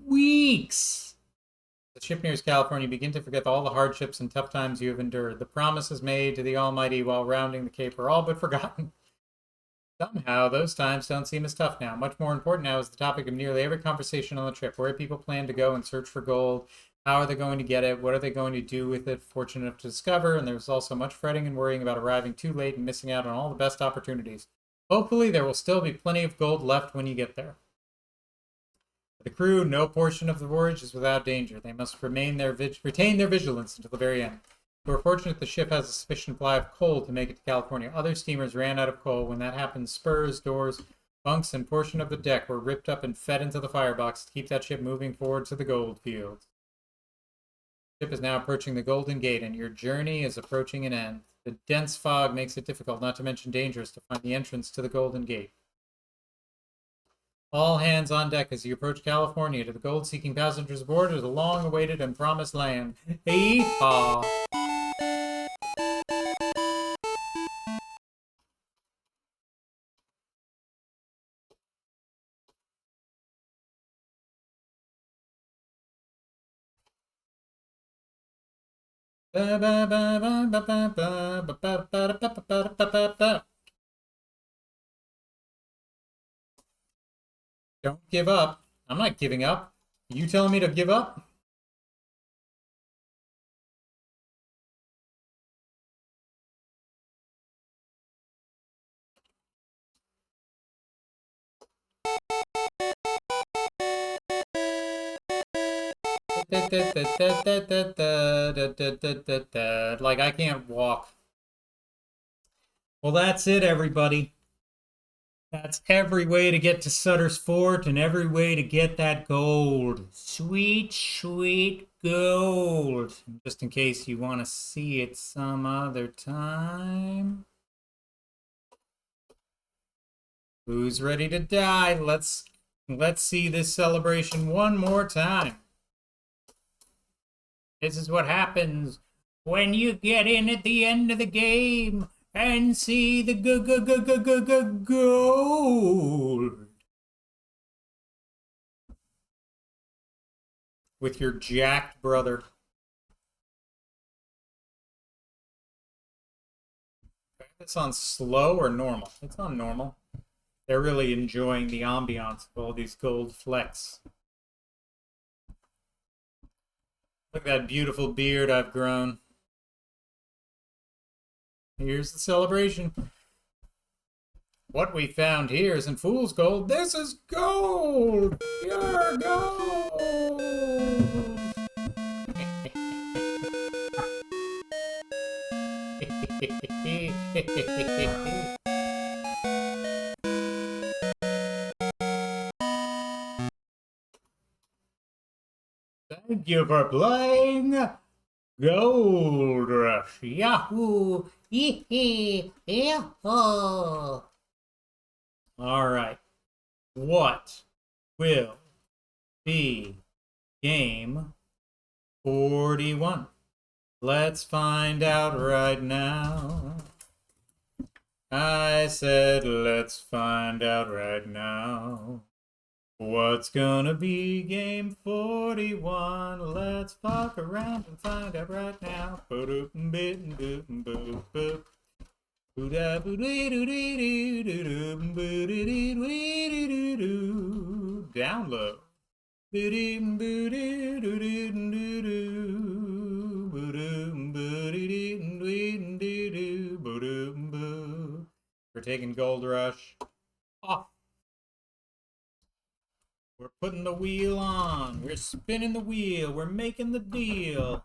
Weeks. The ship nears California, you begin to forget all the hardships and tough times you have endured. The promises made to the Almighty while rounding the Cape are all but forgotten. Somehow, those times don't seem as tough now. Much more important now is the topic of nearly every conversation on the trip. Where people plan to go and search for gold? How are they going to get it? What are they going to do with it? Fortunate enough to discover, and there's also much fretting and worrying about arriving too late and missing out on all the best opportunities. Hopefully, there will still be plenty of gold left when you get there. For the crew, no portion of the voyage is without danger. They must retain their vigilance until the very end. We're fortunate the ship has a sufficient supply of coal to make it to California. Other steamers ran out of coal. When that happened, spurs, doors, bunks, and portion of the deck were ripped up and fed into the firebox to keep that ship moving forward to the gold fields. The ship is now approaching the Golden Gate, and your journey is approaching an end. The dense fog makes it difficult, not to mention dangerous, to find the entrance to the Golden Gate. All hands on deck as you approach California. To the gold-seeking passengers aboard is a long-awaited and promised land. Hee-haw! Don't give up. I'm not giving up. You telling me to give up? Like I can't walk. Well, that's it, everybody. That's every way to get to Sutter's Fort and every way to get that gold. Sweet, sweet gold. Just in case you want to see it some other time. Who's ready to die? Let's see this celebration one more time. This is what happens when you get in at the end of the game and see the gold. With your jacked brother. It's on slow or normal? It's on normal. They're really enjoying the ambiance of all these gold flecks. Look at that beautiful beard I've grown. Here's the celebration. What we found here isn't fool's gold. This is gold! Pure gold! Thank you for playing Gold Rush. Yahoo! Yahoo! All right. What will be game 41? Let's find out right now. I said, let's find out right now. What's gonna be game 41? Let's fuck around and find out right now. Download. We're taking Gold Rush off. We're putting the wheel on. We're spinning the wheel. We're making the deal.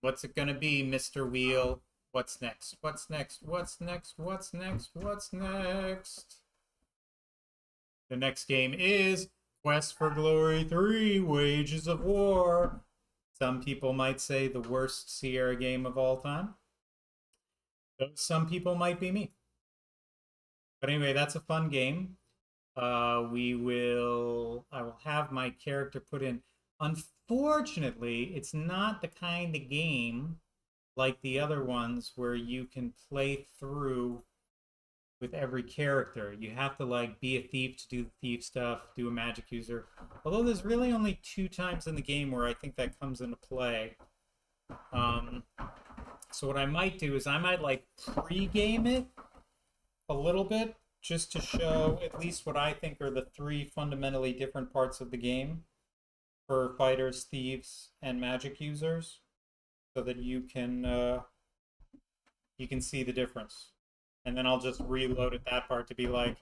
What's it gonna be, Mr. Wheel? What's next? What's next? What's next? What's next? What's next? The next game is Quest for Glory 3 Wages of War. Some people might say the worst Sierra game of all time. Some people might be me. But anyway, that's a fun game. I will have my character put in. Unfortunately, it's not the kind of game like the other ones where you can play through with every character. You have to like be a thief to do the thief stuff, do a magic user. Although there's really only 2 times in the game where I think that comes into play. So what I might do is I might like pre-game it a little bit just to show at least what I think are the 3 fundamentally different parts of the game for fighters, thieves, and magic users, so that you can see the difference. And then I'll just reload at that part to be like,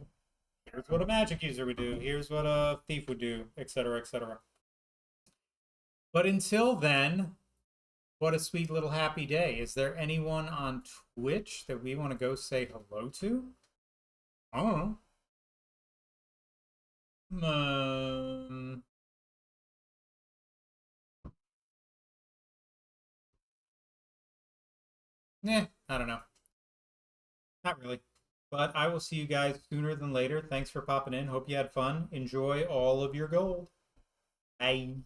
here's what a magic user would do, here's what a thief would do, etc., etc. But until then, what a sweet little happy day. Is there anyone on Twitch that we want to go say hello to? I don't know. I don't know. Not really. But I will see you guys sooner than later. Thanks for popping in. Hope you had fun. Enjoy all of your gold. Bye.